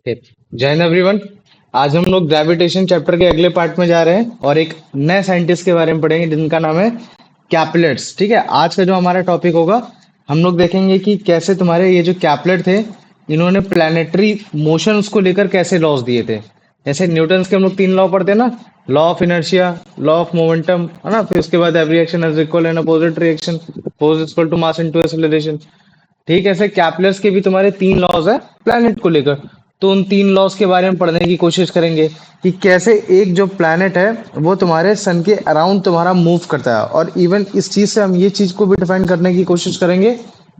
Okay. जय Hind everyone. आज हम लोग ग्रेविटेशन चैप्टर के अगले पार्ट में जा रहे हैं और एक नए साइंटिस्ट के बारे में पढ़ेंगे जिनका नाम है कैपलेट्स। ठीक है, आज का जो हमारा टॉपिक होगा, हम लोग देखेंगे कि कैसे तुम्हारे ये जो कैपलेट थे, इन्होंने प्लानिटरी मोशंस को लेकर कैसे लॉज दिए थे। जैसे न्यूटन के हम लोग तीन लॉ पढ़ते हैं ना, law of inertia, law of momentum, है ना, फिर उसके बाद every action is equal and opposite reaction, force is equal to mass into acceleration. ठीक है, ऐसे कैपलर्स के भी तुम्हारे तीन लॉज है प्लैनेट को लेकर। तो उन तीन लॉज के बारे में पढ़ने की कोशिश करेंगे कि कैसे एक जो प्लैनेट है वो तुम्हारे सन के अराउंड तुम्हारा मूव करता है। और इवन इस चीज से हम ये चीज को भी डिफाइन करने की कोशिश करेंगे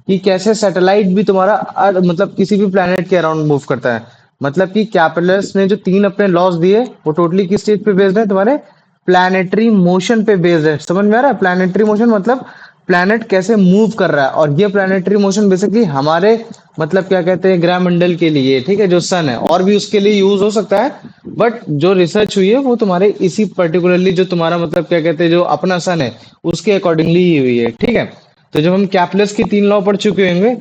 कि कैसे सैटेलाइट भी तुम्हारा मतलब किसी भी प्लैनेट के अराउंड मूव करता है। मतलब कि कैपलर्स ने जो तीन अपने लॉज दिए वो टोटली किस चीज पे बेस्ड है, तुम्हारे प्लानिटरी मोशन पे बेस्ड है। समझ में आ रहा है? प्लानिटरी मोशन मतलब प्लैनेट कैसे मूव कर रहा है। और ये प्लानिटरी मोशन बेसिकली हमारे मतलब क्या कहते हैं ग्रहमंडल के लिए, ठीक है, जो सन है, और भी उसके लिए यूज हो सकता है, बट जो रिसर्च हुई है वो तुम्हारे इसी पर्टिकुलरली जो तुम्हारा मतलब क्या कहते हैं जो अपना सन है उसके अकॉर्डिंगली ही हुई है। ठीक है, तो जब हम कैपलेस के तीन लॉ पढ़ चुके होंगे,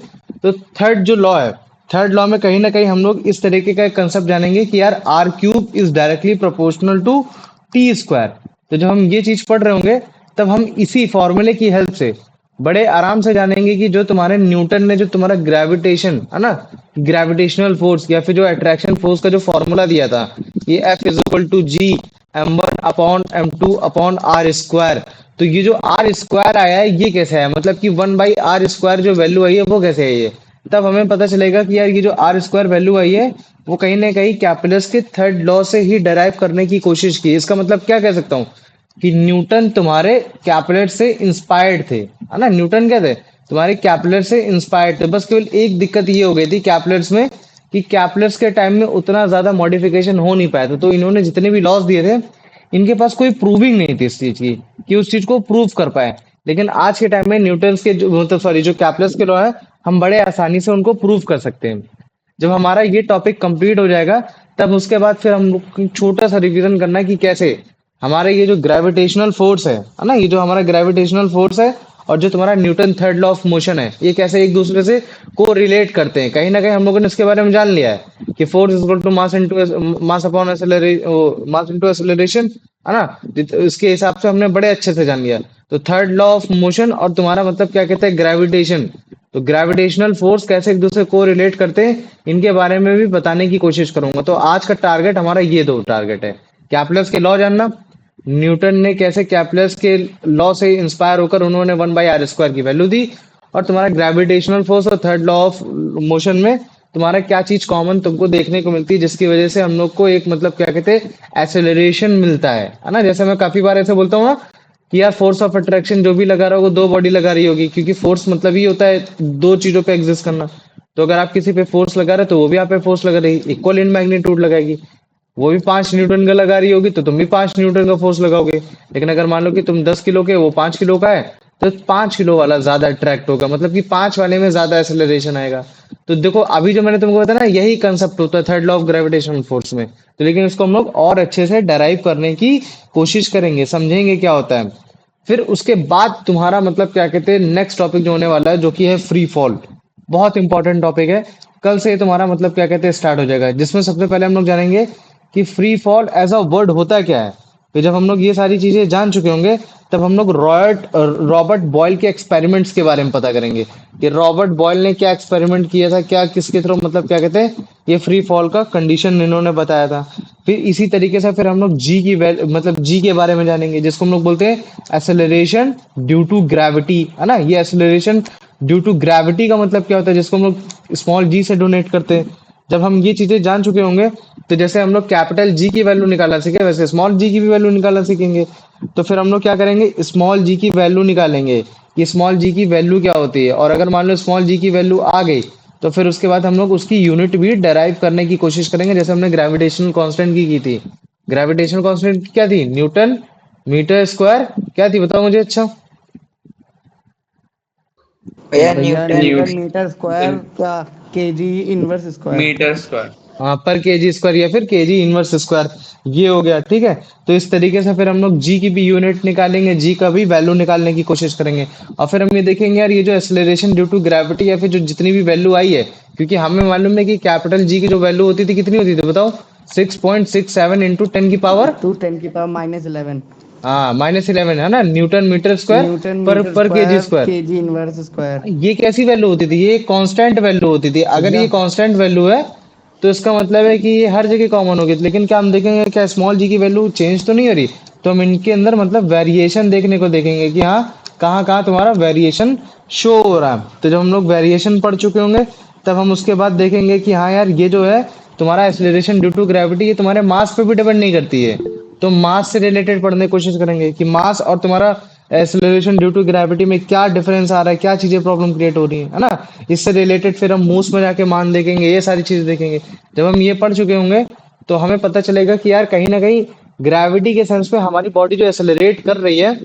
तो थर्ड जो लॉ है, थर्ड लॉ में कहीं ना कहीं हम लोग इस तरीके का एक कंसेप्ट जानेंगे कि यार r cube is directly proportional to T square. तो जब हम ये चीज पढ़ रहे होंगे, तब हम इसी फॉर्मूले की हेल्प से बड़े आराम से जानेंगे कि जो तुम्हारे न्यूटन ने जो तुम्हारा ग्रेविटेशन है ना, ग्रेविटेशनल फोर्स या फिर जो अट्रैक्शन फोर्स का जो फॉर्मूला दिया था, ये F is equal to ji m1 upon m2 upon are square. तो ये जो आर स्क्वायर आया है ये कैसे है, मतलब कि 1/r² जो वैल्यू आई है वो कैसे है ये। तब हमें पता चलेगा कि यार ये जो आर स्क्वायर वैल्यू आई है वो कहीं ना कहीं कैपिटल्स के थर्ड लॉ से ही डराइव करने की कोशिश की। इसका मतलब क्या कह सकता हूँ कि न्यूटन तुम्हारे कैपलेट से इंस्पायर्ड थे, है ना। न्यूटन क्या थे, तुम्हारे कैपलेट से इंस्पायर्ड थे। बस केवल एक दिक्कत ये हो गई थी कैपलेट्स में कि कैपलेट्स के टाइम में उतना ज्यादा मॉडिफिकेशन हो नहीं पाया था। तो इन्होंने जितने भी लॉस दिए थे, इनके पास कोई प्रूविंग नहीं थी इस चीज की कि उस चीज को प्रूव कर पाए। लेकिन आज के टाइम में न्यूटन के जो मतलब सॉरी जो कैपलेट्स के लॉ है, हम बड़े आसानी से उनको प्रूव कर सकते हैं। जब हमारा ये टॉपिक कंप्लीट हो जाएगा, तब उसके बाद फिर हम लोग को छोटा सा रिवीजन करना है कि कैसे हमारे ये जो ग्रेविटेशनल फोर्स है ना, ये जो हमारा ग्रेविटेशनल फोर्स है और जो तुम्हारा Newton third law of motion है, ये कैसे एक दूसरे से को रिलेट करते हैं। कहीं ना कहीं हम लोगों ने इसके बारे में जान लिया है कि force is equal to mass upon mass into acceleration, है ना। इसके हिसाब से हमने बड़े अच्छे से जान लिया। तो थर्ड लॉ ऑफ मोशन और तुम्हारा मतलब क्या कहते हैं ग्रेविटेशन, तो ग्रेविटेशनल फोर्स कैसे एक दूसरे को रिलेट करते हैं, इनके बारे में भी बताने की कोशिश करूंगा। तो आज का टारगेट हमारा ये दो टारगेट है, कैपलर्स के लॉ जानना, न्यूटन ने कैसे कैपलर्स के लॉ से इंस्पायर होकर उन्होंने 1/r² की वैल्यू दी, और तुम्हारा ग्रेविटेशनल फोर्स और थर्ड लॉ ऑफ मोशन में तुम्हारा क्या चीज कॉमन तुमको देखने को मिलती है जिसकी वजह से हम लोग को एक मतलब क्या कहते हैं एक्सेलरेशन मिलता है ना। जैसे मैं काफी बार ऐसे बोलता हूँ ना कि यार फोर्स ऑफ अट्रैक्शन जो भी लगा रहा होगा दो बॉडी लगा रही होगी, क्योंकि फोर्स मतलब ही होता है दो चीजों पे एग्जिस्ट करना। तो अगर आप किसी पे फोर्स लगा रहे हो तो वो भी आप पे फोर्स लगा रही, इक्वल इन मैग्नीट्यूड लगाएगी। वो भी 5 न्यूटन का लगा रही होगी तो तुम भी 5 न्यूटन का फोर्स लगाओगे। लेकिन अगर मान लो कि तुम 10 किलो के, वो 5 किलो का है, तो 5 किलो वाला ज्यादा अट्रैक्ट होगा, मतलब कि 5 वाले में ज्यादा एक्सेलरेशन आएगा। तो देखो अभी जो मैंने तुमको बताया ना, यही कंसेप्ट होता है third law of gravitational force में। तो लेकिन इसको हम लोग और अच्छे से डराइव करने की कोशिश करेंगे, समझेंगे क्या होता है। फिर उसके बाद तुम्हारा मतलब क्या कहते हैं नेक्स्ट टॉपिक जो होने वाला है, जो कि है फ्री फॉल। बहुत इंपॉर्टेंट टॉपिक है। कल से ये तुम्हारा मतलब क्या कहते हैं स्टार्ट हो जाएगा, जिसमें सबसे पहले हम लोग जानेंगे कि free fall as a word होता क्या है। तो जब हम लोग ये सारी चीजें जान चुके होंगे, तब हम लोग रॉबर्ट बॉयल के एक्सपेरिमेंट्स के बारे में पता करेंगे कि रॉबर्ट बॉयल ने क्या एक्सपेरिमेंट किया था, क्या किसके थ्रू मतलब क्या कहते हैं ये फ्री फॉल का कंडीशन इन्होंने बताया था। फिर इसी तरीके से फिर हम लोग मतलब जी के बारे में जानेंगे, जिसको हम लोग बोलते हैं एक्सेलरेशन ड्यू टू ग्रेविटी, है ना। ये एक्सेलरेशन ड्यू टू ग्रेविटी का मतलब क्या होता है, जिसको हम लोग स्मॉल जी से डोनेट करते हैं। जब हम ये चीजें जान चुके होंगे, तो जैसे हम लोग कैपिटल जी की वैल्यू निकालना सीखे, वैसे स्मॉल जी की भी वैल्यू निकालना सीखेंगे। तो फिर हम लोग क्या करेंगे, स्मॉल जी की वैल्यू निकालेंगे कि स्मॉल जी की वैल्यू क्या होती है। और अगर मान लो स्मॉल जी की वैल्यू आ गई, तो फिर उसके बाद हम लोग उसकी यूनिट भी डेराइव करने की कोशिश करेंगे, जैसे हमने ग्रेविटेशनल कांस्टेंट की थी। ग्रेविटेशनल कांस्टेंट क्या थी, न्यूटन मीटर स्क्वायर क्या थी, बताओ मुझे। अच्छा, भैया भैया Newton Newton Newton metre square क्या KG inverse square. Metre square. पर केजी स्क्वायर या फिर केजी इनवर्स स्क्वायर, ये हो गया। ठीक है, तो इस तरीके से फिर हम लोग जी की भी यूनिट निकालेंगे, जी का भी वैल्यू निकालने की कोशिश करेंगे। और फिर हम ये देखेंगे यार, ये जो एक्सेलरेशन ड्यू टू ग्रेविटी या फिर जो जितनी भी वैल्यू आई है, क्योंकि हमें मालूम है कि कैपिटल जी की जो वैल्यू होती थी कितनी होती थी बताओ, 6.67 इंटू 10 की पावर, टू 10 की पावर -11 हाँ -11 है ना, न्यूटन मीटर स्क्वायर न्यूटन पर मीटर पर KG square square. KG inverse square. ये कैसी वैल्यू होती थी, ये कांस्टेंट वैल्यू होती थी। अगर भैया ये कांस्टेंट वैल्यू है तो इसका मतलब है कि ये हर जगह कॉमन होगी। लेकिन क्या हम देखेंगे, क्या स्मॉल जी की वैल्यू चेंज तो नहीं हो रही, तो हम इनके अंदर मतलब वेरिएशन देखने को देखेंगे कि हाँ, कहाँ कहाँ तुम्हारा वेरिएशन शो हो रहा है। तो जब हम लोग वेरिएशन पढ़ चुके होंगे, तब हम उसके बाद देखेंगे कि हाँ यार, ये जो है तुम्हारा एक्सेलरेशन ड्यू टू ग्रेविटी, ये तुम्हारे मास पे भी डिपेंड नहीं करती है। तो मास से रिलेटेड पढ़ने की कोशिश करेंगे कि मास और तुम्हारा एक्सेलरेशन ड्यू टू ग्रेविटी में क्या डिफरेंस आ रहा है, क्या चीजें प्रॉब्लम क्रिएट हो रही है ना। इससे रिलेटेड फिर हम मूव्स में जाके मान देखेंगे, ये सारी चीजें देखेंगे। जब हम ये पढ़ चुके होंगे, तो हमें पता चलेगा कि यार कहीं ना कहीं ग्रेविटी के सेंस में हमारी बॉडी जो एक्सेलरेट कर रही है,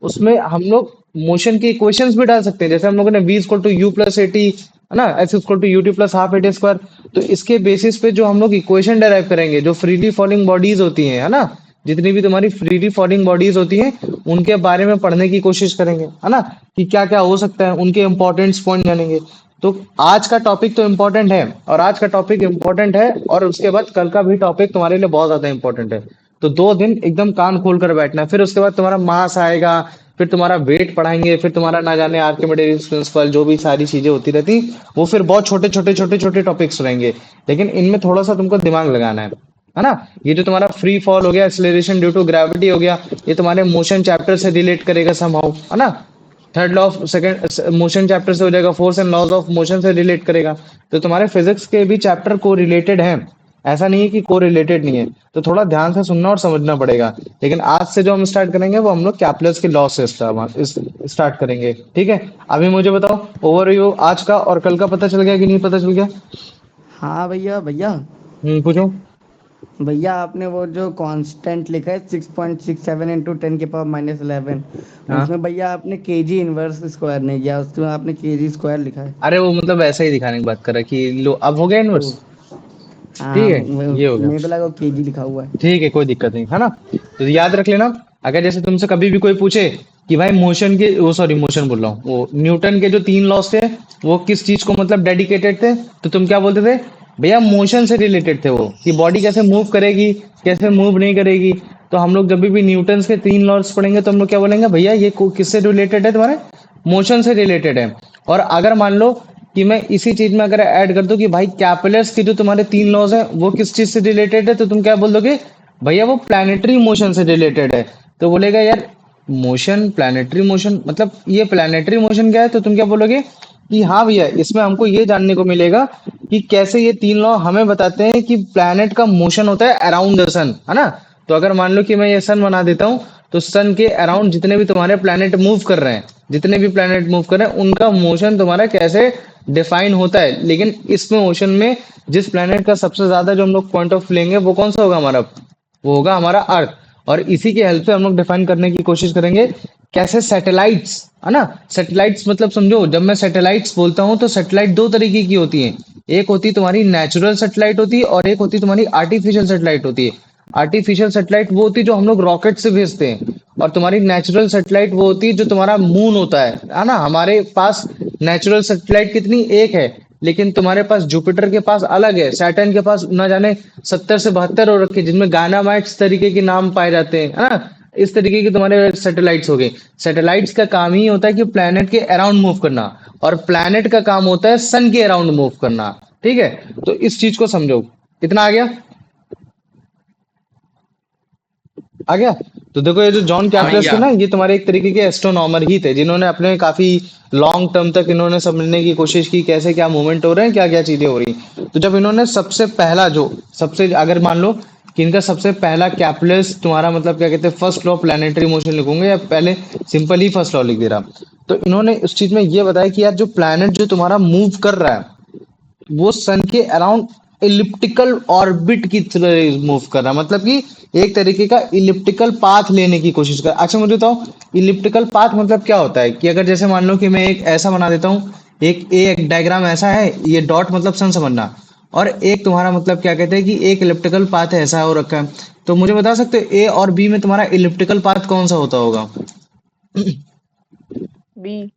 उसमें हम लोग मोशन की इक्वेशंस भी डाल सकते हैं। जैसे हम लोगों ने v equal to u plus a t, है ना, s equal to u t plus half a t square. तो इसके बेसिस पे जो हम लोग इक्वेशन डेराइव करेंगे, जो फ्रीली फॉलिंग बॉडीज होती हैं, है ना, जितनी भी तुम्हारी फ्रीली फॉलिंग बॉडीज होती हैं, उनके बारे में पढ़ने की कोशिश करेंगे, है ना, कि क्या क्या हो सकता है, उनके इंपॉर्टेंट पॉइंट जानेंगे। तो आज का टॉपिक तो इम्पोर्टेंट है, और आज का टॉपिक इम्पोर्टेंट है, और उसके बाद कल का भी टॉपिक तुम्हारे लिए बहुत ज्यादा इम्पोर्टेंट है। तो 2 दिन एकदम कान खोल कर बैठना है। फिर उसके बाद तुम्हारा मास आएगा, फिर तुम्हारा वेट पढ़ाएंगे, फिर तुम्हारा ना जाने आर्किमिडीज प्रिंसिपल, जो भी सारी चीजें होती रहती, वो फिर बहुत छोटे छोटे छोटे छोटे टॉपिक्स रहेंगे। लेकिन इनमें थोड़ा सा तुमको दिमाग लगाना है ना। ये जो तुम्हारा फ्री फॉल हो गया, एक्सेलरेशन ड्यू टू ग्रेविटी हो गया, ये तुम्हारे मोशन चैप्टर से रिलेट करेगा समहाउ, है ना। Third law of second motion chapter से हो जाएगा, force and laws of motion से रिलेट करेगा। तो तुम्हारे फिजिक्स के भी चैप्टर को रिलेटेड है, ऐसा नहीं है कि को रिलेटेड नहीं है। तो थोड़ा ध्यान से सुनना और समझना पड़ेगा। लेकिन आज से जो हम स्टार्ट करेंगे, वो हम लोग कैपलर्स के लॉ से स्टार्ट करेंगे। ठीक है, अभी मुझे बताओ ओवरव्यू आज का और कल का पता चल गया कि नहीं पता चल गया? हाँ भैया भैया पूछो। भैया आपने वो जो कांस्टेंट लिखा है 6.67 इंटू 10 की पावर -11, हाँ, उसमें भैया आपने केजी इनवर्स स्क्वायर नहीं किया, उसमें आपने केजी स्क्वायर लिखा है। अरे वो मतलब ऐसा ही दिखाने की बात कर रहा है कि लो अब हो गया ओ इनवर्स। हाँ, ठीक है, ये हो गया। मेरे को लगा केजी लिखा हुआ है। ठीक है, कोई दिक्कत नहीं, है ना। तो याद रख लेना, अगर जैसे तुमसे कभी भी कोई पूछे कि भाई मोशन के, वो सॉरी मोशन बोल रहा हूँ, वो न्यूटन के जो 3 लॉस थे, वो किस चीज को मतलब डेडिकेटेड थे, तो तुम क्या बोलते थे? भैया मोशन से रिलेटेड थे वो, कि बॉडी कैसे मूव करेगी, कैसे मूव नहीं करेगी। तो हम लोग जब भी न्यूटन के 3 लॉस पढ़ेंगे, तो हम लोग क्या बोलेंगे, भैया ये किससे रिलेटेड है, तुम्हारे मोशन से रिलेटेड है। और अगर मान लो कि मैं इसी चीज में अगर ऐड कर दूं कि भाई कैपिलर्स के जो तुम्हारे 3 लॉज हैं, वो किस चीज से रिलेटेड है, तो तुम क्या बोल दोगे? भैया वो प्लानिटरी मोशन से रिलेटेड है। तो बोलेगा यार, मोशन, प्लानिटरी मोशन, मतलब ये प्लानिटरी मोशन क्या है? तो तुम क्या बोलोगे कि हाँ भैया, इसमें हमको ये जानने को मिलेगा कि कैसे ये 3 लॉ हमें बताते हैं कि प्लैनेट का मोशन होता है अराउंड द सन, है ना। तो अगर मान लो कि मैं ये सन बना देता हूँ, तो सन के अराउंड जितने भी तुम्हारे प्लैनेट मूव कर रहे हैं, जितने भी प्लैनेट मूव कर रहे हैं, उनका मोशन तुम्हारा कैसे डिफाइन होता है। लेकिन इसमें ओशन में जिस प्लैनेट का सबसे ज्यादा जो हम लोग पॉइंट ऑफ लेंगे, वो कौन सा होगा हमारा? वो होगा हमारा अर्थ। और इसी के हेल्प से हम लोग डिफाइन करने की कोशिश करेंगे कैसे सैटेलाइट्स, है ना। सैटेलाइट्स मतलब समझो, जब मैं सैटेलाइट्स बोलता हूँ, तो सैटेलाइट 2 तरीके की होती हैं। एक होती तुम्हारी नेचुरल सैटेलाइट होती है, और एक होती तुम्हारी आर्टिफिशियल सैटेलाइट होती है। आर्टिफिशियल सैटेलाइट वो होती है जो हम लोग रॉकेट से भेजते हैं, और तुम्हारी नेचुरल सैटेलाइट वो होती है जो तुम्हारा मून होता है ना। हमारे पास नेचुरल सैटेलाइट कितनी, एक है। लेकिन तुम्हारे पास जुपिटर के पास अलग है, सैटर्न के पास ना जाने 70 से 72 हो रखे, जिनमें गानामाइट्स तरीके के नाम पाए जाते हैं, है ना। इस तरीके के तुम्हारे सैटेलाइट्स हो गए। सैटेलाइट्स का काम ही होता है कि प्लैनेट के अराउंड मूव करना, और प्लैनेट का काम होता है सन के अराउंड मूव करना। ठीक है, तो इस चीज को समझो। इतना आ गया? आ गया? तो देखो, ये जो जॉन हाँ कैपलस थे भैया। ना, ये तुम्हारे एक तरीके के एस्ट्रोनॉमर ही थे, जिन्होंने अपने काफी लॉन्ग टर्म तक इन्होंने समझने की कोशिश की कैसे क्या मूवमेंट हो रहे हैं, क्या क्या चीजें हो रही हैं। तो जब इन्होंने सबसे पहला जो, सबसे अगर मान लो कि इनका सबसे पहला कैपलस तुम्हारा मतलब क्या कहते हैं, फर्स्ट लॉ प्लानिटरी मोशन लिखूंगे, या पहले सिंपल ही फर्स्ट लॉ लिख दे रहा। तो इन्होंने उस चीज में ये बताया कि यार, जो प्लैनेट जो तुम्हारा मूव कर रहा है, वो सन के अराउंड इलिप्टिकल ऑर्बिट की तरह मूव कर रहा है। मतलब कि एक तरीके का इलिप्टिकल पाथ लेने की कोशिश कर। अच्छा मुझे बताओ, इलिप्टिकल पाथ मतलब क्या होता है? कि अगर जैसे मान लो कि मैं एक ऐसा बना देता हूँ, एक डायग्राम ऐसा है, ये डॉट मतलब सन समझना, और एक तुम्हारा मतलब क्या कहते हैं कि एक इलिप्टिकल पाथ ऐसा हो रखा है। तो मुझे बता सकते हो ए और बी में तुम्हारा इलिप्टिकल पाथ कौन सा होता होगा? बी।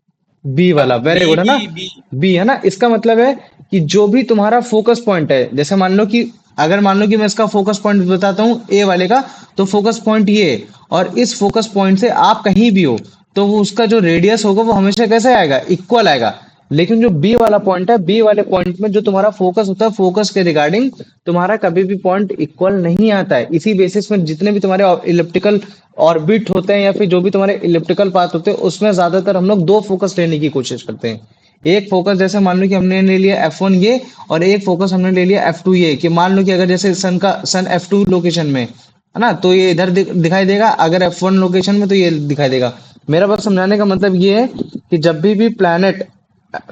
बी वाला, वेरी बी गुड, है बी ना? बी। बी, है ना? इसका मतलब है कि जो भी तुम्हारा फोकस पॉइंट है, जैसे मान लो कि अगर मान लो कि मैं इसका फोकस पॉइंट बताता हूँ ए वाले का, तो फोकस पॉइंट ये है, और इस फोकस पॉइंट से आप कहीं भी हो तो वो उसका जो रेडियस होगा वो हमेशा कैसे आएगा? इक्वल आएगा। लेकिन जो बी वाला पॉइंट है, बी वाले पॉइंट में जो तुम्हारा फोकस होता है, फोकस के रिगार्डिंग तुम्हारा कभी भी पॉइंट इक्वल नहीं आता है। इसी बेसिस में जितने भी तुम्हारे इलिप्टिकल ऑर्बिट होते हैं या फिर जो भी तुम्हारे इलिप्टिकल पाथ होते हैं, उसमें ज्यादातर हम लोग दो फोकस लेने की कोशिश करते हैं। एक फोकस जैसे मान लो कि हमने ले लिया F1 ये, और एक फोकस हमने ले लिया F2 ये, कि मान लो कि अगर जैसे सन F2 लोकेशन में है ना, तो ये इधर दिखाई देगा, अगर F1 लोकेशन में तो ये दिखाई देगा। मेरा बस समझाने का मतलब ये है कि जब भी प्लैनेट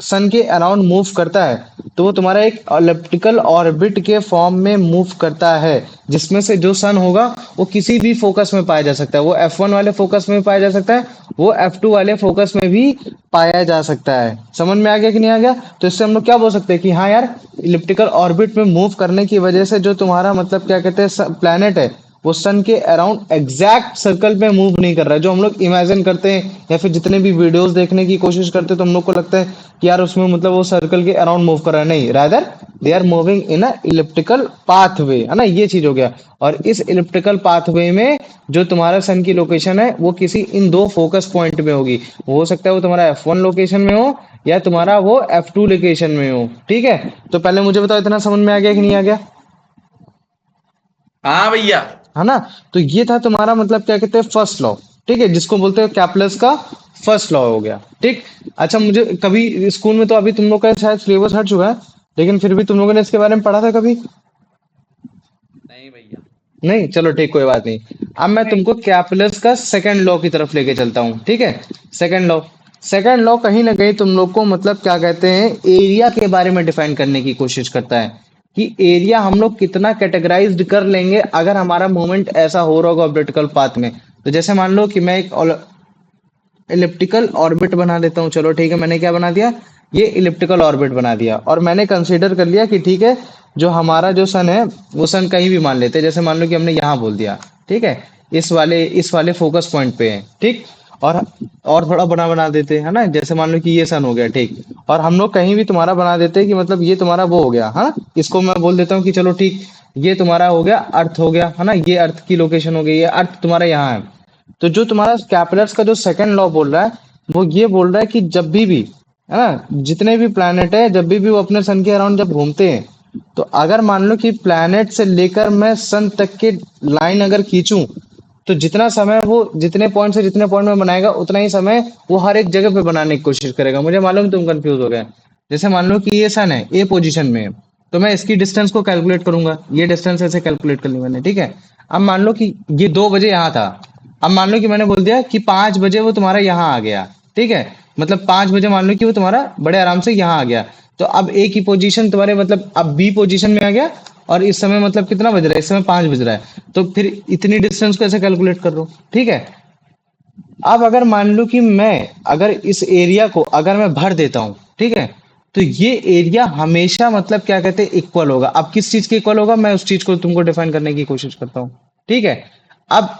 सन के अराउंड मूव करता है तो वो तुम्हारा एक एलिप्टिकल ऑर्बिट के फॉर्म में मूव करता है, जिसमें से जो सन होगा वो किसी भी फोकस में पाया जा सकता है। वो F1 वाले फोकस में पाया जा सकता है, वो F2 वाले फोकस में भी पाया जा सकता है। समझ में आ गया कि नहीं आ गया? तो इससे हम लोग क्या बोल सकते हैं कि हाँ यार, इलिप्टिकल ऑर्बिट में मूव करने की वजह से जो तुम्हारा मतलब क्या कहते हैं प्लैनेट है, वो सन के अराउंड एग्जैक्ट सर्कल पे मूव नहीं कर रहा है। जो हम लोग इमेजिन करते हैं या फिर जितने भी वीडियोस देखने की कोशिश करते हैं तो हम लोग को लगता है कि यार उसमें मतलब वो सर्कल के अराउंड मूव कर रहा है, नहीं, rather they are moving in a elliptical pathway, है ना? ये चीज हो गया। और इस इलिप्टिकल पाथवे में जो तुम्हारा सन की लोकेशन है वो किसी इन दो फोकस पॉइंट में होगी। हो सकता है वो तुम्हारा F1 लोकेशन में हो या तुम्हारा वो F2 लोकेशन में हो। ठीक है, तो पहले मुझे बताओ इतना समझ में आ गया कि नहीं आ गया? हाँ भैया। है ना? तो ये था तुम्हारा मतलब क्या कहते हैं फर्स्ट लॉ। ठीक है, जिसको बोलते हैं कैपलस का फर्स्ट लॉ हो गया। ठीक। अच्छा, मुझे कभी स्कूल में तो अभी तुम लोग का शायद सिलेबस हट चुका है, लेकिन फिर भी तुम लोगों ने इसके बारे में पढ़ा था कभी? नहीं भैया। नहीं, चलो ठीक, कोई बात नहीं। अब मैं तुमको कैपलस का सेकंड लॉ की तरफ लेके चलता हूँ। ठीक है, सेकंड लॉ कहीं ना कहीं तुम लोग को मतलब क्या कहते हैं एरिया के बारे में डिफाइन करने की कोशिश करता है कि एरिया हम लोग कितना कैटेगराइज्ड कर लेंगे अगर हमारा मूवमेंट ऐसा हो रहा होगा ऑर्बिटल पाथ में। तो जैसे मान लो कि मैं एक इलिप्टिकल ऑर्बिट बना लेता हूँ। चलो ठीक है, मैंने क्या बना दिया? ये इलिप्टिकल ऑर्बिट बना दिया, और मैंने कंसीडर कर लिया कि ठीक है, जो हमारा जो सन है वो सन कहीं भी मान लेते हैं। जैसे मान लो कि हमने यहाँ बोल दिया, ठीक है, इस वाले फोकस पॉइंट पे है। ठीक। और और थोड़ा बड़ा बना देते हैं, है ना? जैसे मान लो कि ये सन हो गया, ठीक। और हम लोग कहीं भी तुम्हारा बना देते हैं कि मतलब ये तुम्हारा वो हो गया, हाँ, इसको मैं बोल देता हूँ कि चलो ठीक, ये तुम्हारा हो गया अर्थ हो गया, है ना? ये अर्थ की लोकेशन हो गई, ये अर्थ तुम्हारा यहाँ है। तो जो तुम्हारा कैपलर्स का जो सेकंड लॉ बोल रहा है वो ये बोल रहा है कि जब भी, है ना, जितने भी प्लैनेट है जब भी वो अपने सन के अराउंड जब घूमते हैं, तो अगर मान लो कि प्लैनेट से लेकर मैं सन तक के लाइन अगर खींचूं, तो जितना समय वो जितने पॉइंट से जितने पॉइंट में बनाएगा उतना ही समय वो हर एक जगह पे बनाने की कोशिश करेगा। मुझे मालूम तुम कंफ्यूज हो गए। जैसे मान लो कि ये सन है, ए पोजीशन में है, तो मैं इसकी डिस्टेंस को कैलकुलेट करूंगा, ये डिस्टेंस ऐसे कैलकुलेट कर ली मैंने। ठीक है, अब मान लो कि ये 2 बजे यहाँ था, अब मान लो कि मैंने बोल दिया कि 5 बजे वो तुम्हारा यहाँ आ गया। ठीक है, मतलब 5 बजे मान लो कि वो तुम्हारा बड़े आराम से यहाँ आ गया। तो अब ए की पोजीशन तुम्हारे मतलब अब बी पोजीशन में आ गया, और इस समय मतलब कितना बज रहा है? इस समय 5 बज रहा है। तो फिर इतनी डिस्टेंस को ऐसे कैलकुलेट कर लो। ठीक है, अब अगर मान लो कि मैं अगर इस एरिया को अगर मैं भर देता हूँ, ठीक है, तो ये एरिया हमेशा मतलब क्या कहते हैं इक्वल होगा। अब किस चीज के इक्वल होगा, मैं उस चीज को तुमको डिफाइन करने की कोशिश करता हूँ। ठीक है, अब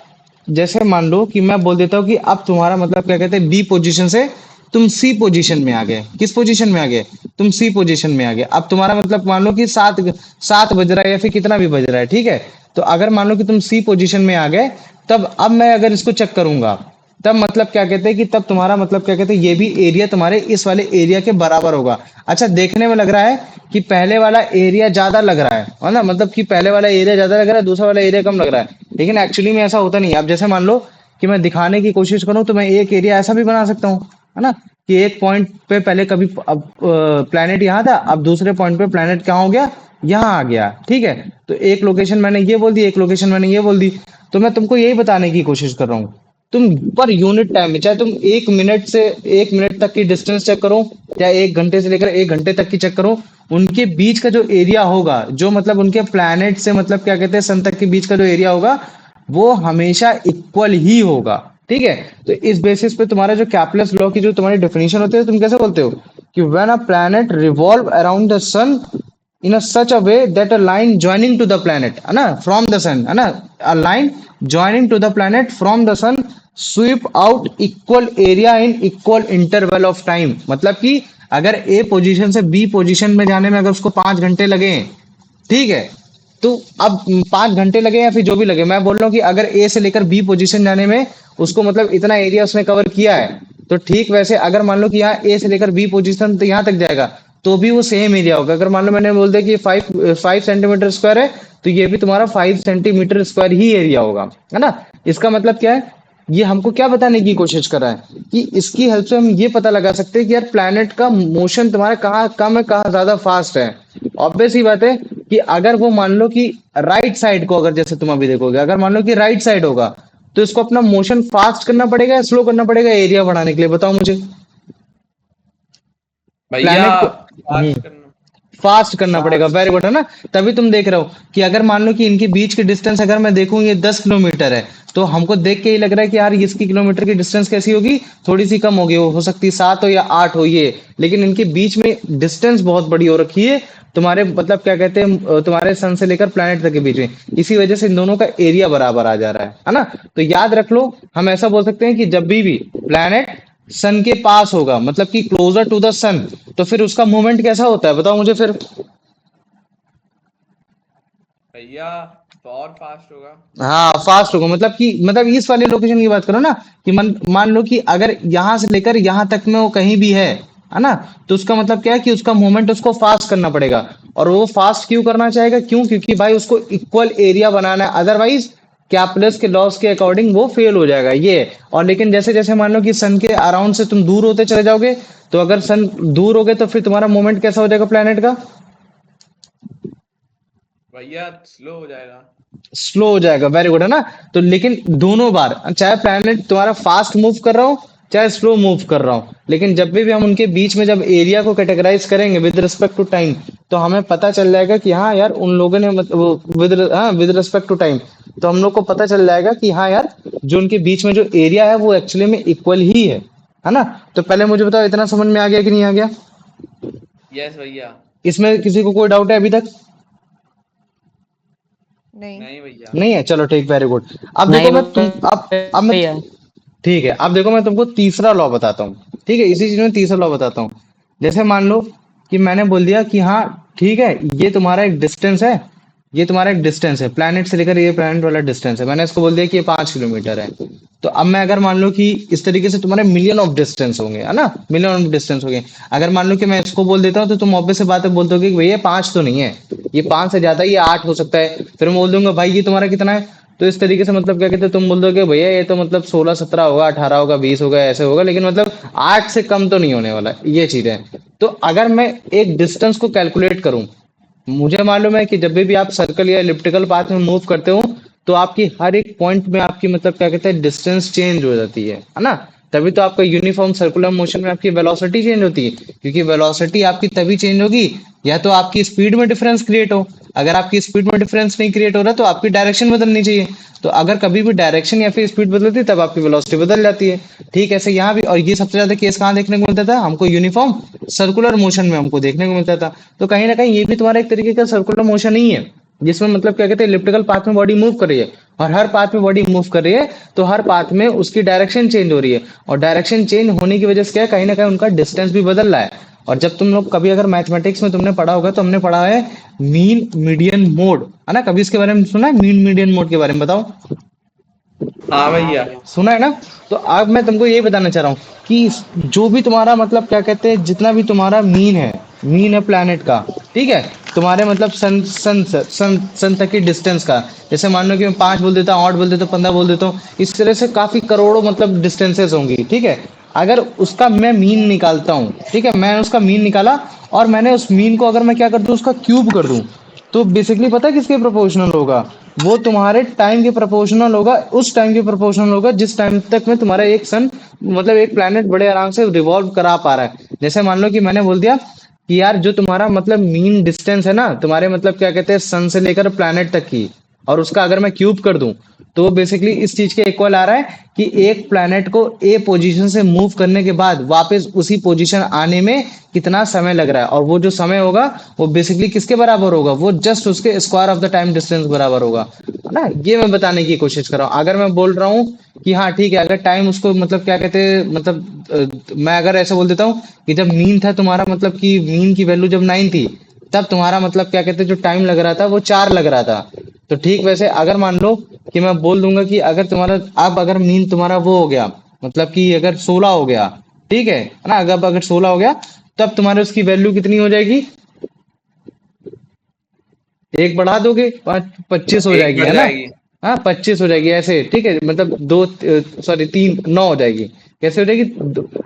जैसे मान लो कि मैं बोल देता हूँ कि अब तुम्हारा मतलब क्या कहते हैं बी पोजीशन से तुम सी पोजीशन में आ गए। किस पोजीशन में आ गए? तुम सी पोजीशन में आ गए। अब तुम्हारा मतलब मान लो कि 7 बज रहा है या फिर कितना भी बज रहा है। ठीक है, तो अगर मान लो कि तुम सी पोजीशन में आ गए, तब अब मैं अगर इसको चेक करूंगा, तब मतलब क्या कहते हैं कि तब तुम्हारा मतलब क्या कहते हैं ये भी एरिया तुम्हारे इस वाले एरिया के बराबर होगा। अच्छा, देखने में लग रहा है कि पहले वाला एरिया ज्यादा लग रहा है ना? मतलब कि पहले वाला एरिया ज्यादा लग रहा है, दूसरा वाला एरिया कम लग रहा है, लेकिन एक्चुअली में ऐसा होता नहीं है। अब जैसे मान लो कि मैं दिखाने की कोशिश करूं तो मैं एक एरिया ऐसा भी बना सकता हूँ, है ना, कि एक पॉइंट पे पहले कभी अब प्लेनेट यहाँ था, अब दूसरे पॉइंट पे प्लेनेट कहाँ हो गया? यहाँ आ गया। ठीक है, तो एक लोकेशन मैंने ये बोल दी, एक लोकेशन मैंने ये बोल दी। तो मैं तुमको यही बताने की कोशिश कर रहा हूँ, तुम पर यूनिट टाइम में चाहे तुम 1 मिनट तक की डिस्टेंस चेक करो, या 1 घंटे से लेकर 1 घंटे तक की चेक करो, उनके बीच का जो एरिया होगा, जो मतलब उनके प्लैनेट से मतलब क्या कहते हैं सन तक के बीच का जो एरिया होगा, वो हमेशा इक्वल ही होगा। ठीक है, तो इस बेसिस पे तुम्हारा जो कैपलस लॉ की जो तुम्हारी डेफिनेशन होती है, तुम कैसे बोलते हो कि when a planet revolve around the sun in a such a way that a line joining to the planet है ना from the sun है ना, a line joining to the planet from the sun sweep out equal area in equal interval of time। मतलब कि अगर ए position से B position में जाने में अगर उसको 5 घंटे लगे, ठीक है, तो अब 5 घंटे लगे या फिर जो भी लगे, मैं बोल रहा हूँ कि अगर ए से लेकर बी पोजीशन जाने में उसको मतलब इतना एरिया उसने कवर किया है, तो ठीक वैसे अगर मान लो कि यहाँ ए से लेकर बी पोजीशन तो यहाँ तक जाएगा, तो भी वो सेम एरिया होगा। अगर मान लो मैंने बोल दिया कि 5 सेंटीमीटर स्क्वायर है, तो ये भी तुम्हारा 5 सेंटीमीटर स्क्वायर ही एरिया होगा, है ना। इसका मतलब क्या है, ये हमको क्या बताने की कोशिश कर रहा है कि इसकी हेल्प से हम ये पता लगा सकते हैं कि यार प्लैनेट का मोशन तुम्हारा कहाँ कम है कहाँ ज्यादा फास्ट है। ऑब्वियस ही बात है कि अगर वो मान लो कि राइट साइड को, अगर जैसे तुम अभी देखोगे, अगर मान लो कि राइट साइड होगा, तो इसको अपना मोशन फास्ट करना पड़ेगा या स्लो करना पड़ेगा एरिया बढ़ाने के लिए, बताओ मुझे। भैया प्लैनेट को फास्ट करना। फास्ट करना पड़ेगा, वेरी गुड, है ना। तभी तुम देख रहे हो कि अगर मान लो कि इनके बीच की डिस्टेंस अगर मैं देखूं ये 10 किलोमीटर है, तो हमको देख के ही लग रहा है कि यार इसकी किलोमीटर की डिस्टेंस कैसी होगी, थोड़ी सी कम होगी, वो हो सकती है 7 हो या 8 हो ये, लेकिन इनके बीच में डिस्टेंस बहुत बड़ी हो रखी है तुम्हारे मतलब क्या कहते हैं तुम्हारे सन से लेकर प्लैनेट तक के बीच में, इसी वजह से इन दोनों का एरिया बराबर आ जा रहा है ना। तो याद रख लो, हम ऐसा बोल सकते हैं कि जब भी प्लैनेट सन के पास होगा मतलब कि क्लोजर टू द सन, तो फिर उसका मूवमेंट कैसा होता है बताओ मुझे फिर। भैया तो और फास्ट होगा। हाँ फास्ट होगा, मतलब कि मतलब इस वाले लोकेशन की बात करो ना, कि मान लो कि अगर यहाँ से लेकर यहाँ तक में वो कहीं भी है ना, तो उसका मतलब क्या है कि उसका मूवमेंट उसको फास्ट करना पड़ेगा। और वो फास्ट क्यों करना चाहेगा, क्यों, क्योंकि भाई उसको इक्वल एरिया बनाना है, अदरवाइज कैपलेस के लॉस के अकॉर्डिंग वो फेल हो जाएगा ये। और लेकिन जैसे जैसे मान लो कि सन के अराउंड से तुम दूर होते चले जाओगे, तो अगर सन दूर हो गए तो फिर तुम्हारा मूवमेंट कैसा हो जाएगा प्लेनेट का, भैया स्लो हो जाएगा। स्लो हो जाएगा, वेरी गुड, है ना। तो लेकिन दोनों बार चाहे प्लैनेट तुम्हारा फास्ट मूव कर रहा हो चाहे स्लो मूव कर रहा हो, लेकिन जब भी हम उनके बीच में जब एरिया को कैटेगराइज करेंगे विद रिस्पेक्ट टू टाइम, तो हमें पता चल जाएगा कि हाँ यार उन लोगों ने विद रिस्पेक्ट टू टाइम, तो हम लोग को पता चल जाएगा कि हाँ यार जो उनके बीच में जो एरिया है वो एक्चुअली में इक्वल ही है ना। तो पहले मुझे बताओ इतना समझ में आ गया कि नहीं आ गया, यस भैया। इसमें किसी को कोई डाउट है अभी तक? नहीं नहीं भैया। नहीं है, चलो ठीक, वेरी गुड। अब देखो नहीं मैं तुम अब मैं भैया। ठीक है, अब देखो मैं तुमको तीसरा लॉ बताता हूँ, ठीक है, इसी चीज में तीसरा लॉ बताता हूँ। जैसे मान लो कि मैंने बोल दिया कि हाँ ठीक है, ये तुम्हारा एक डिस्टेंस है, ये तुम्हारा एक डिस्टेंस है प्लैनेट से लेकर ये प्लैनेट वाला डिस्टेंस है, मैंने इसको बोल दिया कि ये 5 किलोमीटर है। तो अब मैं अगर मान लो कि इस तरीके से तुम्हारे मिलियन ऑफ डिस्टेंस होंगे, है ना, मिलियन ऑफ डिस्टेंस होंगे। अगर मान लो कि मैं इसको बोल देता हूँ तो तुम ऑब्वियस से बात है बोल दोगे कि भैया 5 तो नहीं है, ये 5 से ज्यादा, ये 8 हो सकता है। फिर मैं बोल दूंगा भाई ये तुम्हारा कितना है, तो इस तरीके से मतलब क्या कहते हैं तुम बोल दोगे भैया ये तो मतलब 16 17 होगा, 18 होगा, 20 होगा, ऐसे होगा, लेकिन मतलब 8 से कम तो नहीं होने वाला, ये चीज है। तो अगर मैं एक डिस्टेंस को कैलकुलेट करूं, मुझे मालूम है कि जब भी आप सर्कल या इलिप्टिकल पाथ में मूव करते हो, तो आपकी हर एक पॉइंट में आपकी मतलब क्या कहते हैं डिस्टेंस चेंज हो जाती है ना। तभी तो आपका यूनिफॉर्म सर्कुलर मोशन में आपकी वेलोसिटी चेंज होती है, क्योंकि वेलोसिटी आपकी तभी चेंज होगी या तो आपकी स्पीड में डिफरेंस क्रिएट हो, अगर आपकी स्पीड में डिफरेंस नहीं क्रिएट हो रहा तो आपकी डायरेक्शन बदलनी चाहिए, तो अगर कभी भी डायरेक्शन या फिर स्पीड बदलती है तब आपकी वेलोसिटी बदल जाती है। ठीक ऐसे यहाँ भी, और ये सबसे ज्यादा केस कहाँ देखने को मिलता था हमको, यूनिफॉर्म सर्कुलर मोशन में हमको देखने को मिलता था। तो कहीं ना कहीं ये भी तुम्हारा एक तरीके का सर्कुलर मोशन ही है, जिसमें मतलब क्या कहते हैं इलिप्टिकल पाथ में बॉडी मूव कर रही है, और हर पाथ में बॉडी मूव कर रही है तो हर पाथ में उसकी डायरेक्शन चेंज हो रही है, और डायरेक्शन चेंज होने की वजह से क्या है, कहीं ना कहीं उनका डिस्टेंस भी बदल रहा है। और जब तुम लोग कभी अगर मैथमेटिक्स में तुमने पढ़ा होगा तो हमने पढ़ा है मीन मीडियन मोड, है ना, कभी इसके बारे में सुना है, मीन मीडियन मोड के बारे में बताओ। हाँ भैया। सुना है ना। तो अब मैं तुमको यही बताना चाह रहा हूँ कि जो भी तुम्हारा मतलब क्या कहते हैं जितना भी तुम्हारा मीन है प्लैनेट का, ठीक है, तुम्हारे मतलब सन तक की डिस्टेंस का, जैसे मान लो कि मैं 5 बोल देता हूँ, 8 बोल देता हूँ, 15 बोल देता हूँ, इस तरह से काफी करोड़ों मतलब डिस्टेंसेस होंगी, ठीक है। अगर उसका मैं मीन निकालता हूँ, ठीक है, मैं उसका मीन निकाला और मैंने उस मीन को अगर मैं क्या कर दूं उसका क्यूब कर दूं, तो बेसिकली पता है किसके प्रोपोर्शनल होगा, वो तुम्हारे टाइम के प्रोपोर्शनल होगा, उस टाइम के प्रोपोर्शनल होगा जिस टाइम तक में तुम्हारा एक सन मतलब एक प्लैनेट बड़े आराम से रिवॉल्व करा पा रहा है। जैसे मान लो कि मैंने बोल दिया कि यार जो तुम्हारा मतलब मीन डिस्टेंस है ना तुम्हारे मतलब क्या कहते हैं सन से लेकर प्लैनेट तक की, और उसका अगर मैं क्यूब कर दूं, तो वो बेसिकली इस चीज के इक्वल आ रहा है कि एक प्लैनेट को ए पोजीशन से मूव करने के बाद वापस उसी पोजीशन आने में कितना समय लग रहा है, और वो जो समय होगा वो बेसिकली किसके बराबर होगा, वो जस्ट उसके square of the time distance बराबर होगा, है ना। ये मैं बताने की कोशिश कर रहा हूँ। अगर मैं बोल रहा हूँ कि हाँ ठीक है, अगर टाइम उसको मतलब क्या कहते हैं, मतलब मैं अगर ऐसे बोल देता हूँ कि जब मीन था तुम्हारा, मतलब कि मीन की वैल्यू जब 9 थी, तब तुम्हारा मतलब क्या कहते हैं जो टाइम लग रहा था वो 4 लग रहा था। तो ठीक वैसे अगर मान लो कि मैं बोल दूंगा कि अगर तुम्हारा अब अगर मीन तुम्हारा वो हो गया, मतलब कि अगर 16 हो गया, ठीक है ना, अगर 16 हो गया, तब तुम्हारे उसकी वैल्यू कितनी हो जाएगी, एक बढ़ा दोगे 25 हो एक जाएगी, बढ़ है ना। जाएगी। हाँ 25 हो जाएगी ऐसे, ठीक है, मतलब दो, सॉरी 3, 9 हो जाएगी। कैसे हो जाएगी,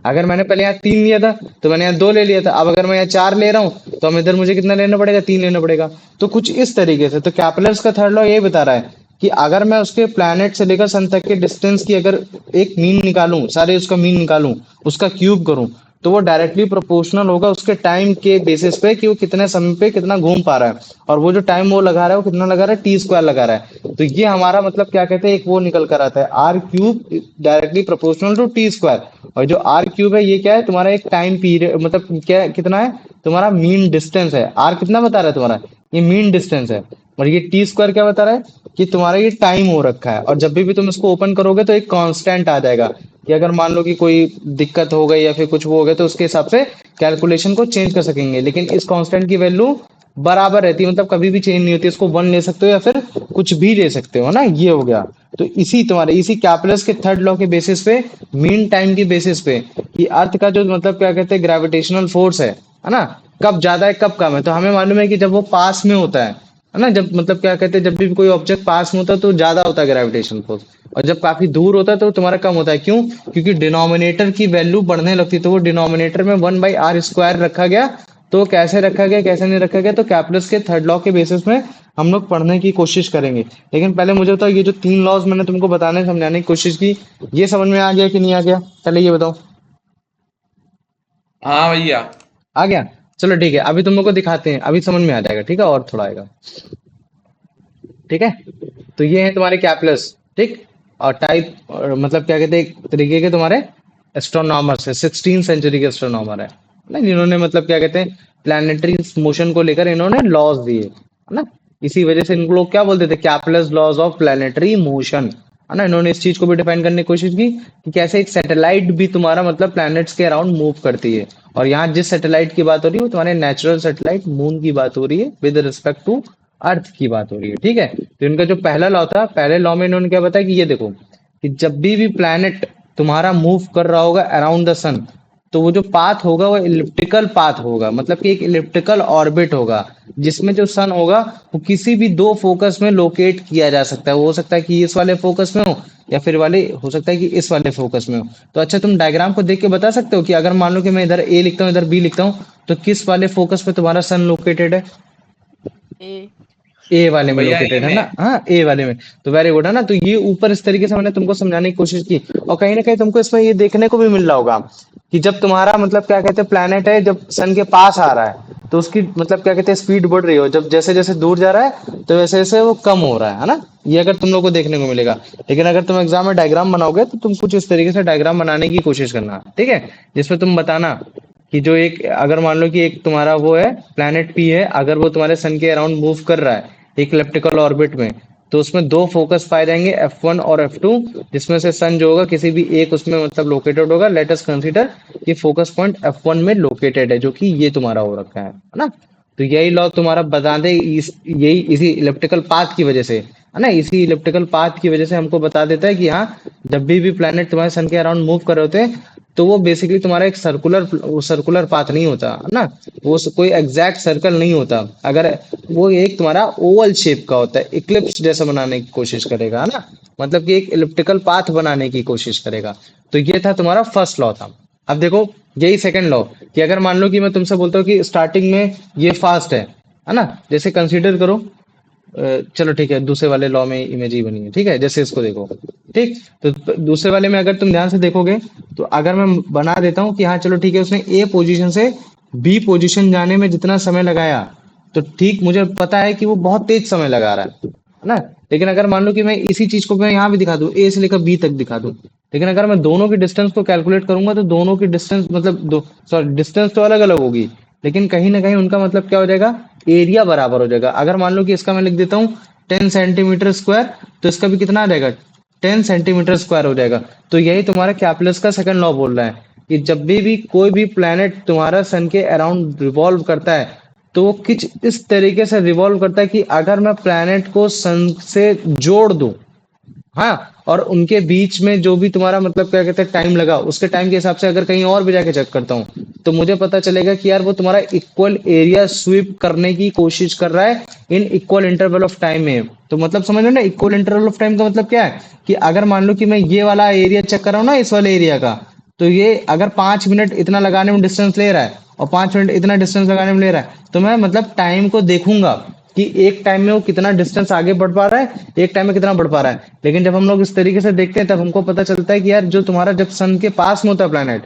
अगर मैंने पहले यहाँ 3 लिया था तो मैंने यहाँ 2 ले लिया था, अब अगर मैं यहाँ 4 ले रहा हूँ तो हम इधर मुझे कितना लेना पड़ेगा, 3 लेना पड़ेगा। तो कुछ इस तरीके से तो कैपलर्स का थर्ड लॉ यही बता रहा है कि अगर मैं उसके प्लैनेट से लेकर सन तक के डिस्टेंस की अगर एक मीन निकालूं, सारे उसका मीन निकालूं, उसका क्यूब करूं, तो वो डायरेक्टली प्रोपोर्शनल होगा उसके टाइम के बेसिस पे कि वो कितने समय पे कितना घूम पा रहा है, और वो जो टाइम वो लगा रहा है वो कितना लगा रहा है, टी स्क्वायर लगा रहा है। तो ये हमारा मतलब क्या कहते हैं, एक वो निकल कर आता है r cube directly proportional to T square. और जो आर क्यूब है ये क्या है, तुम्हारा एक टाइम पीरियड, मतलब क्या कितना है, तुम्हारा मीन डिस्टेंस है। आर कितना बता रहा है तुम्हारा, ये मीन डिस्टेंस है। और ये टी स्क्वायर क्या बता रहा है कि तुम्हारा ये टाइम हो रखा है। और जब भी तुम इसको ओपन करोगे तो एक कांस्टेंट आ जाएगा कि अगर मान लो कि कोई दिक्कत हो गई या फिर कुछ वो हो गया तो उसके हिसाब से कैलकुलेशन को चेंज कर सकेंगे। लेकिन इस कांस्टेंट की वैल्यू बराबर रहती है, मतलब कभी भी चेंज नहीं होती। इसको 1 ले सकते हो या फिर कुछ भी ले सकते हो ना, ये हो गया। तो इसी तुम्हारे इसी कैपलस के थर्ड लॉ के बेसिस पे, मीन टाइम की बेसिस पे, कि अर्थ का जो मतलब क्या कहते हैं ग्रेविटेशनल फोर्स है ना, कब ज्यादा है कब कम है, तो हमें मालूम है कि जब वो पास में होता है ना, जब मतलब क्या कहते हैं जब भी कोई ऑब्जेक्ट पास में होता है तो ज्यादा होता है ग्रेविटेशनल फोर्स, और जब काफी दूर होता है तो तुम्हारा कम होता है। क्यों, क्योंकि डिनोमिनेटर की वैल्यू बढ़ने लगती है, तो वो डिनोमिनेटर में 1/r² रखा गया। तो कैसे रखा गया कैसे नहीं रखा गया, तो कैपलस के थर्ड लॉ के बेसिस में हम लोग पढ़ने की कोशिश करेंगे। लेकिन पहले मुझे बताओ, ये जो 3 लॉज मैंने तुमको बताने समझाने की कोशिश की, ये समझ में आ गया कि नहीं आ गया, पहले ये बताओ। हाँ भैया। आ गया, चलो ठीक है, अभी तुम लोग को दिखाते हैं, अभी समझ में आ जाएगा, ठीक है, और थोड़ा आएगा, ठीक है। तो ये है तुम्हारे कैपलस, ठीक। और टाइप, मतलब क्या कहते हैं एक तरीके के तुम्हारे एस्ट्रोनॉमर्स है, 16th सेंचुरी के एस्ट्रोनॉमर है ना, जिन्होंने मतलब क्या कहते हैं प्लानिटरी मोशन को लेकर इन्होंने लॉज दिए, है ना। इसी वजह से इनको लोग क्या बोलते थे, कैपलस लॉज ऑफ प्लानिटरी मोशन, है ना। इन्होंने इस चीज को भी डिफाइन करने की कोशिश की कि कैसे एक सैटेलाइट भी तुम्हारा मतलब प्लैनेट्स के अराउंड मूव करती है। और यहाँ जिस सैटेलाइट की बात हो रही है वो तुम्हारे नेचुरल सैटेलाइट मून की बात हो रही है, विद रिस्पेक्ट टू अर्थ की बात हो रही है, ठीक है। तो इनका जो पहला लॉ था, पहले लॉ में इन्होंने क्या बताया कि ये देखो कि जब भी प्लैनेट तुम्हारा मूव कर रहा होगा अराउंड द सन, तो वो जो पाथ होगा वो इलिप्टिकल पाथ होगा, मतलब कि एक इलिप्टिकल ऑर्बिट होगा, जिसमें जो सन होगा वो किसी भी 2 फोकस में लोकेट किया जा सकता है। वो हो सकता है कि इस वाले फोकस में हो, या फिर वाले हो सकता है कि इस वाले फोकस में हो। तो अच्छा, तुम डायग्राम को देख के बता सकते हो कि अगर मान लो कि मैं इधर ए लिखता हूँ इधर बी लिखता हूँ, तो किस वाले फोकस पे तुम्हारा सन लोकेटेड है, ए। ए वाले में भैया ए लोकेटेड है ना, में। हाँ ए वाले में। तो वेरी गुड, है ना। तो ये ऊपर इस तरीके से मैंने तुमको समझाने की कोशिश की, और कहीं ना कहीं तुमको इसमें ये देखने को भी मिल रहा होगा कि जब तुम्हारा मतलब क्या कहते हैं प्लैनेट है जब सन के पास आ रहा है तो उसकी मतलब क्या कहते हैं स्पीड बढ़ रही हो, जब जैसे जैसे दूर जा रहा है तो वैसे वैसे वो कम हो रहा है ना। ये अगर तुम लोग को देखने को मिलेगा। लेकिन अगर तुम एग्जाम में डायग्राम बनाओगे तो तुम कुछ इस तरीके से डायग्राम बनाने की कोशिश करना, ठीक है, जिसमें तुम बताना कि जो एक अगर मान लो कि एक तुम्हारा वो है प्लैनेट पी है, अगर वो तुम्हारे सन के अराउंड मूव कर रहा है एक इलिप्टिकल ऑर्बिट में, तो उसमें 2 फोकस पाए जाएंगे F1 और F2, जिसमें से सन जो होगा किसी भी एक उसमें मतलब लोकेटेड होगा। लेट अस कंसीडर कि फोकस पॉइंट F1 में लोकेटेड है, जो कि ये तुम्हारा हो रखा है ना। तो यही लॉ तुम्हारा बता दे यही इसी इलिप्टिकल पाथ की वजह से, है ना, इसी इलिप्टिकल पाथ की वजह से हमको बता देता है कि हाँ जब भी प्लैनेट तुम्हारे सन के अराउंड मूव कर रहे होते हैं तो वो बेसिकली तुम्हारा एक सर्कुलर पाथ नहीं होता, है ना। वो कोई एग्जैक्ट सर्कल नहीं होता, अगर वो एक तुम्हारा ओवल शेप का होता है, इक्लिप्स जैसा बनाने की कोशिश करेगा, है ना, मतलब कि एक इलिप्टिकल पाथ बनाने की कोशिश करेगा। तो ये था तुम्हारा फर्स्ट लॉ था। अब देखो यही सेकंड लॉ, कि अगर मान लो कि मैं तुमसे बोलता हूँ कि स्टार्टिंग में ये फास्ट है ना, जैसे कंसीडर करो, चलो ठीक है, दूसरे वाले लॉ में इमेज ही बनी है, ठीक है, जैसे इसको देखो, ठीक। तो दूसरे वाले में अगर तुम ध्यान से देखोगे तो अगर मैं बना देता हूँ कि हाँ चलो ठीक है, उसने ए पोजीशन से बी पोजीशन जाने में जितना समय लगाया, तो ठीक मुझे पता है कि वो बहुत तेज समय लगा रहा है, है ना। लेकिन अगर मान लो कि मैं इसी चीज को मैं यहाँ भी दिखा दूं, ए से लेकर बी तक दिखा दूं, लेकिन अगर मैं दोनों की डिस्टेंस को कैलकुलेट करूंगा तो दोनों की डिस्टेंस मतलब दो सॉरी डिस्टेंस तो अलग अलग होगी, लेकिन कहीं ना कहीं उनका मतलब क्या हो जाएगा, एरिया बराबर हो जाएगा। अगर मान लो कि इसका मैं लिख देता हूँ 10 सेंटीमीटर स्क्वायर, तो इसका भी कितना आ जाएगा, 10 सेंटीमीटर स्क्वायर हो जाएगा। तो यही तुम्हारा कैपलेस का सेकंड लॉ बोल रहा है कि जब भी कोई भी प्लेनेट तुम्हारा सन के अराउंड रिवॉल्व करता है, तो वो कुछ इस तरीके से रिवॉल्व करता है कि अगर मैं प्लेनेट को सन से जोड़ दूं, हाँ, और उनके बीच में जो भी तुम्हारा मतलब क्या कहते हैं टाइम लगा, उसके टाइम के हिसाब से अगर कहीं और भी जाके चेक करता हूँ, तो मुझे पता चलेगा कि यार वो तुम्हारा इक्वल एरिया स्वीप करने की कोशिश कर रहा है in equal interval of time में। तो मतलब समझ लो ना, इक्वल इंटरवल ऑफ टाइम का मतलब क्या है कि अगर मान लो कि मैं ये वाला एरिया चेक कर रहा हूँ ना, इस वाले एरिया का, तो ये अगर 5 मिनट इतना लगाने में डिस्टेंस ले रहा है और 5 मिनट इतना डिस्टेंस लगाने में ले रहा है, तो मैं मतलब टाइम को देखूंगा कि एक टाइम में वो कितना डिस्टेंस आगे बढ़ पा रहा है, एक टाइम में कितना बढ़ पा रहा है। लेकिन जब हम लोग इस तरीके से देखते हैं, तब हमको पता चलता है कि यार जो तुम्हारा जब सन के पास में होता है प्लैनेट,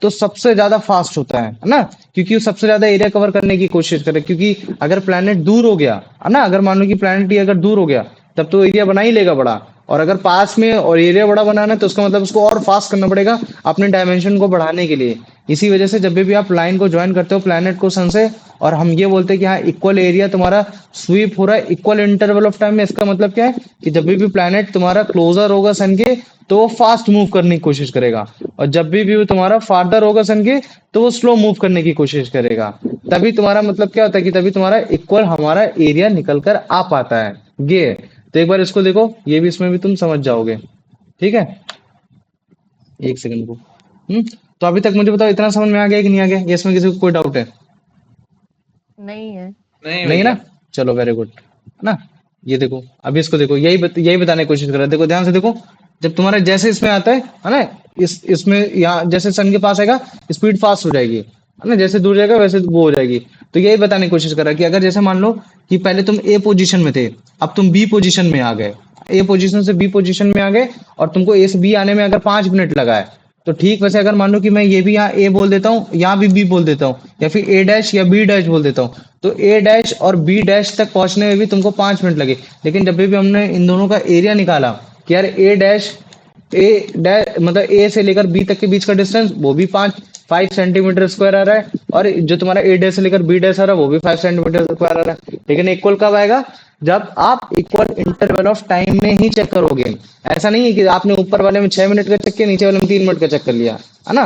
तो सबसे ज्यादा फास्ट होता है ना, क्योंकि वो सबसे ज्यादा एरिया कवर करने की कोशिश करे। क्योंकि अगर प्लैनेट दूर हो गया है ना, अगर मान लो कि प्लैनेट ही अगर दूर हो गया, तब तो एरिया बना ही लेगा बड़ा, और अगर पास में और एरिया बड़ा बनाना है, तो उसका मतलब उसको और फास्ट करना पड़ेगा अपने डायमेंशन को बढ़ाने के लिए। इसी वजह से जब भी आप लाइन को ज्वाइन करते हो प्लैनेट को सन से, और हम ये बोलते हैं कि हाँ इक्वल एरिया तुम्हारा स्वीप हो रहा है इक्वल इंटरवल ऑफ टाइम में, इसका मतलब क्या है कि जब भी प्लैनेट तुम्हारा क्लोजर होगा सन के, तो वो फास्ट मूव करने की कोशिश करेगा, और जब भी वो तुम्हारा फार्दर होगा सन के, तो वो स्लो मूव करने की कोशिश करेगा। तभी तुम्हारा मतलब क्या होता है कि तभी तुम्हारा इक्वल हमारा एरिया निकल कर आ पाता है। ये है। तो एक बार इसको देखो, ये भी इसमें भी तुम समझ जाओगे। ठीक है, एक सेकंड को। तो अभी तक मुझे बताओ, इतना समझ में आ गया कि नहीं आ गया, या इसमें किसी को कोई डाउट है? नहीं है। नहीं नहीं ना, भैया। चलो वेरी गुड, है ना। ये देखो, अभी इसको देखो, यही बताने की कोशिश कर रहा है। देखो ध्यान से देखो, जब तुम्हारा जैसे इसमें आता है ना, इसमें यहाँ जैसे सन के पास आएगा, स्पीड फास्ट हो जाएगी, है ना, जैसे दूर जाएगा वैसे वो हो जाएगी। तो यही बताने की कोशिश कर रहा है कि अगर जैसे मान लो कि पहले तुम ए पोजीशन में थे, अब तुम बी पोजीशन में आ गए, ए पोजीशन से बी पोजीशन में आ गए, और तुमको ए से बी आने में अगर 5 मिनट लगा है, तो ठीक वैसे अगर मान लो कि मैं ये भी यहाँ ए बोल देता हूँ, यहाँ भी बी बोल देता हूँ, या फिर ए डैश या बी डैश बोल देता हूँ, तो ए डैश और बी डैश तक पहुंचने में भी तुमको 5 मिनट लगे। लेकिन जब भी हमने इन दोनों का एरिया निकाला कि यार ए डैश मतलब ए से लेकर बी तक के बीच का डिस्टेंस वो भी 5 सेंटीमीटर स्क्वायर आ रहा है, और जो तुम्हारा ए डैश से लेकर बी डैश आ रहा है वो भी 5 सेंटीमीटर स्क्वायर आ रहा है। लेकिन इक्वल कब आएगा, जब आप इक्वल इंटरवल ऑफ टाइम में ही चेक करोगे। ऐसा नहीं है कि आपने ऊपर वाले में 6 मिनट का चेक किया, नीचे वाले में 3 मिनट का चेक कर लिया, है ना।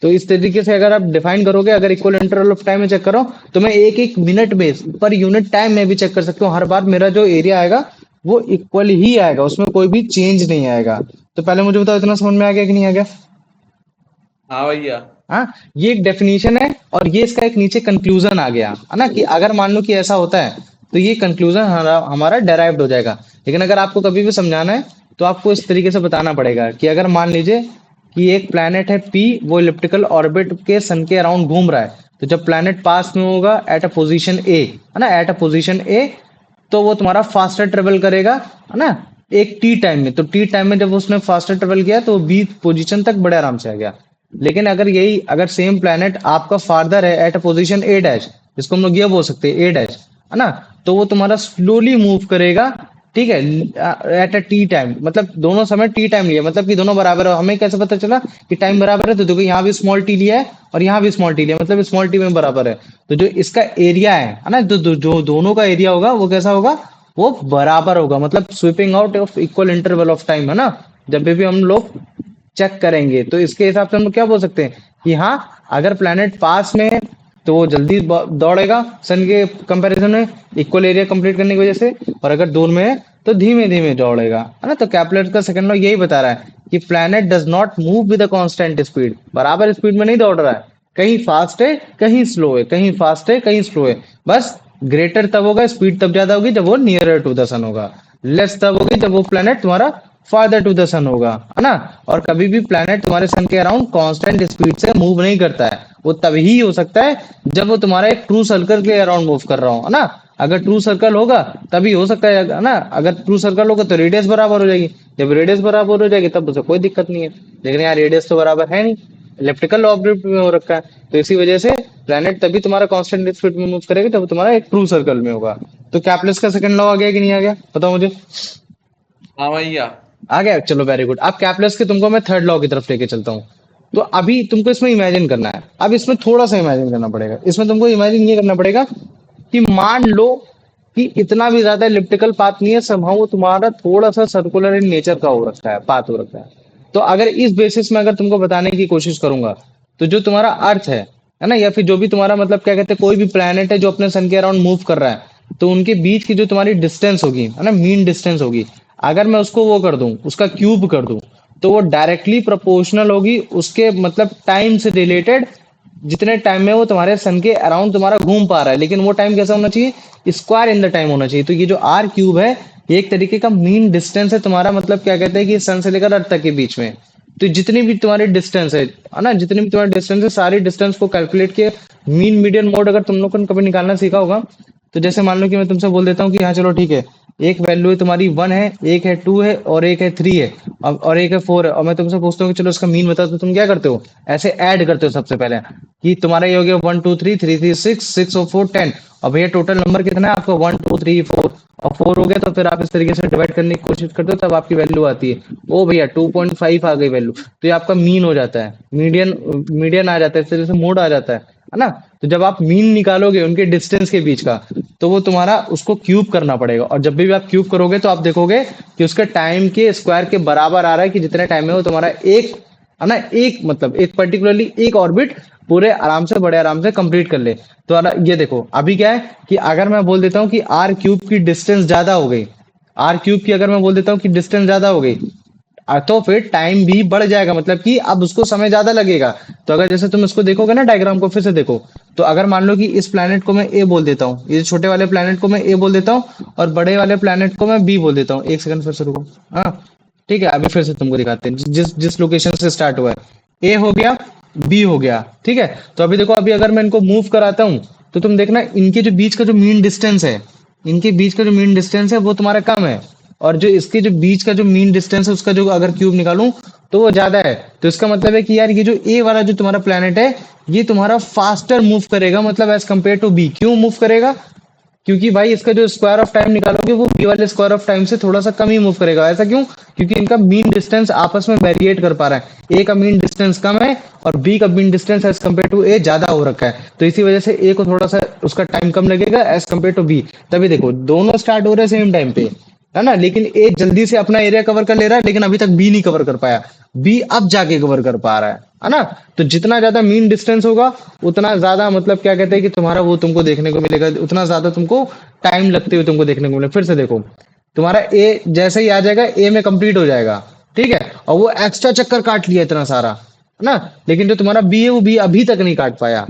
तो इस तरीके से अगर आप डिफाइन करोगे, अगर इक्वल इंटरवल ऑफ टाइम में चेक करो, तो मैं एक एक मिनट में पर यूनिट टाइम में भी चेक कर सकता हूँ। हर बार मेरा जो एरिया आएगा वो इक्वल ही आएगा, उसमें कोई भी चेंज नहीं आएगा। तो पहले मुझे बताओ, इतना समझ में आ गया कि नहीं आ गया? हाँ भैया। हाँ, ये एक डेफिनेशन है, और ये इसका एक नीचे कंक्लूजन आ गया, है ना, कि अगर मान लो कि ऐसा होता है, तो ये कंक्लूजन हमारा डेराइव्ड हो जाएगा। लेकिन अगर आपको कभी भी समझाना है, तो आपको इस तरीके से बताना पड़ेगा कि अगर मान लीजिए कि एक प्लैनेट है पी, वो इलिप्टिकल ऑर्बिट के सन के अराउंड घूम रहा है, तो जब प्लैनेट पास में होगा एट अ पोजीशन ए, है ना, एट अ पोजीशन ए, तो वो तुम्हारा फास्टर ट्रेवल करेगा, है ना, एक टी टाइम में। तो टी टाइम में जब उसने फास्टर ट्रेवल किया, तो बी पोजीशन तक बड़े आराम से आ गया। लेकिन अगर सेम प्लैनेट आपका फादर है at a position A dash, जिसको हम लोग ये बोल सकते हैं ए डैश, है ना, तो वो तुम्हारा स्लोली मूव करेगा, ठीक है, एट अ टी टाइम, मतलब दोनों समय टी टाइम लिया, मतलब कि दोनों बराबर है। हमें कैसे पता चला कि टाइम बराबर है? तो देखो यहाँ भी स्मॉल टी लिया है और यहाँ भी स्मॉल टी लिया, मतलब स्मॉल टी में बराबर है। तो जो इसका एरिया है ना, जो दोनों का एरिया होगा वो कैसा होगा, वो बराबर होगा, मतलब sweeping out of equal interval of time, है ना। जब भी हम लोग चेक करेंगे, तो इसके हिसाब से हम लोग क्या बोल सकते हैं कि हाँ, अगर प्लैनेट पास में है, तो वो जल्दी दौड़ेगा सन के कंपैरिजन में, इक्वल एरिया कंप्लीट करने की वजह से, और अगर दूर में है तो धीमे धीमे दौड़ेगा, है ना। तो कैपलेट का सेकंड लॉ यही बता रहा है कि planet does not move with a constant speed, बराबर स्पीड में नहीं दौड़ रहा है, कहीं फास्ट है कहीं स्लो है, कहीं फास्ट है कहीं स्लो है। बस ग्रेटर तब होगा, स्पीड तब ज्यादा होगी जब वो नियरर टू द सन होगा, लेस तब होगी जब वो प्लैनेट तुम्हारा फादर टू द सन होगा, है ना। और कभी भी प्लैनेट तुम्हारे सन के अराउंड कांस्टेंट स्पीड से मूव नहीं करता है, वो तभी हो सकता है जब वो तुम्हारा एक ट्रू सर्कल के अराउंड मूव कर रहा हो, है ना। अगर ट्रू सर्कल होगा तभी हो सकता है ना, अगर ट्रू सर्कल होगा तो रेडियस बराबर हो जाएगी, जब रेडियस बराबर हो जाएगी तब उसे कोई दिक्कत नहीं है। लेकिन यार रेडियस तो बराबर है नहीं, इलेक्ट्रिकल ऑर्बिट में हो रखा है, तो इसी वजह से प्लैनेट तभी तुम्हारा कांस्टेंट स्पीड में मूव करेगा जब तुम्हारा एक ट्रू सर्कल में होगा। तो कैपलेस का सेकंड लॉ आ गया कि नहीं आ गया, बताओ मुझे। हाँ भैया। आ गया, चलो वेरी गुड। अब कैपलेस के तुमको मैं थर्ड लॉ की तरफ लेके चलता हूँ। तो अभी तुमको इसमें इमेजिन करना है। अब इसमें थोड़ा सा इमेजिन करना पड़ेगा। इसमें तुमको इमेजिन ये करना पड़ेगा कि मान लो कि इतना भी ज्यादा इलिप्टिकल पाथ नहीं है, समहाउ वो तुम्हारा थोड़ा सा सर्कुलर इन नेचर का हो रखा है, पाथ हो रखा है। तो अगर इस बेसिस में अगर तुमको बताने की कोशिश करूंगा, तो जो तुम्हारा अर्थ है ना, या फिर जो भी तुम्हारा मतलब क्या कहते हैं, कोई भी प्लेनेट है जो अपने सन के अराउंड मूव कर रहा है, तो उनके बीच की जो तुम्हारी डिस्टेंस होगी, है ना, मीन डिस्टेंस होगी, अगर मैं उसको वो कर दूं, उसका क्यूब कर दूं, तो वो डायरेक्टली प्रोपोर्शनल होगी उसके मतलब टाइम से रिलेटेड, जितने टाइम में वो तुम्हारे सन के अराउंड तुम्हारा घूम पा रहा है। लेकिन वो टाइम कैसा होना चाहिए, स्क्वायर इन द टाइम होना चाहिए। तो ये जो आर क्यूब है, ये एक तरीके का मीन डिस्टेंस है तुम्हारा, मतलब क्या कहते हैं कि सन से लेकर अर्थ तक के बीच में। तो जितनी भी तुम्हारी डिस्टेंस है ना, जितनी भी तुम्हारी डिस्टेंस है, सारी डिस्टेंस को कैलकुलेट के मीन मीडियन मोड अगर तुम लोग को कभी निकालना सीखा होगा, तो जैसे मान लो कि मैं तुमसे बोल देता हूँ कि हाँ चलो ठीक है, एक वैल्यू है तुम्हारी 1 है, एक है 2 है, और एक है 3 है, और एक है 4 है, और मैं तुमसे पूछता हूँ कि चलो इसका मीन बताओ, तो तुम क्या करते हो, ऐसे ऐड करते हो सबसे पहले कि तुम्हारा ये हो गया 1 2 3 3 3 6 और 4 10, और भैया टोटल नंबर कितना है आपका, 1 2 3 4, और 4 हो गया, तो फिर आप इस तरीके से डिवाइड करने की कोशिश करते हो, तब आपकी वैल्यू आती है। ओ भैया 2.5 आ गई वैल्यू, तो ये आपका मीन हो जाता है, मीडियन मीडियन आ जाता है, इस तरह से मोड आ जाता है ना। तो जब आप मीन निकालोगे उनके डिस्टेंस के बीच का, तो वो तुम्हारा उसको क्यूब करना पड़ेगा, और जब भी आप क्यूब करोगे तो आप देखोगे कि उसके टाइम के स्क्वायर के बराबर आ रहा है, कि जितने टाइम में वो तुम्हारा एक, है ना, एक मतलब एक पर्टिकुलरली एक ऑर्बिट पूरे आराम से, बड़े आराम से कंप्लीट कर ले। तो ये देखो अभी क्या है कि अगर मैं बोल देता हूँ कि आर क्यूब की डिस्टेंस ज्यादा हो गई, आर क्यूब की अगर मैं बोल देता हूँ कि डिस्टेंस ज्यादा हो गई, तो फिर टाइम भी बढ़ जाएगा, मतलब कि अब उसको समय ज्यादा लगेगा। तो अगर जैसे तुम इसको देखोगे ना, डायग्राम को फिर से देखो, तो अगर मान लो कि इस प्लेनेट को मैं ए बोल देता हूँ, ये छोटे वाले प्लेनेट को मैं ए बोल देता हूँ, और बड़े वाले प्लेनेट को मैं बी बोल देता हूँ। एक सेकंड फिर से रुको। हाँ ठीक है, अभी फिर से तुमको दिखाते हैं जिस जिस लोकेशन से स्टार्ट हुआ है, ए हो गया, बी हो गया, ठीक है। तो अभी देखो, अभी अगर मैं इनको मूव कराता हूँ, तो तुम देखना इनके जो बीच का जो मीन डिस्टेंस है, इनके बीच का जो मीन डिस्टेंस है वो तुम्हारा कम है, और जो इसके जो बीच का जो मीन डिस्टेंस है उसका जो अगर क्यूब निकालूं तो वो ज्यादा है। तो इसका मतलब है कि यार ये जो ए वाला जो तुम्हारा प्लेनेट है, ये तुम्हारा फास्टर मूव करेगा, मतलब एज कम्पेयर टू बी। क्यों मूव करेगा, क्योंकि भाई इसका जो स्क्वायर ऑफ टाइम निकालोगे वो बी वाले स्क्वायर ऑफ टाइम से थोड़ा सा कम ही मूव करेगा। ऐसा क्यों, क्योंकि इनका मीन डिस्टेंस आपस में वेरिएट कर पा रहा है, ए का मीन डिस्टेंस कम है और बी का mean distance as compared to A ज्यादा हो रखा है। तो इसी वजह से ए को थोड़ा सा उसका टाइम कम लगेगा एज कम्पेयर टू बी। तभी देखो दोनों स्टार्ट हो रहे हैं सेम टाइम पे, है ना, लेकिन ए जल्दी से अपना एरिया कवर कर ले रहा है, लेकिन अभी तक बी नहीं कवर कर पाया, बी अब जाके कवर कर पा रहा है ना। तो जितना ज्यादा मीन डिस्टेंस होगा, उतना ज्यादा मतलब क्या कहते हैं कि तुम्हारा वो तुमको देखने को मिलेगा, उतना ज्यादा तुमको टाइम लगते हुए तुमको देखने को मिलेगा। फिर से देखो, तुम्हारा ए जैसे ही आ जाएगा, ए में कंप्लीट हो जाएगा, ठीक है, और वो एक्स्ट्रा चक्कर काट लिया इतना सारा, है ना। लेकिन जो तुम्हारा बी है वो बी अभी तक नहीं काट पाया।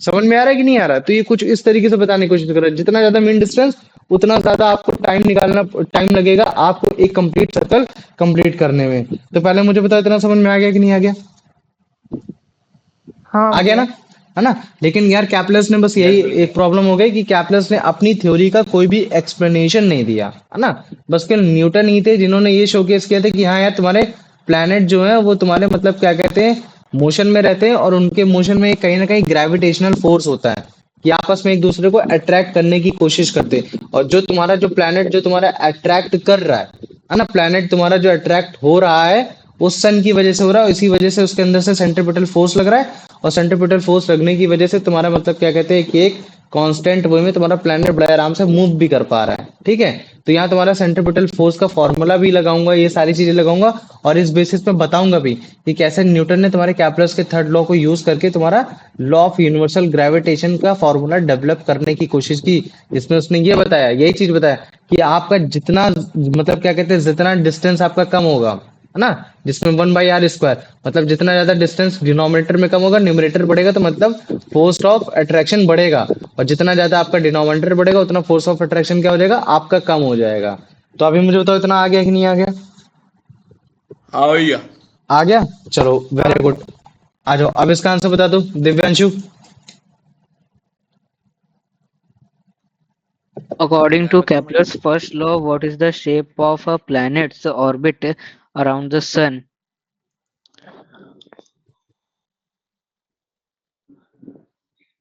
समझ में आ रहा है कि नहीं आ रहा है? तो ये कुछ इस तरीके से बताने की कोशिश कर रहा है, जितना ज्यादा मीन डिस्टेंस, उतना ज्यादा आपको टाइम निकालना, टाइम लगेगा आपको एक कंप्लीट सर्कल कंप्लीट करने में। तो पहले मुझे बताओ, इतना समझ में आ गया कि नहीं आ गया? हाँ आ गया ना, भैया। है ना। लेकिन यार कैपलेस ने बस यस यही भैया। एक प्रॉब्लम हो गई कि कैपलेस ने अपनी थ्योरी का कोई भी एक्सप्लेनेशन नहीं दिया, है ना। बस केवल न्यूटन ही थे जिन्होंने ये शोकेस किया था कि हाँ यार तुम्हारे प्लैनेट जो है वो तुम्हारे मतलब क्या कहते हैं, मोशन में रहते हैं, और उनके मोशन में कहीं ना कहीं ग्रेविटेशनल फोर्स होता है कि आपस में एक दूसरे को अट्रैक्ट करने की कोशिश करते हैं। और जो तुम्हारा जो प्लैनेट जो तुम्हारा अट्रैक्ट कर रहा है ना, प्लैनेट तुम्हारा जो अट्रैक्ट हो रहा है, उस सन की वजह से हो रहा है, इसी वजह से उसके अंदर से सेंट्रीपिटल फोर्स लग रहा है, और सेंट्रीपिटल फोर्स लगने की वजह से तुम्हारा मतलब क्या कहते हैं कि एक कांस्टेंट वे में तुम्हारा प्लैनेट बड़े आराम से मूव भी कर पा रहा है, ठीक है। तो यहाँ तुम्हारा सेंट्रीपिटल फोर्स का फॉर्मूला भी लगाऊंगा, ये सारी चीजें लगाऊंगा, और इस बेसिस पे बताऊंगा भी कि कैसे न्यूटन ने तुम्हारे कैपलस के थर्ड लॉ को यूज करके तुम्हारा लॉ ऑफ यूनिवर्सल ग्रेविटेशन का फॉर्मूला डेवलप करने की कोशिश की। इसमें उसने ये बताया, यही चीज बताया कि आपका जितना मतलब क्या कहते हैं, जितना डिस्टेंस आपका कम होगा, है ना, जिसमें 1/r², मतलब जितना ज्यादा डिस्टेंस डिनोमिनेटर में कम होगा, न्यूमरेटर बढ़ेगा, तो मतलब फोर्स ऑफ अट्रैक्शन बढ़ेगा, और जितना ज्यादा आपका डिनोमिनेटर बढ़ेगा उतना फोर्स ऑफ अट्रैक्शन क्या हो जाएगा, आपका कम हो जाएगा। तो अभी मुझे बताओ, इतना आ गया कि नहीं आ गया? हाँ भैया। आ गया, चलो हाँ वेरी भैया। गुड। आ जाओ, अब इसका आंसर बता दो Divyanshu. According to Kepler's first law, what is the shape of a planet's orbit around the sun?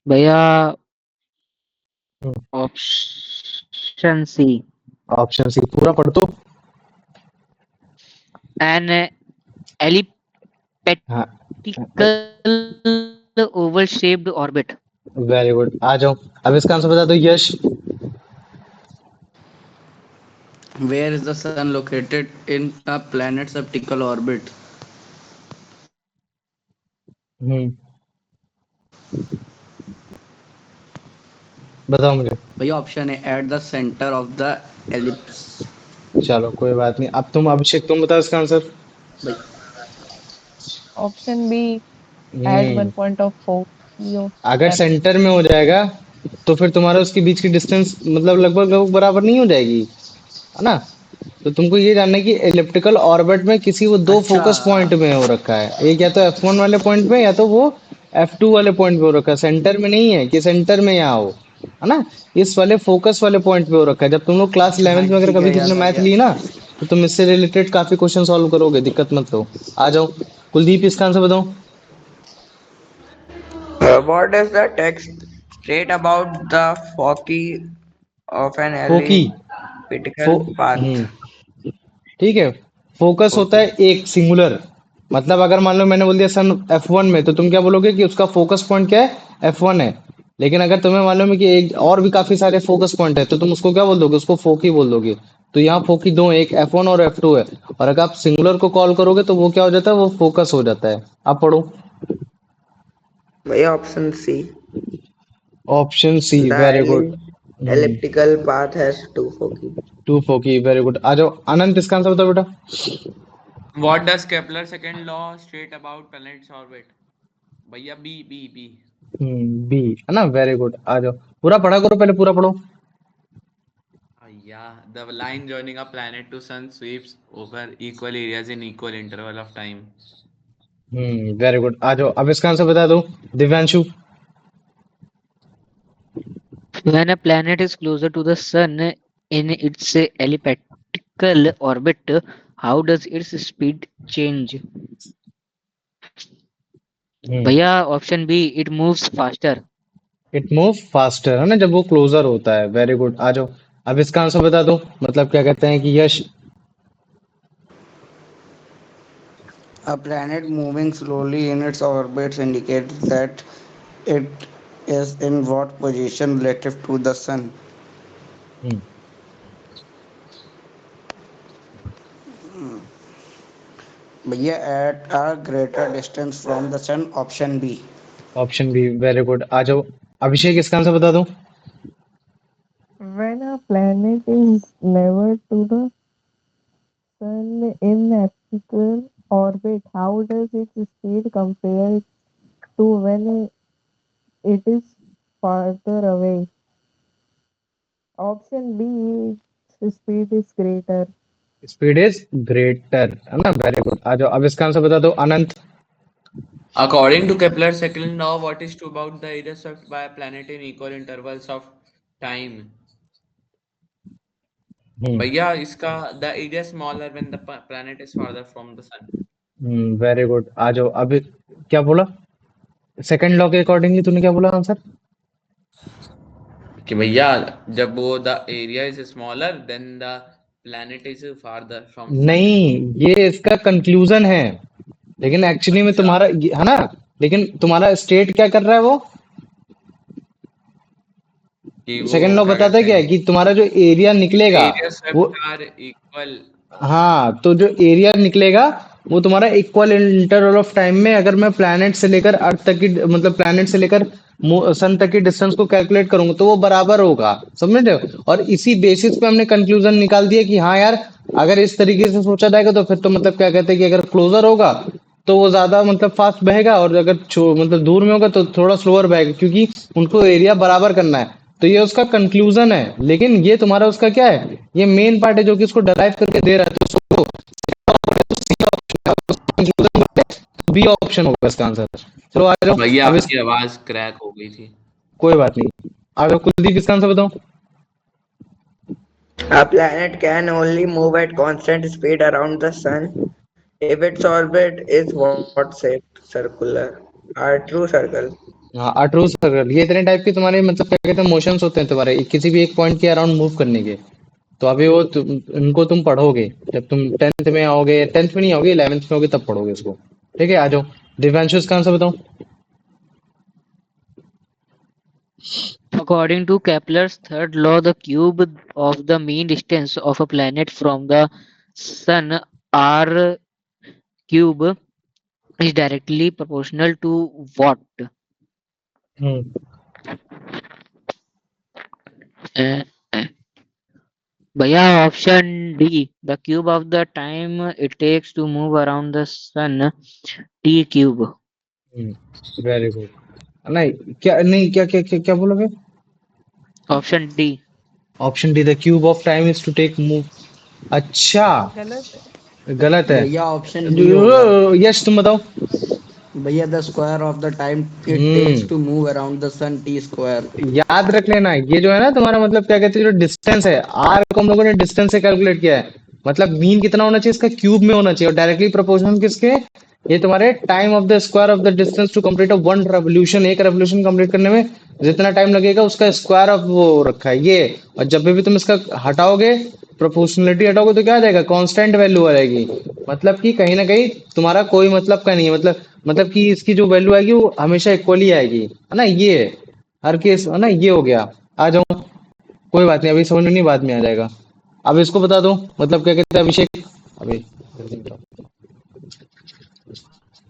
भैया Option C. ऑप्शन सी पूरा पढ़ तो। An elliptical हाँ, oval-shaped orbit. वेरी गुड, आ जाओ। अब इसका आंसर बता दो यश। Where is the sun located in a planet's elliptical orbit? हम्म, बताओ मुझे। भैया ऑप्शन है at the centre of the ellipse. चलो कोई बात नहीं, अब तुम अभिषेक तुम बताओ इसका आंसर। भाई option B eight hmm, one point of four अगर सेंटर में हो जाएगा तो फिर तुम्हारा उसके बीच की डिस्टेंस मतलब लगभग लगभग बराबर नहीं हो जाएगी, है ना। तो तुमको ये जानना है कि एलिप्टिकल ऑर्बिट में किसी वो दो अच्छा। फोकस पॉइंट में हो रखा है, एक या तो F1 वाले पॉइंट में या तो वो F2 वाले पॉइंट पे हो रखा है, सेंटर में नहीं है कि सेंटर में यहाँ हो, है ना। इस वाले फोकस वाले पॉइंट पे हो रखा है। जब तुम लोग क्लास अच्छा हाँ 11th में अगर ठीक कभी है, किसी याद ने आ मैथ गया। ली ना तो तुम इससे रिलेटेड काफी क्वेश्चन सॉल्व करोगे, दिक्कत मत लो। आ जाओ कुलदीप, इसका आंसर बताओ। What does the text state about the Foci of an foci, four elliptical path? ठीक है। फोकस होता Foci. है एक सिंगुलर, मतलब अगर मान लो मैंने बोल दिया सन F1 में तो तुम क्या बोलोगे कि उसका फोकस पॉइंट क्या है, F1 है। लेकिन अगर तुम्हें मालूम है कि एक और भी काफी सारे फोकस पॉइंट है तो तुम उसको क्या बोल दोगे, उसको फोकी बोल दोगे। तो यहाँ फोकी दो हैं, एक F1 और F2 है। और अगर आप सिंगुलर को कॉल करोगे तो वो क्या हो जाता है, वो फोकस हो जाता है। आप पढ़ो। By option C, option C, the very good. elliptical path has two foci. Two foci, very good. आ जाओ अनंत, इसका आंसर बताओ बेटा। What does Kepler's second law state about planet's orbit? भैया बी। बी, है ना, वेरी गुड। आ जाओ, पूरा पढ़ा करो, पहले पूरा पढ़ो। Yeah, the line joining a planet to sun sweeps over equal areas in equal interval of time. Very good. आ जाओ, अब इसका आंसर बता दो Divyanshu. When a planet is closer to the sun in its elliptical orbit, how does its speed change? भैया option B, it moves faster. It move faster, है ना, जब वो क्लोजर होता है। Very good. आ जाओ, अब इसका आंसर बता दो, मतलब क्या कहते हैं कि यश। A planet moving slowly in its orbit indicates that it is in what position relative to the sun? हम्म, भैया at a greater distance from the sun, option B. Option B, very good. आ जाओ अभिषेक, इसका answer बता दो। when a planet is never to the sun in elliptical orbit, how does its speed compare to when it is farther away? Option B, its speed is greater. Speed is greater, है ना, very good. आ जाओ, अब इसका answer बता दो अनंत। According to Kepler's second law, what is true about the area swept by a planet in equal intervals of time? भैया इसका the area smaller when the planet is farther from the sun. Very good. आ जाओ, अब क्या बोला, second law के accordingly तूने क्या बोला आंसर। कि भैया जब वो the area is smaller then the planet is farther from sun. नहीं, ये इसका कंक्लूजन है, लेकिन एक्चुअली में तुम्हारा है ना, लेकिन तुम्हारा स्टेट क्या कर रहा है वो। कि वो सेकंड लॉ क्या बताता है कहते क्या है हैं कि तुम्हारा जो एरिया निकलेगा area वो, swept are equal. हाँ, तो जो एरिया निकलेगा वो तुम्हारा इक्वल इंटरवल ऑफ टाइम में, अगर मैं प्लैनेट से लेकर अर्थ तक की मतलब प्लैनेट से लेकर सन तक की डिस्टेंस को कैलकुलेट करूंगा तो वो बराबर होगा, समझ रहे हो। और इसी बेसिस पे हमने कंक्लूजन निकाल दिया कि हाँ यार, अगर इस तरीके से सोचा जाएगा तो फिर तो मतलब क्या कहते हैं कि अगर क्लोजर होगा तो वो ज्यादा मतलब फास्ट बहेगा, और अगर मतलब दूर में होगा तो थोड़ा स्लोअर बहेगा, क्योंकि उनको एरिया बराबर करना है। तो ये उसका कंक्लूजन है, लेकिन ये तुम्हारा उसका क्या है, ये मेन पार्ट है जो कि इसको डराइव करके दे रहा है। तो उसको बी ऑप्शन होगा इसका आंसर। चलो आ जाओ, भैया अब इस आपकी आवाज क्रैक हो गई थी। कोई बात नहीं, आ जाओ कुलदीप, इसका आंसर बताओ। A planet can only move at constant speed around the sun if its orbit is what shaped circular or true circle. हाँ, ट्रू सर्कल, ये इतने टाइप के तुम्हारे मतलब क्या कहते हैं मोशंस होते हैं तुम्हारे किसी भी एक पॉइंट के अराउंड मूव करने के। तो अभी वो उनको तुम पढ़ोगे जब तुम 10th में आओगे, 10th में नहीं आओगे, 11th में आओगे तब पढ़ोगे उसको। ठीक है, आ जाओ। दिव्यांशु इसका आंसर बताओ। According to Kepler's third law, the cube of the mean distance of a planet from the sun, r cube, is directly proportional to what? Hmm. Uh, uh, भैया option D, the cube of the time it takes to move around the sun, T cube. Very good. नहीं क्या, नहीं क्या क्या क्या, क्या बोलोगे? Option D. Option D, the cube of time is to take move. अच्छा, गलत है। गलत है। भैया ऑप्शन डी होगा। यस, तुम बताओ। भैया the square of the time it takes hmm, to move around the sun T square. याद रख लेना, ये जो है ना तुम्हारा मतलब क्या कहते हैं, जो डिस्टेंस है आर को हम लोगों ने डिस्टेंस से कैलकुलेट किया है। मतलब मीन कितना होना चाहिए इसका, क्यूब में होना चाहिए, और डायरेक्टली प्रोपोर्शनल किसके, ये तुम्हारे time of the square of the distance to complete one revolution, एक रेवोल्यूशन कंप्लीट करने में जितना टाइम लगेगा उसका स्क्वायर ऑफ वो रखा है ये। और जब भी तुम इसका हटाओगे, प्रोपोर्शनलिटी हटाओगे, तो क्या आ जाएगा, कांस्टेंट वैल्यू आ जाएगी। मतलब कि कहीं ना कहीं तुम्हारा कोई मतलब का नहीं है, मतलब कि इसकी जो वैल्यू आएगी वो हमेशा इक्वली आएगी, है ना, ये है। हर केस है ना, ये हो गया। आ जाओ, कोई बात नहीं, अभी समझ में नहीं, बाद में आ जाएगा। अब इसको बता दो, मतलब क्या कहते हैं अभिषेक, अभी जल्दी बताओ।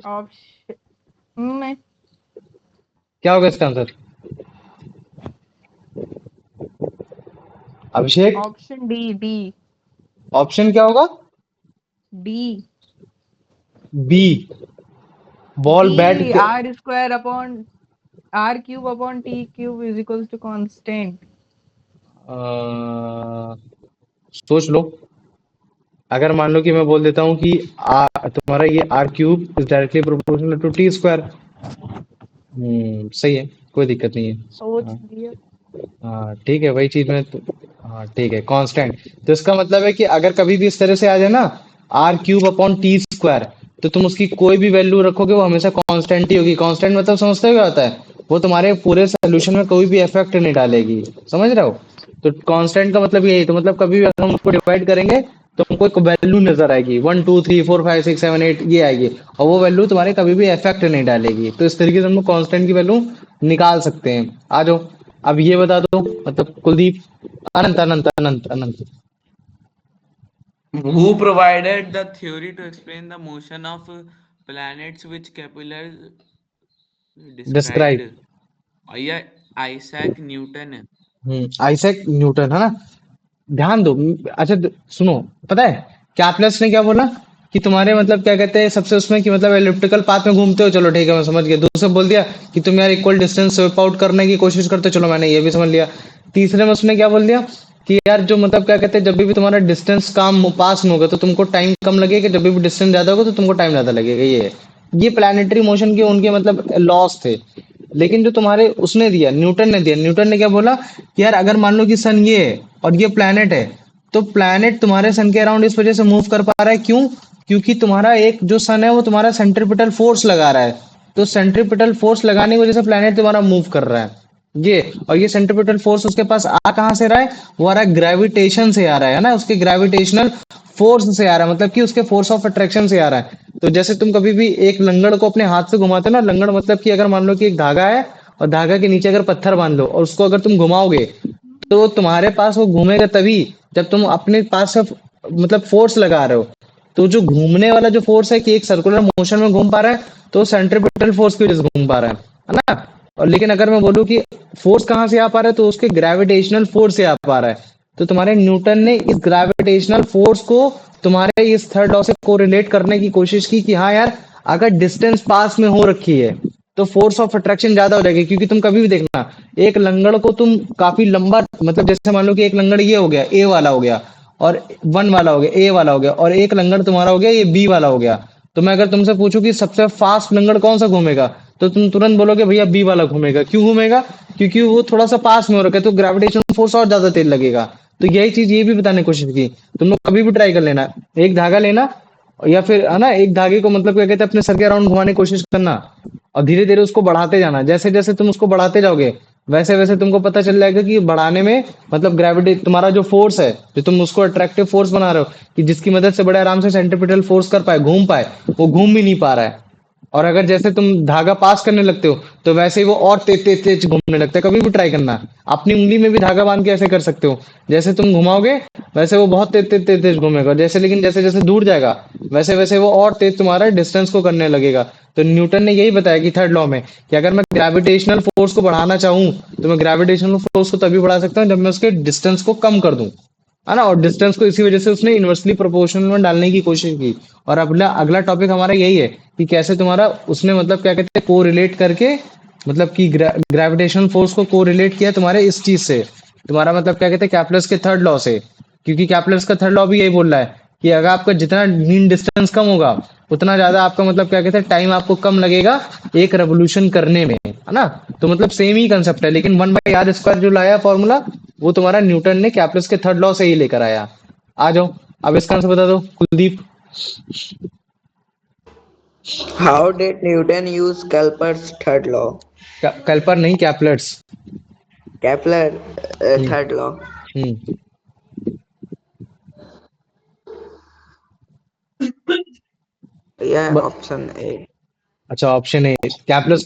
ऑप्शन में क्या होगा इसका answer, Abhishek? Option D, D. Option क्या होगा? D, B, ball bat D. के। R square upon R cube upon T cube is equals to constant. सोच लो। अगर मान लो कि मैं बोल देता हूँ कि तुम्हारा ये R cube is directly proportional to T square. सही है, कोई दिक्कत नहीं है। सोच हाँ, लिया। हाँ ठीक है, वही चीज में तो। हाँ ठीक है, कांस्टेंट। तो इसका मतलब है कि अगर कभी भी इस तरह से आ जाए ना, R cube upon T square, तो तुम उसकी कोई भी वैल्यू रखोगे वो हमेशा कांस्टेंट ही होगी। कांस्टेंट मतलब समझते हो क्या होता है, वो तुम्हारे पूरे सोल्यूशन में कोई भी इफेक्ट नहीं डालेगी, समझ रहे हो? तो कांस्टेंट का मतलब यही, तो मतलब कभी भी अगर हम उसको डिवाइड करेंगे तो हमको एक वैल्यू नजर आएगी, 1 2 3 4 5 6 7 8 ये आएगी, और वो वैल्यू तुम्हारे कभी भी इफेक्ट नहीं डालेगी। तो इस तरीके से हम लोग कांस्टेंट की वैल्यू निकाल सकते हैं। आ जाओ, अब ये बता दो, मतलब कुलदीप, अनंत अनंत अनंत अनंत। Who provided the theory to explain the motion of planets which Kepler describe. described? भैया आइजैक न्यूटन है। आइजैक न्यूटन, है ना। ध्यान दो। अच्छा सुनो, पता है कैपलस ने क्या बोला, कि तुम्हारे मतलब क्या कहते हैं सबसे उसमें, कि मतलब एलिप्टिकल पाथ में घूमते हो, चलो ठीक है मैं समझ गया। दूसरे बोल दिया कि तुम यार इक्वल डिस्टेंस स्वीप आउट करने की कोशिश करते हो, चलो मैंने ये भी समझ लिया। तीसरे में उसने क्या बोल दिया, कि यार जो मतलब क्या कहते हैं जब भी तुम्हारा डिस्टेंस कम पास में होगा तो तुमको टाइम कम लगेगा, जब भी डिस्टेंस ज्यादा होगा तो तुमको टाइम ज्यादा लगेगा। ये प्लानिटरी मोशन के उनके मतलब लॉस थे। लेकिन जो तुम्हारे उसने दिया, न्यूटन ने दिया, न्यूटन ने क्या बोला कि यार अगर मान लो कि सन ये है और ये प्लैनेट है, तो प्लैनेट तुम्हारे सन के अराउंड इस वजह से मूव कर पा रहा है, क्यों? क्योंकि तुम्हारा एक जो सन है वो तुम्हारा सेंट्रीपिटल फोर्स लगा रहा है। तो सेंट्रीपिटल फोर्स लगाने की वजह से प्लैनेट तुम्हारा मूव कर रहा है। और ये सेंट्रीपिटल फोर्स उसके पास आ कहाँ से रहा है, वो आ रहा है ग्रेविटेशन से आ रहा है ना, उसके ग्रेविटेशनल फोर्स से आ रहा है, मतलब कि उसके फोर्स ऑफ अट्रैक्शन से आ रहा है। तो जैसे तुम कभी भी एक लंगड़ को अपने हाथ से घुमाते हो ना, लंगड़ मतलब कि अगर मान लो कि एक धागा है और धागा के नीचे अगर पत्थर बांध लो और उसको अगर तुम घुमाओगे, तो तुम्हारे पास वो घूमेगा तभी जब तुम अपने पास से मतलब फोर्स लगा रहे हो। तो जो घूमने वाला जो फोर्स है कि एक सर्कुलर मोशन में घूम पा रहा है, तो सेंट्रीपिटल फोर्स की वजह से घूम पा रहा है ना। और लेकिन अगर मैं बोलूँ कि फोर्स कहाँ से आ पा रहा है, तो उसके ग्रेविटेशनल फोर्स से आ पा रहा है। तो तुम्हारे न्यूटन ने इस ग्रेविटेशनल फोर्स को तुम्हारे इस थर्ड लॉ से कोरिलेट करने की कोशिश की, कि हाँ यार अगर डिस्टेंस पास में हो रखी है तो फोर्स ऑफ अट्रैक्शन ज्यादा हो जाएगी। क्योंकि तुम कभी भी देखना, एक लंगड़ को तुम काफी लंबा, मतलब जैसे मान लो कि एक लंगड़ ये हो गया, ए वाला हो गया, और वन वाला हो गया, ए वाला हो गया, और एक लंगड़ तुम्हारा हो गया ये बी वाला हो गया। तो मैं अगर तुमसे पूछूं कि सबसे फास्ट लंगड़ कौन सा घूमेगा, तो तुम तुरंत बोलोगे भैया बी वाला घूमेगा। क्यों घूमेगा? क्योंकि वो थोड़ा सा पास में हो रखा है, तो ग्रेविटेशन फोर्स और ज्यादा तेज लगेगा। तो यही चीज ये भी बताने की कोशिश की। तुम लोग कभी भी ट्राई कर लेना, एक धागा लेना, या फिर है ना एक धागे को मतलब क्या कहते हैं अपने सर के अराउंड घुमाने की कोशिश करना, और धीरे धीरे उसको बढ़ाते जाना। जैसे जैसे तुम उसको बढ़ाते जाओगे वैसे वैसे तुमको पता चल जाएगा कि बढ़ाने में मतलब ग्रेविटी तुम्हारा जो फोर्स है, जो तुम उसको अट्रैक्टिव फोर्स बना रहे हो कि जिसकी मदद से बड़े आराम से सेंट्रीपिटल फोर्स कर पाए, घूम पाए, वो घूम भी नहीं पा रहा है। और अगर जैसे तुम धागा पास करने लगते हो तो वैसे ही वो और तेज तेज तेज घूमने लगता है। कभी भी ट्राई करना, अपनी उंगली में भी धागा बांध के ऐसे कर सकते हो। जैसे तुम घुमाओगे वैसे वो बहुत तेज तेज तेज तेज घूमेगा, जैसे लेकिन जैसे जैसे दूर जाएगा वैसे वैसे वो और तेज तुम्हारा डिस्टेंस को करने लगेगा। तो न्यूटन ने यही बताया कि थर्ड लॉ में कि अगर मैं ग्रेविटेशनल फोर्स को बढ़ाना चाहूँ तो मैं ग्रेविटेशनल फोर्स को तभी बढ़ा सकता हूँ जब मैं उसके डिस्टेंस को कम कर दूं, है ना। और डिस्टेंस को इसी वजह से उसने इन्वर्सली प्रोपोर्शनल में डालने की कोशिश की। और अगला अगला टॉपिक हमारा यही है कि कैसे तुम्हारा उसने मतलब क्या कहते हैं को रिलेट करके मतलब कि ग्रेविटेशनल फोर्स को को रिलेट किया तुम्हारे इस चीज से, तुम्हारा मतलब क्या कहते हैं कैप्लर्स के थर्ड लॉ से। क्योंकि कैप्लर्स का थर्ड लॉ भी यही बोल रहा है कि अगर आपका जितना मीन डिस्टेंस कम होगा उतना ज्यादा आपका मतलब क्या कहते हैं टाइम आपको कम लगेगा एक रेवोल्यूशन करने में, है ना। तो मतलब सेम ही कंसेप्ट है, लेकिन 1/r² जो लाया फॉर्मूला वो तुम्हारा न्यूटन ने कैप्लस के थर्ड लॉ से ही लेकर आया। आ जाओ, अब इसका आंसर बता दो Kuldeep. How did Newton use Kepler's third law? कैल्पर नहीं, कैप्लर्स। Kepler हम्म third law. हम्म Yeah, ब- option A. अच्छा, ऑप्शन ए। कैप्लस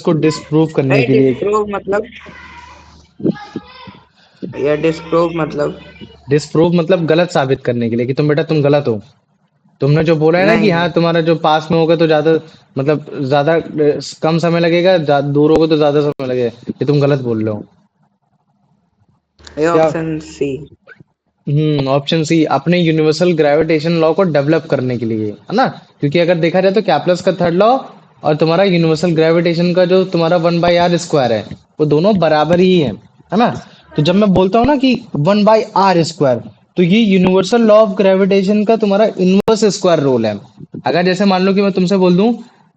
को डिस्प्रूव करने नहीं के लिए। डिस्प्रूव मतलब, या डिस्प्रूव मतलब, डिस्प्रूव मतलब गलत साबित करने के लिए कि तुम बेटा तुम गलत हो। तुमने जो बोला है ना कि नहीं हाँ तुम्हारा जो पास में होगा तो ज्यादा मतलब ज्यादा कम समय लगेगा, दूर होगा तो ज्यादा समय लगेगा, ये तुम गलत बोल रहे हो। ये क्या? Option C. ऑप्शन सी, अपने यूनिवर्सल ग्रेविटेशन लॉ को डेवलप करने के लिए, है ना। क्योंकि अगर देखा जाए तो कैप्लस का थर्ड लॉ और तुम्हारा यूनिवर्सल ग्रेविटेशन का जो तुम्हारा 1/r² है वो दोनों बराबर ही है ना। तो जब मैं बोलता हूँ ना कि 1/r², तो ये यूनिवर्सल लॉ ऑफ ग्रेविटेशन का तुम्हारा इनवर्स स्क्वायर रोल है। अगर जैसे मान लो कि मैं तुमसे बोल दूं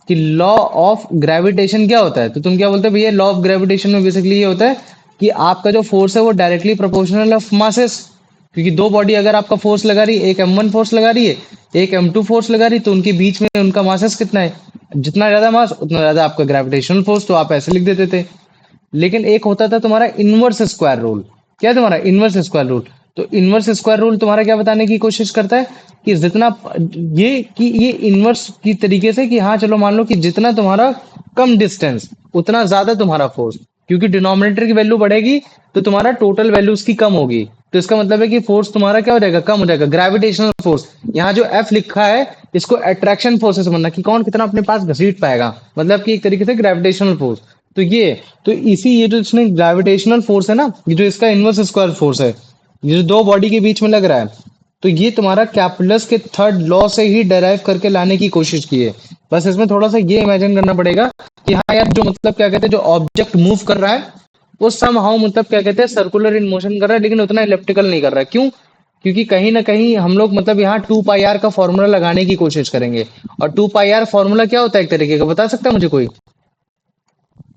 कि लॉ ऑफ ग्रेविटेशन क्या होता है, तो तुम क्या बोलते हो भैया? लॉ ऑफ ग्रेविटेशन में बेसिकली ये होता है कि आपका जो फोर्स है वो डायरेक्टली प्रोपोर्शनल ऑफ मासेस। क्योंकि दो बॉडी अगर आपका फोर्स लगा रही है, एक m1 फोर्स लगा रही है, एक m2 फोर्स लगा रही है, तो उनके बीच में उनका मासेस कितना है? जितना ज्यादा मास उतना ज्यादा आपका ग्रेविटेशनल फोर्स, तो आप ऐसे लिख देते थे। लेकिन एक होता था तुम्हारा इनवर्स स्क्वायर रूल। क्या है तुम्हारा इनवर्स स्क्वायर रूल? तो इनवर्स स्क्वायर रूल तुम्हारा क्या बताने की कोशिश करता है कि जितना ये इनवर्स की तरीके से कि हाँ चलो मान लो कि जितना तुम्हारा कम डिस्टेंस उतना ज्यादा तुम्हारा फोर्स। क्योंकि डिनोमिनेटर की वैल्यू बढ़ेगी तो तुम्हारा टोटल वैल्यू उसकी कम होगी। तो इसका मतलब है कि फोर्स तुम्हारा क्या हो जाएगा? कम हो जाएगा। ग्रेविटेशनल फोर्स, यहाँ जो एफ लिखा है इसको अट्रैक्शन फोर्स से समझना कि कौन कितना अपने पास घसीट पाएगा, मतलब कि एक तरीके से ग्रेविटेशनल फोर्स। तो ये तो इसी ये जो इसने ग्रेविटेशनल फोर्स है ना, ये जो इसका इनवर्स स्क्वायर फोर्स है, ये जो दो बॉडी के बीच में लग रहा है, तो ये तुम्हारा कैप्लस के थर्ड लॉ से ही डेराइव करके लाने की कोशिश की है। बस इसमें थोड़ा सा ये इमेजिन करना पड़ेगा कि हाँ यार जो मतलब क्या कहते हैं जो ऑब्जेक्ट मूव कर रहा है वो सम हाउ मतलब क्या कहते हैं सर्कुलर इन मोशन कर रहा है, लेकिन उतना इलेप्टिकल नहीं कर रहा है। क्यों? क्योंकि कहीं ना कहीं हम लोग मतलब यहाँ 2πr का फॉर्मूला लगाने की कोशिश करेंगे। और 2πr फॉर्मूला क्या होता है एक तरीके का, बता सकता है मुझे कोई?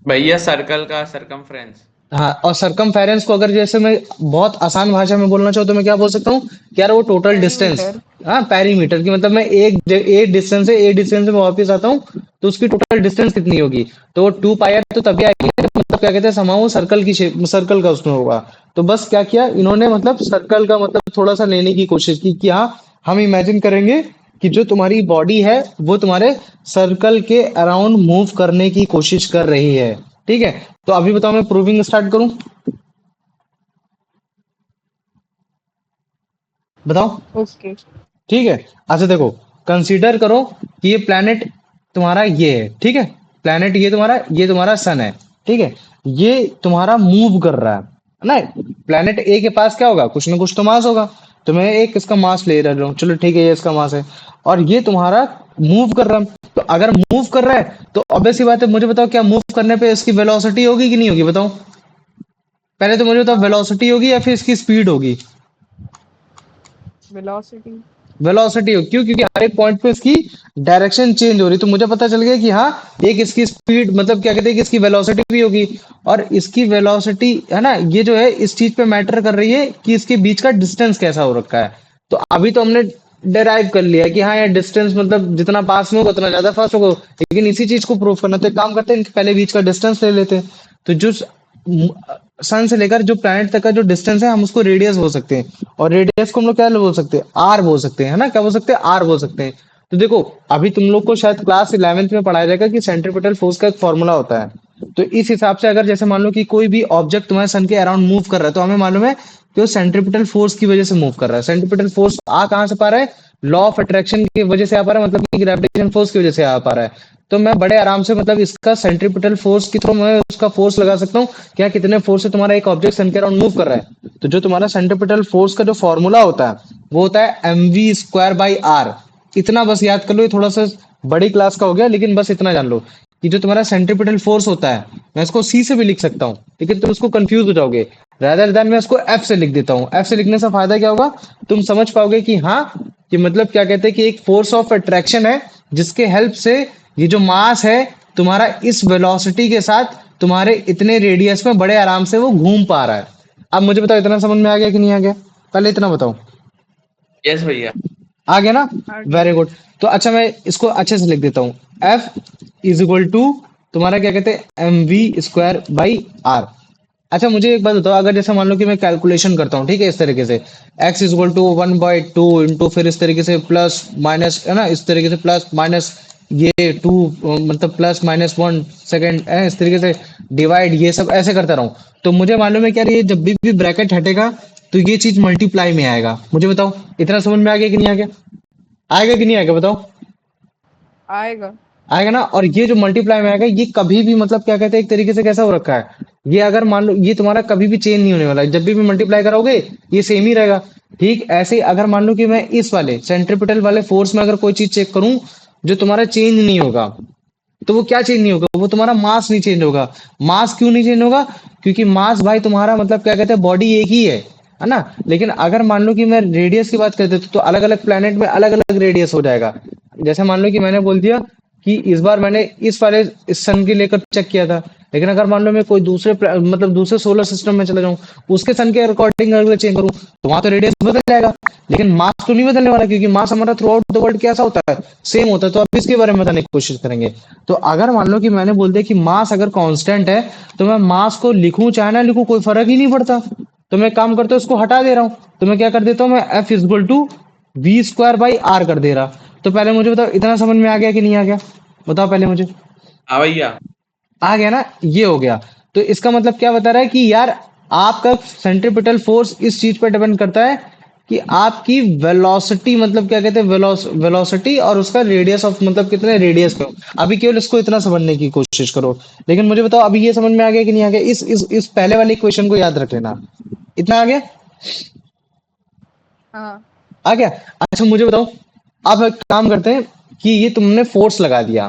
भैया सर्कल का सरकमफ्रेंस। हाँ, और सरकमफेरेंस को अगर जैसे मैं बहुत आसान भाषा में बोलना चाहूँ तो मैं क्या बोल सकता हूँ कि यार वो टोटल डिस्टेंस। पेरीमीटर। हाँ, पेरीमीटर की मतलब मैं ए डिस्टेंस से मैं वापस आता हूँ तो उसकी टोटल डिस्टेंस कितनी होगी? तो वो 2πr तो तभी आएगी जब मतलब क्या कहते हैं समाओ सर्कल की शेप सर्कल का उसमें होगा। तो बस क्या किया इन्होंने मतलब सर्कल का मतलब थोड़ा सा लेने की कोशिश की कि हाँ हम इमेजिन करेंगे कि जो तुम्हारी बॉडी है वो तुम्हारे सर्कल के अराउंड मूव करने की कोशिश कर रही है। ठीक है, तो अभी बताओ मैं प्रूविंग स्टार्ट करूं? बताओ। ओके। ठीक है, अच्छा देखो, कंसीडर करो कि ये प्लैनेट तुम्हारा ये है, ठीक है। प्लैनेट ये तुम्हारा सन है, ठीक है। ये तुम्हारा मूव कर रहा है ना। प्लैनेट ए के पास क्या होगा? कुछ ना कुछ तो मास होगा। तो मैं एक इसका मास ले रहा हूँ, चलो ठीक है ये इसका मास है। और ये तुम्हारा मूव कर रहा है। तो अगर मूव कर रहा है तो ऑब्वियस सी बात है, मुझे बताओ क्या मूव करने पे इसकी वेलोसिटी होगी कि नहीं होगी? बताओ पहले तो मुझे बताओ, वेलोसिटी होगी या फिर इसकी स्पीड होगी? वेलोसिटी। वेलोसिटी हो, क्यों? क्योंकि हर एक पॉइंट पे इसकी डायरेक्शन चेंज हो रही। तो मुझे पता चल गया कि हाँ एक इसकी स्पीड मतलब क्या कहते हैं कि इसकी वेलोसिटी भी होगी। और इसकी वेलोसिटी है ना, ये जो है इस चीज पे मैटर कर रही है कि इसके बीच का डिस्टेंस कैसा हो रखा है। तो अभी तो हमने डेराइव कर लिया कि हाँ यार डिस्टेंस मतलब जितना पास में होगा उतना ज्यादा फास्ट होगा, लेकिन इसी चीज को प्रूव करना तो एक काम करते हैं, इनके पहले बीच का डिस्टेंस ले लेते हैं। तो जो सन से लेकर जो प्लैनेट तक का जो डिस्टेंस है हम उसको रेडियस बोल सकते हैं, और रेडियस को हम लोग क्या बोल सकते हैं, आर बोल सकते हैं, है ना, क्या बोल सकते हैं, आर बोल सकते हैं। तो देखो अभी तुम लोग को शायद क्लास 11वीं में पढ़ाया जाएगा कि सेंट्रीपिटल फोर्स का एक फॉर्मूला होता है। तो इस हिसाब से अगर जैसे मान लो कि कोई भी ऑब्जेक्ट तुम्हारे सन के अराउंड मूव कर रहा है, तो हमें मालूम है कि वो सेंट्रीपिटल फोर्स की वजह से मूव कर रहा है। सेंट्रीपिटल फोर्स आ कहाँ से पा रहा है, लॉ ऑफ अट्रैक्शन की वजह से आ पा रहा है, मतलब कि ग्रेविटेशन फोर्स की वजह से आ पा रहा है। तो मैं बड़े आराम से मतलब इसका सेंट्रीपिटल फोर्स की थ्रू मैं उसका फोर्स लगा सकता हूँ, क्या कितने फोर्स से तुम्हारा एक ऑब्जेक्ट सन के अराउंड मूव कर रहा है। तो जो तुम्हारा सेंट्रीपिटल फोर्स का जो फॉर्मूला होता है वो होता है mv²/r। इतना बस याद कर लो, ये थोड़ा सा बड़ी क्लास का हो गया, लेकिन बस इतना जान लो कि जो तुम्हारा सेंट्रीपिटल फोर्स होता है मैं इसको सी से भी लिख सकता हूँ, लेकिन तुम उसको कंफ्यूज हो जाओगे। रादर देन मैं इसको एफ से लिख देता हूँ। एफ से लिखने से फायदा क्या होगा, तुम समझ पाओगे कि हाँ कि मतलब क्या कहते हैं कि एक फोर्स ऑफ अट्रैक्शन है जिसके हेल्प से ये जो मास है तुम्हारा इस वेलोसिटी के साथ तुम्हारे इतने रेडियस में बड़े आराम से वो घूम पा रहा है। अब मुझे बताओ इतना समझ में आ गया कि नहीं आ गया, पहले इतना बताओ। यस भैया। आ गया ना, आ गया। Very good. तो अच्छा मैं इसको अच्छे से लिख देता हूँ, एफ इज इक्वल टू तुम्हारा क्या कहते हैं mv²/r। अच्छा मुझे एक बात बताओ, अगर जैसे मान लो कि मैं कैलकुलेशन करता हूँ, ठीक है, इस तरीके से x is equal to 1/2 into फिर इस तरीके से प्लस माइनस, है ना, इस तरीके से प्लस माइनस ये 2 मतलब प्लस माइनस 1 सेकेंड है, इस तरीके से डिवाइड ये सब ऐसे करता रहूं, तो मुझे मालूम है कि यार ये जब भी ब्रैकेट हटेगा तो ये चीज मल्टीप्लाई में आएगा। मुझे बताओ इतना समझ में आ गया कि नहीं आ गया, आएगा कि नहीं आएगा बताओ। आएगा। आएगा ना, और ये जो मल्टीप्लाई में आएगा ये कभी भी मतलब क्या कहते हैं एक तरीके से कैसा हो रखा है, ये अगर मान लो ये तुम्हारा कभी भी चेंज नहीं होने वाला है, जब भी मल्टीप्लाई कराओगे ये सेम ही रहेगा। ठीक ऐसे ही अगर मान लो कि मैं इस वाले सेंट्रीपिटल वाले फोर्स में अगर कोई चीज चेक करूं जो तुम्हारा चेंज नहीं होगा, तो वो क्या चेंज नहीं होगा, वो तुम्हारा मास नहीं चेंज होगा। मास क्यों नहीं चेंज होगा, क्योंकि मास भाई तुम्हारा मतलब क्या कहते हैं बॉडी एक ही है ना। लेकिन अगर मान लो कि मैं रेडियस की बात करते तो अलग अलग प्लेनेट में अलग अलग रेडियस हो जाएगा। जैसे मान लो कि मैंने बोल दिया कि इस बार मैंने इस वाले इस सन के लेकर चेक किया था, लेकिन अगर मान लो मैं कोई दूसरे मतलब दूसरे सोलर सिस्टम में चला जाऊं, उसके सन के अकॉर्डिंग अगर चेंज करूं तो वहां तो रेडियस बदल जाएगा, लेकिन मास तो नहीं बदलने वाला, क्योंकि मास हमारा थ्रू आउट द वर्ल्ड कैसा होता है, सेम होता है। तो अब इसके बारे में बताने की कोशिश करेंगे। तो अगर मान लो कि मैंने बोल दिया कि मास अगर कांस्टेंट है तो मैं मास को लिखूं चाहे ना लिखूं कोई फर्क ही नहीं पड़ता। तो मैं काम करता हूं इसको हटा दे रहा हूं, तो मैं क्या कर देता हूं, मैं एफ इजल टू v²/r कर दे रहा। तो पहले मुझे बताओ इतना समझ में आ गया कि नहीं आ गया, बताओ पहले मुझे। हाँ भैया। आ गया ना, ये हो गया। तो इसका मतलब क्या बता रहा है कि यार आपका सेंट्रीपिटल फोर्स इस चीज पर डिपेंड करता है कि आपकी वेलोसिटी मतलब क्या कहते हैं वेलोसिटी और उसका रेडियस ऑफ मतलब कितने रेडियस पे हो। अभी केवल इसको इतना समझने की कोशिश करो, लेकिन मुझे बताओ अभी ये समझ में आ गया कि नहीं आ गया, इस पहले वाले क्वेश्चन को याद रख लेना। इतना आ गया, हाँ। आ गया। अच्छा मुझे बताओ, अब एक काम करते हैं कि ये तुमने फोर्स लगा दिया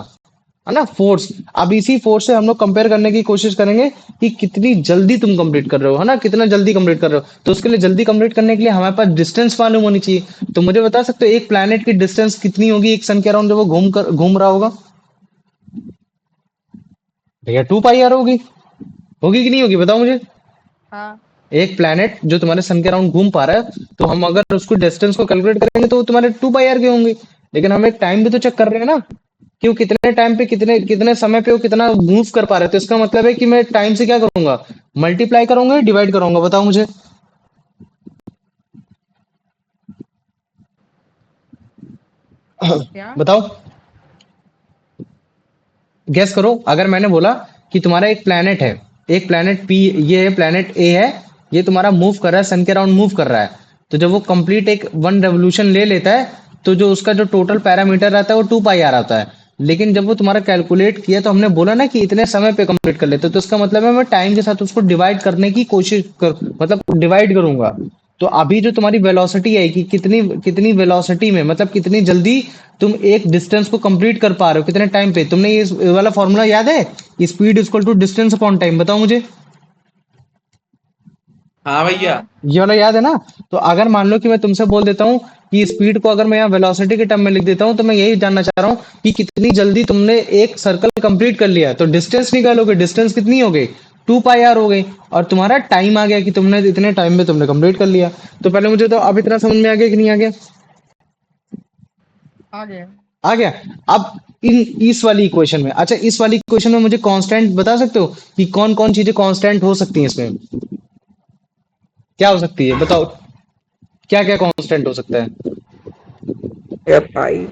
है ना, फोर्स। अब इसी फोर्स से हम लोग कंपेयर करने की कोशिश करेंगे कि कितनी जल्दी तुम कंप्लीट कर रहे हो, है ना, कितना जल्दी कंप्लीट कर रहे हो। तो उसके लिए जल्दी कंप्लीट करने के लिए हमारे पास डिस्टेंस मालूम होनी चाहिए। तो मुझे बता सकते हो एक प्लैनेट की डिस्टेंस कितनी होगी एक सन के अराउंड जब वो घूम रहा होगा, भैया 2πr होगी, होगी कि नहीं होगी बताओ मुझे। हाँ। एक प्लैनेट जो तुम्हारे सन के अराउंड घूम पा रहा है, तो हम अगर उसको डिस्टेंस को कैलकुलेट करेंगे तो वो तुम्हारे 2πr के होंगे। लेकिन हम एक टाइम भी तो चेक कर रहे हैं ना कि वो कितने टाइम पे कितने कितने समय पे वो कितना मूव कर पा रहे हैं। तो इसका मतलब है कि मैं टाइम से क्या करूंगा, मल्टीप्लाई करूंगा, डिवाइड करूंगा, बताओ मुझे। क्या? बताओ, गैस करो। अगर मैंने बोला कि तुम्हारा एक प्लेनेट है, एक प्लेनेट पी, ये है प्लेनेट ए है, ये तुम्हारा मूव कर रहा है सन के अराउंड मूव कर रहा है, तो जब वो कंप्लीट एक वन रेवोल्यूशन ले लेता है तो जो उसका जो टोटल पैरामीटर रहता है वो 2πr आता है। लेकिन जब वो तुम्हारा कैलकुलेट किया तो हमने बोला ना कि इतने समय पे कंप्लीट कर लेते, तो इसका मतलब है मैं टाइम के साथ उसको डिवाइड करने की कोशिश कर मतलब डिवाइड करूंगा। तो अभी जो तुम्हारी वेलोसिटी है कि कितनी कितनी वेलोसिटी में मतलब कितनी जल्दी तुम एक डिस्टेंस को कंप्लीट कर पा रहे हो कितने टाइम पे, तुमने ये वाला फॉर्मूला याद है, speed equal to distance upon time, बताओ मुझे। हाँ भैया। हाँ। ये वाला याद है ना। तो अगर मान लो कि मैं तुमसे बोल देता हूँ कि स्पीड को अगर मैं यहाँ वेलोसिटी के टर्म में लिख देता हूँ, तो मैं यही जानना चाह रहा हूँ कि कितनी जल्दी तुमने एक सर्कल कंप्लीट कर लिया। तो डिस्टेंस निकालोगे, डिस्टेंस कितनी हो गई, 2πr हो गई, और तुम्हारा टाइम आ गया कि तुमने इतने टाइम में तुमने कंप्लीट कर लिया। तो पहले मुझे तो अब इतना समझ में आ गया कि नहीं आ गया। आ गया। आ गया। अब इन इस वाली इक्वेशन में, अच्छा इस वाली इक्वेशन में मुझे कांस्टेंट बता सकते हो कि कौन कौन चीजें कांस्टेंट हो सकती हैं इसमें? क्या हो सकती है बताओ, क्या क्या कांस्टेंट हो सकता है? या पाई।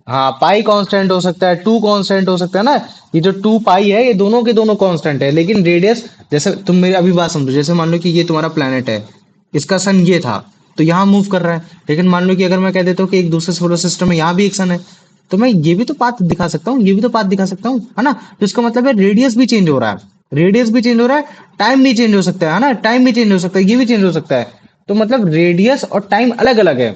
हाँ पाई कांस्टेंट हो सकता है, टू कांस्टेंट हो सकता है ना। ये जो टू पाई है ये दोनों के दोनों कांस्टेंट है, लेकिन रेडियस, जैसे तुम मेरी अभी बात समझो, जैसे मान लो कि ये तुम्हारा प्लेनेट है, इसका सन ये था, तो यहाँ मूव कर रहा है। लेकिन मान लो कि अगर मैं कह देता हूँ कि एक दूसरे सोलर सिस्टम में यहाँ भी एक सन है, तो मैं ये भी तो पाथ दिखा सकता हूँ, ये भी तो पाथ दिखा सकता हूँ, है ना। तो इसका मतलब है रेडियस भी चेंज हो रहा है, रेडियस भी चेंज हो रहा है, टाइम भी चेंज हो सकता है ना, टाइम भी चेंज हो सकता है, ये भी चेंज हो सकता है। तो मतलब रेडियस और टाइम अलग अलग है,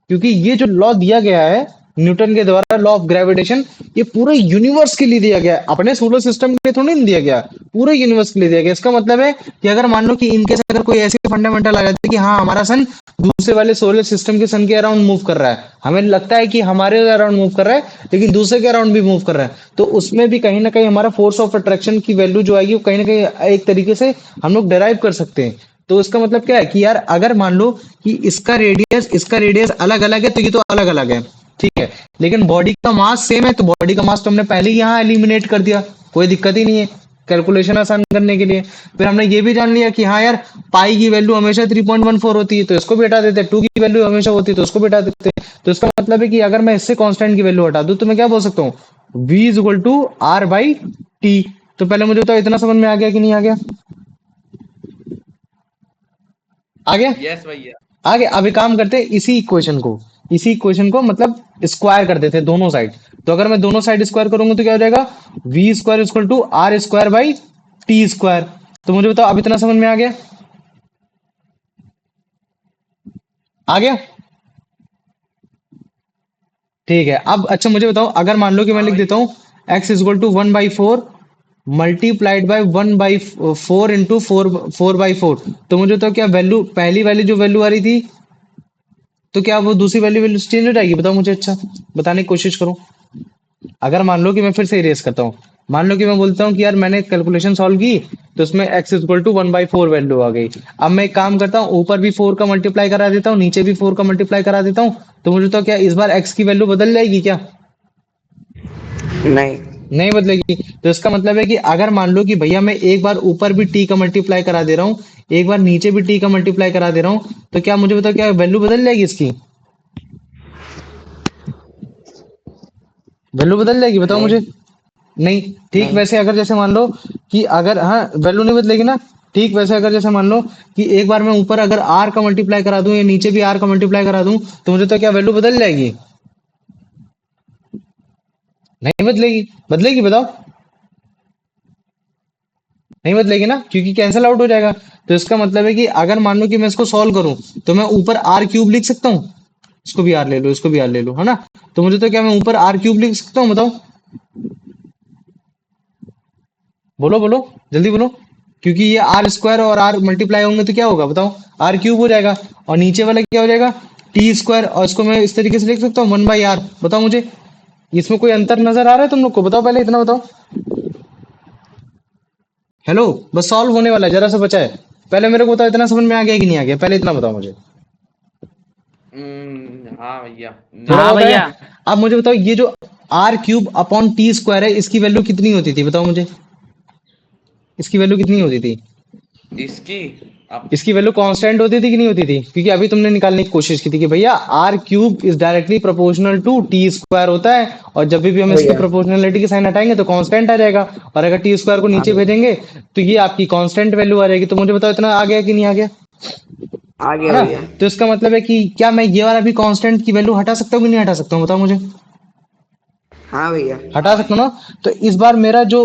क्योंकि ये जो लॉ दिया गया है न्यूटन के द्वारा, लॉ ऑफ ग्रेविटेशन, ये पूरे यूनिवर्स के लिए दिया गया है, अपने सोलर सिस्टम के लिए थोड़ी नहीं दिया गया, पूरे यूनिवर्स के लिए दिया गया। इसका मतलब है कि अगर मान लो कि इनकेस अगर कोई ऐसी फंडामेंटल आ जाती है कि हाँ हमारा सन दूसरे वाले सोलर सिस्टम के सन के अराउंड मूव कर रहा है, हमें लगता है कि हमारे अराउंड मूव कर रहा है लेकिन दूसरे के अराउंड भी मूव कर रहा है, तो उसमें भी कहीं ना कहीं हमारा फोर्स ऑफ अट्रैक्शन की वैल्यू जो आएगी वो कहीं ना कहीं एक तरीके से हम लोग डेराइव कर सकते हैं। तो इसका मतलब क्या है कि यार अगर मान लो कि इसका रेडियस अलग अलग है, तो ये तो अलग अलग है, ठीक है। लेकिन बॉडी का मास सेम है, तो बॉडी का मास तो हमने पहले ही यहाँ एलिमिनेट कर दिया, कोई दिक्कत ही नहीं है कैलकुलेशन आसान करने के लिए। फिर हमने ये भी जान लिया कि हाँ यार पाई की वैल्यू हमेशा 3.14 होती है, तो इसको भी हटा देते हैं, टू की वैल्यू हमेशा होती है तो इसको भी हटा देते हैं। तो इसका मतलब है कि अगर मैं इससे कांस्टेंट की वैल्यू हटा दूं तो मैं क्या बोल सकता हूँ, v is equal to R by T. तो पहले मुझे बताओ इतना समझ में आ गया कि नहीं आ गया? आ गया? यस भैया। आगे अब एक काम करते हैं, इसी इक्वेशन को मतलब स्क्वायर कर देते हैं दोनों साइड। तो अगर मैं दोनों साइड स्क्वायर करूंगा तो क्या हो जाएगा, V square equal to R square by T square. तो मुझे बताओ अब इतना समझ में आ गया? आ गया? ठीक है। अब अच्छा मुझे बताओ, अगर मान लो कि मैं हाँ लिख देता भैया। हूँ x equal to 1/4 multiplied by 1/4 into 4/4, तो मुझे तो क्या वैल्यू, पहली वाली जो वैल्यू आ रही थी, तो क्या वो दूसरी वैल्यू वैल्यू चेंज हो जाएगी? बताओ मुझे, अच्छा बताने की कोशिश करो। अगर मान लो कि मैं फिर से इरेज करता हूँ, मान लो कि मैं बोलता हूँ कि यार मैंने कैलकुलेशन सॉल्व की, तो उसमें एक्स इक्वल टू 1/4 वैल्यू आ गई। अब मैं एक काम करता हूँ, ऊपर भी 4 का मल्टीप्लाई करा देता हूँ, नीचे भी 4 का मल्टीप्लाई करा देता हूँ, तो मुझे तो क्या इस बार एक्स की वैल्यू बदल जाएगी क्या? नहीं। नहीं बदलेगी। तो इसका मतलब है कि अगर मान लो कि भैया मैं एक बार ऊपर भी टी का मल्टीप्लाई करा दे रहा हूँ, एक बार नीचे भी टी का मल्टीप्लाई करा दे रहा हूँ, तो क्या मुझे बताओ क्या वैल्यू बदल जाएगी इसकी? वैल्यू बदल जाएगी बताओ नहीं। मुझे। नहीं। ठीक नहीं। वैसे अगर जैसे मान लो कि अगर, हाँ वैल्यू नहीं बदलेगी ना। ठीक वैसे अगर जैसे मान लो कि एक बार मैं ऊपर अगर आर का मल्टीप्लाई करा दूं या नीचे भी आर का मल्टीप्लाई करा दूं, तो मुझे तो क्या वैल्यू बदल जाएगी? नहीं बदलेगी। बदलेगी बताओ? नहीं बदलेगी ना, क्योंकि कैंसिल आउट हो जाएगा। तो इसका मतलब है कि अगर मान लो कि मैं इसको सॉल्व करूं, तो मैं ऊपर आर क्यूब लिख सकता हूँ, इसको भी आर ले लो, इसको भी आर ले लो, है ना। तो मुझे तो क्या मैं ऊपर आर क्यूब लिख सकता हूँ बताओ? बोलो बोलो, जल्दी बोलो। क्योंकि ये आर स्क्वायर और आर मल्टीप्लाई होंगे तो क्या होगा बताओ, आर क्यूब हो जाएगा। और नीचे वाला क्या हो जाएगा, टी स्क्वायर, और इसको मैं इस तरीके से लिख सकता हूँ 1/r। बताओ मुझे इसमें कोई अंतर नजर आ रहा है तुम लोग को? बताओ पहले इतना बताओ। हेलो, बस सॉल्व होने वाला है, जरा सा बचा है। पहले मेरे को बताओ इतना समझ में आ गया कि नहीं आ गया, पहले इतना बताओ मुझे। हाँ भैया। थोड़ा हाँ बहुत आया? भैया। अब मुझे बताओ ये जो R cube upon T square है, इसकी वैल्यू कितनी होती थी बताओ मुझे, इसकी वैल्यू कितनी होती थी? इसकी अब इसकी वैल्यू कांस्टेंट होती थी कि नहीं होती थी? क्योंकि अभी तुमने निकालने की कोशिश की थी कि भैया R cube is directly proportional to T square होता है, और जब भी हम हो इसकी गया। प्रोपोर्शनलिटी की साइन हटाएंगे तो कांस्टेंट आ जाएगा, और अगर टी स्क्वायर को हाँ नीचे भेजेंगे तो ये आपकी कांस्टेंट वैल्यू आ जाएगी। तो मुझे बताओ इतना आ गया कि नहीं आ गया, आ है गया ना। भैया। तो इसका मतलब है कि क्या मैं ये वाला भी कांस्टेंट की वैल्यू हटा सकता हूँ कि नहीं हटा सकता हूँ, बताओ मुझे। हाँ भैया। हटा हाँ सकता हूँ भैया। ना। तो इस बार मेरा जो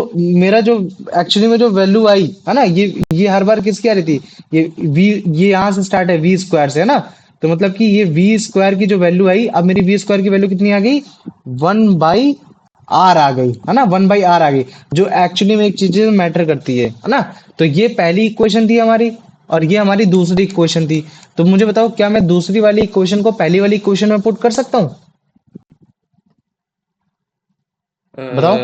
एक्चुअली में जो वैल्यू आई है ना, ये हर बार किसकी आ रही थी, ये वी, ये यहाँ से स्टार्ट है वी स्क्वायर से, है ना। तो मतलब कि ये वी स्क्वायर की जो वैल्यू आई, अब मेरी वी स्क्वायर की वैल्यू कितनी आ गई, 1/r आ गई, है ना, 1/r आ गई, जो एक्चुअली में एक चीज मैटर करती है ना। तो ये पहली इक्वेशन थी हमारी, और ये हमारी दूसरी इक्वेशन थी। तो मुझे बताओ क्या मैं दूसरी वाली इक्वेशन को पहली वाली इक्वेशन में पुट कर सकता हूँ? बताओ।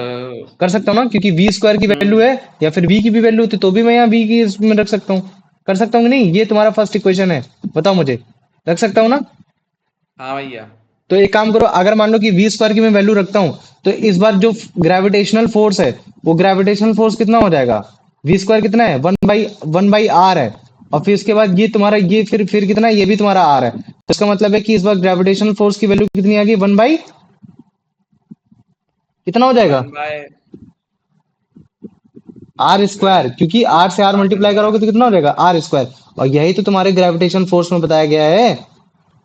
कर सकता हूँ ना, क्योंकि वी स्क्वायर की वैल्यू है, या फिर वी की भी वैल्यू होती तो भी मैं यहाँ वी की इसमें रख सकता हूँ। कर सकता हूँ कि नहीं? ये तुम्हारा फर्स्ट इक्वेशन है, बताओ मुझे, रख सकता हूँ ना? हाँ भैया। तो एक काम करो, अगर मान लो कि वी स्क्वायर की मैं वैल्यू रखता हूँ, तो इस बार जो ग्रेविटेशनल फोर्स है, वो ग्रेविटेशनल फोर्स कितना हो जाएगा, वी स्क्वायर कितना है, वन बाई आर है। और फिर इसके बाद ये तुम्हारा ये फिर कितना है, ये भी तुम्हारा आर है। तो इसका मतलब है कि इस बार ग्रेविटेशनल फोर्स की वैल्यू कितनी आ गई, वन बाई कितना हो जाएगा, 1/r²। आर स्क्वायर, क्योंकि आर से आर मल्टीप्लाई करोगे तो कितना हो जाएगा, आर स्क्वायर। और यही तो तुम्हारे ग्रेविटेशन फोर्स में बताया गया है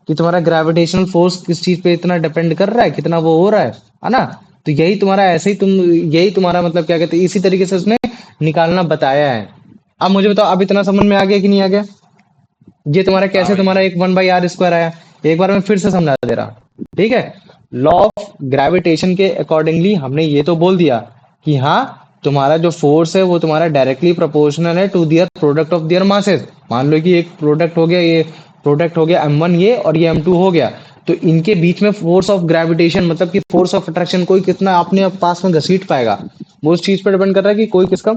कि तुम्हारा ग्रेविटेशनल फोर्स किस चीज पे इतना डिपेंड कर रहा है, कितना वो हो रहा है ना। तो यही तुम्हारा ऐसे ही यही तुम्हारा मतलब क्या कहते हैं, इसी तरीके से उसने निकालना बताया है। अब मुझे बताओ, अब इतना समझ में आ गया कि नहीं आ गया, ये तुम्हारा हाँ कैसे तुम्हारा भैया। एक वन बाई आर स्क्वायर आया। एक बार मैं फिर से समझा दे रहा, ठीक है। लॉ ऑफ ग्रेविटेशन के अकॉर्डिंगली हमने ये तो बोल दिया कि हाँ, तुम्हारा जो फोर्स है वो तुम्हारा डायरेक्टली प्रोपोर्शनल है to their product of their masses. मान लो कि एक प्रोडक्ट हो गया, ये प्रोडक्ट हो गया M1 ये, और ये M2 हो गया। तो इनके बीच में फोर्स ऑफ ग्रेविटेशन मतलब कि फोर्स ऑफ अट्रैक्शन कोई कितना अपने पास में घसीट पाएगा, वो उस चीज पर डिपेंड कर रहा है कि कोई किसका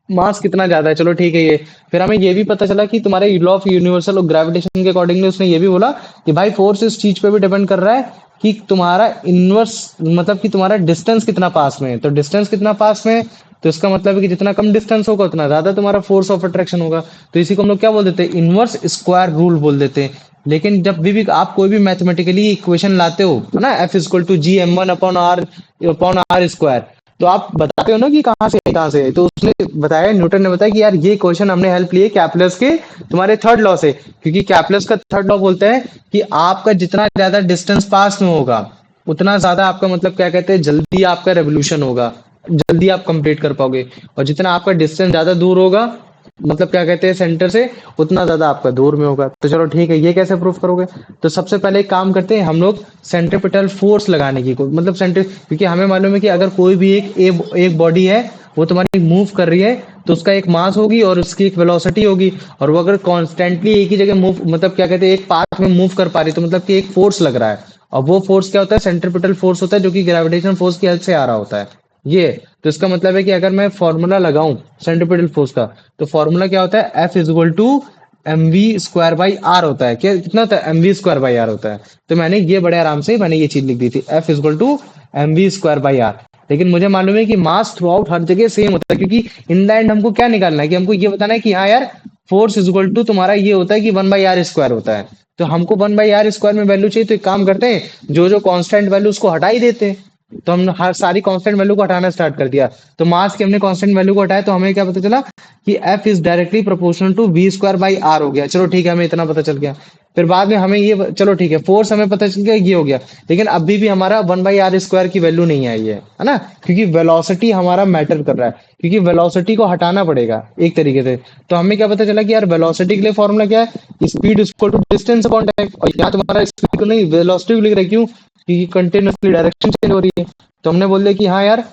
मास कितना ज्यादा है। चलो ठीक है ये। फिर हमें ये भी पता चला कि तुम्हारे लॉ ऑफ यूनिवर्सल ग्रेविटेशन के अकॉर्डिंगली उसने ये भी बोला कि भाई फोर्स इस चीज पे भी डिपेंड कर रहा है कि तुम्हारा इनवर्स मतलब कि तुम्हारा डिस्टेंस कितना पास में है। तो डिस्टेंस कितना पास में है, तो इसका मतलब है कि जितना कम डिस्टेंस होगा उतना ज्यादा तुम्हारा फोर्स ऑफ अट्रैक्शन होगा। तो इसी को हम लोग क्या बोल देते हैं, इनवर्स स्क्वायर रूल बोल देते हैं। लेकिन जब भी आप कोई भी मैथमेटिकली इक्वेशन लाते हो, है ना, F is equal to G M one upon are square, तो आप बताते हो ना कि कहाँ से है। तो उसने बताया, न्यूटन ने बताया कि यार ये क्वेश्चन हमने हेल्प लिए कैप्लस के तुम्हारे थर्ड लॉ से, क्योंकि कैप्लस का थर्ड लॉ बोलता है कि आपका जितना ज्यादा डिस्टेंस पास में होगा उतना ज्यादा आपका मतलब क्या कहते हैं, जल्दी आपका रेवोल्यूशन होगा, जल्दी आप कंप्लीट कर पाओगे। और जितना आपका डिस्टेंस ज्यादा दूर होगा मतलब क्या कहते हैं सेंटर से, उतना ज्यादा आपका दूर में होगा। तो चलो ठीक है, ये कैसे प्रूफ करोगे। तो सबसे पहले एक काम करते हैं हम लोग, सेंट्रीपिटल फोर्स लगाने की मतलब क्योंकि हमें मालूम है कि अगर कोई भी एक बॉडी है वो तुम्हारी मूव कर रही है, तो उसका एक मास होगी और उसकी एक वेलोसिटी होगी। और वो अगर कॉन्स्टेंटली एक ही जगह मूव मतलब क्या कहते हैं एक पाथ में मूव कर पा रही, तो मतलब कि एक फोर्स लग रहा है। और वो फोर्स क्या होता है, सेंट्रीपिटल फोर्स होता है, जो कि ग्रेविटेशन फोर्स की हेल्प से आ रहा होता है ये। तो इसका मतलब है कि अगर मैं फॉर्मूला लगाऊं सेंट्रीपिटल फोर्स का, तो फॉर्मूला क्या होता है, F equal to M V square by R होता है। क्या कितना होता है, M V square by R होता है। तो मैंने ये बड़े आराम से मैंने ये चीज लिख दी थी, F equal to M V square by R. लेकिन मुझे मालूम है कि मास थ्रू आउट हर जगह सेम होता है, क्योंकि इन द एंड हमको क्या निकालना है, कि हमको ये बताना है कि हाँ यार, फोर्स इजल टू तुम्हारा ये होता है कि वन बाई आर स्क्वायर होता है। तो हमको वन बाई आर स्क्वायर में वैल्यू चाहिए, तो एक काम करते हैं, जो जो कांस्टेंट वैल्यू उसको हटा ही देते हैं। तो हमने हर सारी कांस्टेंट वैल्यू को हटाना स्टार्ट कर दिया। तो मास के हमने कांस्टेंट वैल्यू को हटाया, तो हमें क्या पता चला कि F is directly proportional to V square by R हो गया। चलो ठीक है, हमें इतना पता चल गया। फिर बाद में हमें ये चलो ठीक है, फोर्स हमें पता चल गया, ये हो गया। लेकिन अभी भी हमारा वन बाई आर स्क्वायर की वैल्यू नहीं आई है ना, क्योंकि वेलोसिटी हमारा मैटर कर रहा है, क्योंकि वेलोसिटी को हटाना पड़ेगा एक तरीके से। तो हमें क्या पता चला कि यार वेलोसिटी के लिए फॉर्मूला क्या है, speed equal to distance upon time. और यहाँ तुम्हारा स्पीड को नहीं, वेलोसिटी को लिख रहा है, क्यों, क्योंकि कंटिन्यूअसली डायरेक्शन चेंज हो रही है। तो हमने बोल दिया कि हाँ यार,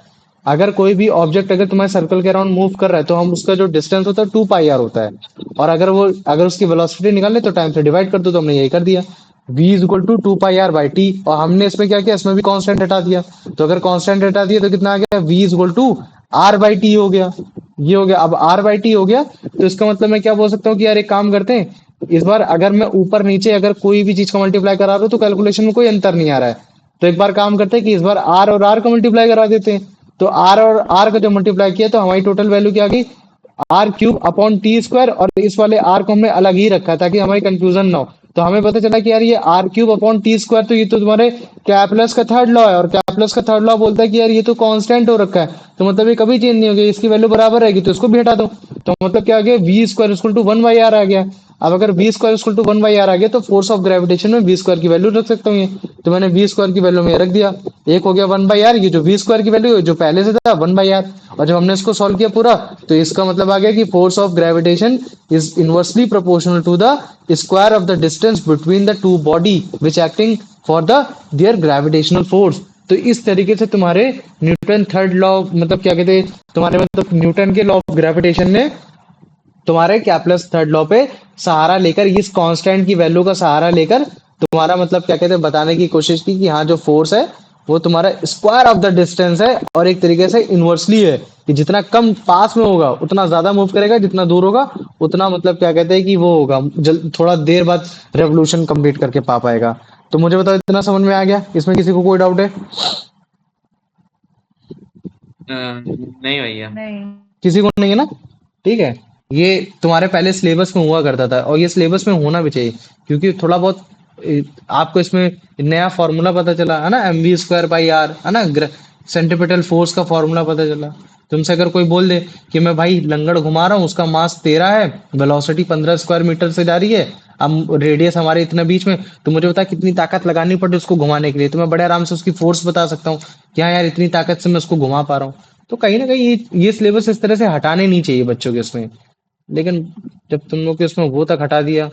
अगर कोई भी ऑब्जेक्ट अगर तुम्हारे सर्कल के अराउंड मूव कर रहा है, तो हम उसका जो डिस्टेंस होता है 2 पाई आर होता है। और अगर उसकी वेलोसिटी निकालने तो टाइम से डिवाइड कर दो, तो हमने यही कर दिया, v is equal to 2 pi R by T. और हमने इसमें क्या किया, इसमें भी कांस्टेंट हटा दिया। तो अगर कांस्टेंट हटा दिया तो कितना आ गया, v is equal to R by T हो गया। ये हो गया, अब आर बाई टी हो गया। तो इसका मतलब मैं क्या बोल सकता हूँ कि यार एक काम करते हैं, इस बार अगर मैं ऊपर नीचे अगर कोई भी चीज का मल्टीप्लाई करा रहा हूँ तो कैलकुलेशन में कोई अंतर नहीं आ रहा है। तो एक बार काम करते हैं कि इस बार आर और आर का मल्टीप्लाई करा देते हैं। तो आर और आर का जो मल्टीप्लाई किया, तो हमारी टोटल वैल्यू क्या आ गई, R cube upon T square. और इस वाले आर को हमने अलग ही रखा ताकि हमारी कंफ्यूजन ना हो। तो हमें पता चला कि यार ये R cube upon T square, तो ये तो तुम्हारे कैप्लस का थर्ड लॉ है, और कैप्लस का थर्ड लॉ बोलता है कि यार ये तो कांस्टेंट हो रखा है, तो मतलब ये कभी चेंज नहीं होगी, इसकी वैल्यू बराबर रहेगी, तो इसको भी हटा दो। तो मतलब क्या आ गया, V square equal to one by R आ गया। अब अगर V square equal to one by R आ गया, तो फोर्स ऑफ ग्रेविटेशन में वी स्क्वायर की वैल्यू रख सकता हूँ ये। तो मैंने वी स्क्वायर की वैल्यू में रख दिया, एक हो गया वन बाई आर, ये जो वी स्क्वायर की वैल्यू है जो पहले से था वन बाई आर। और जब हमने इसको सॉल्व किया पूरा, तो इसका मतलब आ गया कि force of gravitation is inversely proportional to the square of the distance between the two body which acting for the their gravitational force. तो इस तरीके से तुम्हारे न्यूटन थर्ड लॉ मतलब क्या कहते हैं, तुम्हारे मतलब न्यूटन के लॉ ऑफ ग्रेविटेशन ने तुम्हारे कैप्लस थर्ड लॉ पे सहारा लेकर, इस कांस्टेंट की वैल्यू का सहारा लेकर तुम्हारा मतलब क्या कहते हैं बताने की कोशिश की कि हाँ जो फोर्स है वो तुम्हारा स्क्वायर ऑफ द डिस्टेंस है, और एक तरीके से इनवर्सली है कि जितना कम पास में होगा उतना ज्यादा मूव करेगा, जितना दूर होगा उतना मतलब क्या कहते हैं कि वो होगा थोड़ा देर बाद रेवोल्यूशन कंप्लीट करके पा पाएगा। तो मुझे बताओ इतना समझ में आ गया, इसमें किसी को कोई डाउट है? नहीं भैया। नहीं। किसी को नहीं है ना? ठीक है। ये तुम्हारे पहले सिलेबस में हुआ करता था और ये सिलेबस में होना भी चाहिए, क्योंकि थोड़ा बहुत आपको इसमें नया फॉर्मूला पता चला है ना, mv²/r, है ना, सेंट्रीपिटल फोर्स का फॉर्मूला पता चला। तुमसे अगर कोई बोल दे कि मैं भाई लंगड़ घुमा रहा हूँ, उसका मास 13 है, वेलोसिटी 15 स्क्वायर मीटर से जा रही है, अब रेडियस हमारे इतना बीच में, तो मुझे बता कितनी ताकत लगानी पड़े उसको घुमाने के लिए, तो मैं बड़े आराम से उसकी फोर्स बता सकता हूँ कि हाँ यार इतनी ताकत से मैं उसको घुमा पा रहा हूँ। तो कहीं ना कहीं ये सिलेबस इस तरह से हटाने नहीं चाहिए बच्चों के उसमें, लेकिन जब तुम लोग के उसमें वो तक हटा दिया,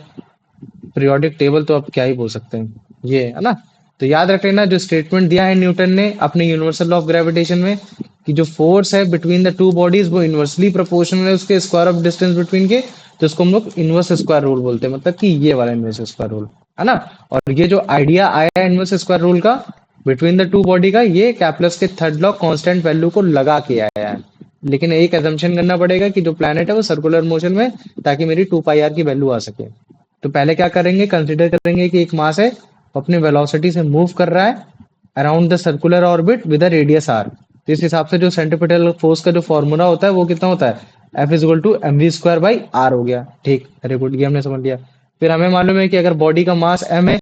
पीरियोडिक टेबल, तो अब क्या ही बोल सकते हैं, ये है ना। तो याद रख लेना जो स्टेटमेंट दिया है न्यूटन ने अपने यूनिवर्सल लॉ ऑफ ग्रेविटेशन में, कि जो फोर्स है बिटवीन द टू बॉडीज वो इनवर्सली प्रोपोर्शनल है उसके स्क्वायर ऑफ डिस्टेंस बिटवीन के, तो इसको हम लोग इनवर्स स्क्वायर रूल बोलते हैं, मतलब कि ये वाला इनवर्स स्क्वायर रूल, है ना। और ये जो आइडिया आया है इनवर्स स्क्वायर रूल का बिटवीन द टू बॉडी का, ये कैप्लस के थर्ड लॉ कांस्टेंट वैल्यू को लगा के आया है। लेकिन एक एजम्पशन करना पड़ेगा कि जो प्लैनेट है वो सर्कुलर मोशन में, ताकि मेरी 2πr की वैल्यू आ सके। तो पहले क्या करेंगे, कंसीडर करेंगे कि एक मास है वो अपने वेलोसिटी से मूव कर रहा है around the circular orbit with a radius r। तो इस हिसाब से जो सेंट्रीपिटल फोर्स का जो फॉर्मूला होता है वो कितना होता है, F = mv²/r हो गया। ठीक, वेरी गुड, ये हमने समझ लिया। फिर हमें मालूम है कि अगर बॉडी का मास m है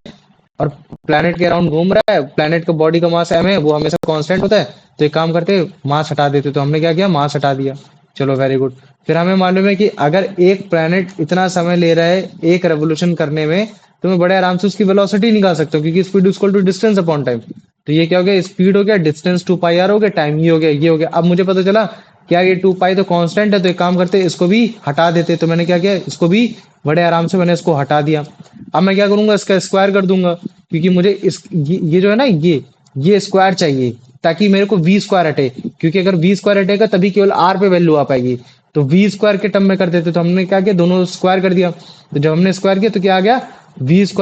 और प्लैनेट के अराउंड घूम रहा है, प्लैनेट का बॉडी का मास m है, वो हमेशा कांस्टेंट होता है, तो एक काम करते मास हटा देते, तो हमने क्या किया, मास हटा दिया। चलो वेरी गुड। फिर हमें मालूम है कि अगर एक प्लैनेट इतना समय ले रहा है एक रेवोल्यूशन करने में, तो मैं बड़े आराम से उसकी वेलोसिटी निकाल सकता हूँ, क्योंकि speed equal to distance upon time. तो ये क्या हो गया, स्पीड हो गया, डिस्टेंस 2πr हो गया, टाइम ये हो गया, ये हो गया। अब मुझे पता चला क्या ये 2π तो कांस्टेंट है, तो एक काम करते इसको भी हटा देते। तो मैंने क्या किया, इसको भी बड़े आराम से मैंने इसको हटा दिया। अब मैं क्या करूंगा, इसका स्क्वायर कर दूंगा, क्योंकि मुझे ये जो है ना, ये स्क्वायर चाहिए ताकि मेरे को v² हटे, क्योंकि अगर v² हटेगा तभी केवल r पे वैल्यू आ पाएगी। तो v² के टर्म में कर देते, तो हमने क्या किया, दोनों स्क्वायर कर दिया। तो जब हमने स्क्वायर किया तो क्या आ गया, v² is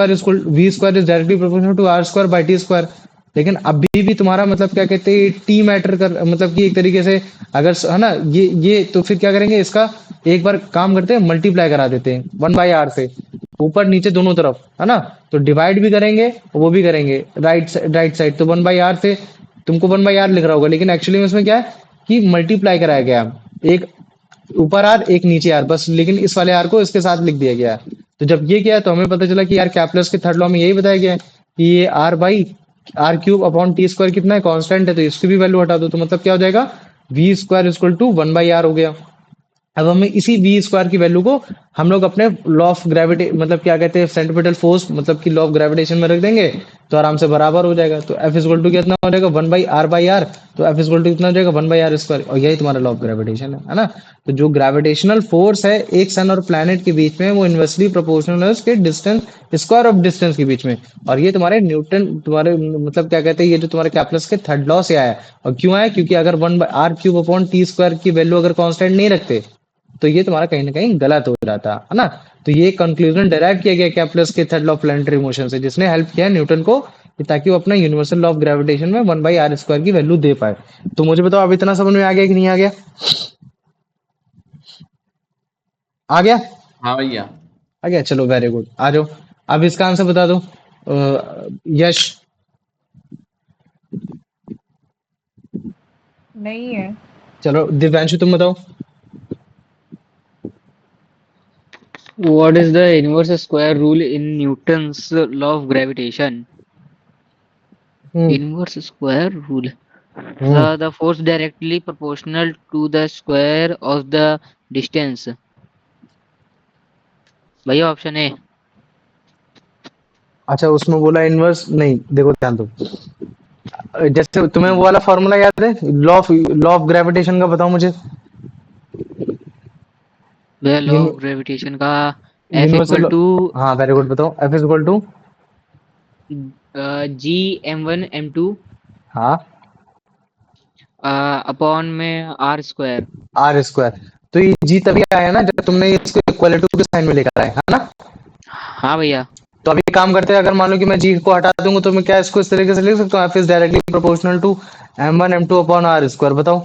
directly proportional to r²/t²। लेकिन अभी भी तुम्हारा मतलब क्या कहते हैं, टी मैटर कर, मतलब कि एक तरीके से अगर है ना, ये तो फिर क्या करेंगे, इसका एक बार काम करते हैं, मल्टीप्लाई करा देते हैं 1/r से, ऊपर नीचे दोनों तरफ, है ना। तो डिवाइड भी करेंगे वो भी करेंगे राइट साइड, तो 1/r से तुमको 1/r लिख रहा होगा, लेकिन एक्चुअली में इसमें क्या है कि मल्टीप्लाई कराया गया, एक ऊपर आर एक नीचे आर, बस, लेकिन इस वाले आर को इसके साथ लिख दिया गया है। तो जब ये किया तो हमें पता चला कि यार कैप्लस के थर्ड लॉ में यही बताया गया है कि ये r/r³ कितना है, कांस्टेंट है, तो इसकी भी वैल्यू हटा दो, तो मतलब क्या हो जाएगा, v² = 1/r हो गया। अब हमें इसी v² की वैल्यू को हम लोग अपने लॉ ऑफ ग्रेविटी, मतलब क्या कहते हैं, सेंट्रीपिटल फोर्स, मतलब कि लॉ ऑफ ग्रेविटेशन में रख देंगे, तो आराम से बराबर हो जाएगा। तो F कितना हो जाएगा, 1/r/r, तो F कितना हो जाएगा, 1/r², और यही तुम्हारा लॉ ऑफ ग्रेविटेशन है ना। तो जो ग्रेविटेशनल फोर्स है एक सन और प्लैनेट के बीच में, वो इनवर्सली प्रोपोर्शनल है उसके डिस्टेंस, स्क्वायर ऑफ डिस्टेंस के बीच में। और ये तुम्हारे न्यूटन, तुम्हारे मतलब क्या कहते हैं, ये जो तुम्हारे कैप्लस के थर्ड लॉ से आया है। और क्यों आया, क्योंकि अगर 1/r³ की वैल्यू अगर कांस्टेंट नहीं रखते तो ये तुम्हारा कहीं ना कहीं गलत हो जाता है ना। तो ये कंक्लूजन डेराइव किया गया कैप्लस के third law of planetary motion से, जिसने हेल्प किया न्यूटन को कि ताकि वो अपना यूनिवर्सल लॉ ऑफ ग्रेविटेशन में 1/r² की वैल्यू दे पाए। तो मुझे बताओ अब इतना समझ में आ गया कि नहीं आ गया? आ गया? हाँ भैया। आ गया, चलो वेरी गुड, आ जाओ। अब इसका आंसर बता दो, यश। नहीं है। चलो दिव्यांशु तुम बताओ। What is the inverse square rule in Newton's law of gravitation? Hmm Inverse square rule. Hmm The force directly proportional to the square of the distance. भैया ऑप्शन ए। अच्छा, उसमें बोला इनवर्स नहीं, देखो ध्यान दो। जैसे तुम्हें वो वाला फॉर्मूला याद है, लॉ ऑफ ग्रेविटेशन का, बताओ मुझे। भैया लॉ ऑफ ग्रेविटेशन का F यूनिवर्सल, इक्वल टू हाँ वेरी गुड, बताओ। F = G m1 m2 हाँ अपॉन में r²। r²। तो ये जी तभी आया ना जब तुमने इसको इक्वलिटी के साइन में लेकर आए, है ना। हाँ भैया। तो अभी काम करते हैं, अगर मान लो कि मैं जी को हटा दूंगा तो मैं क्या इसको इस तरीके से लिख सकता हूँ, F is directly proportional to m1 m2 upon r²। बताओ।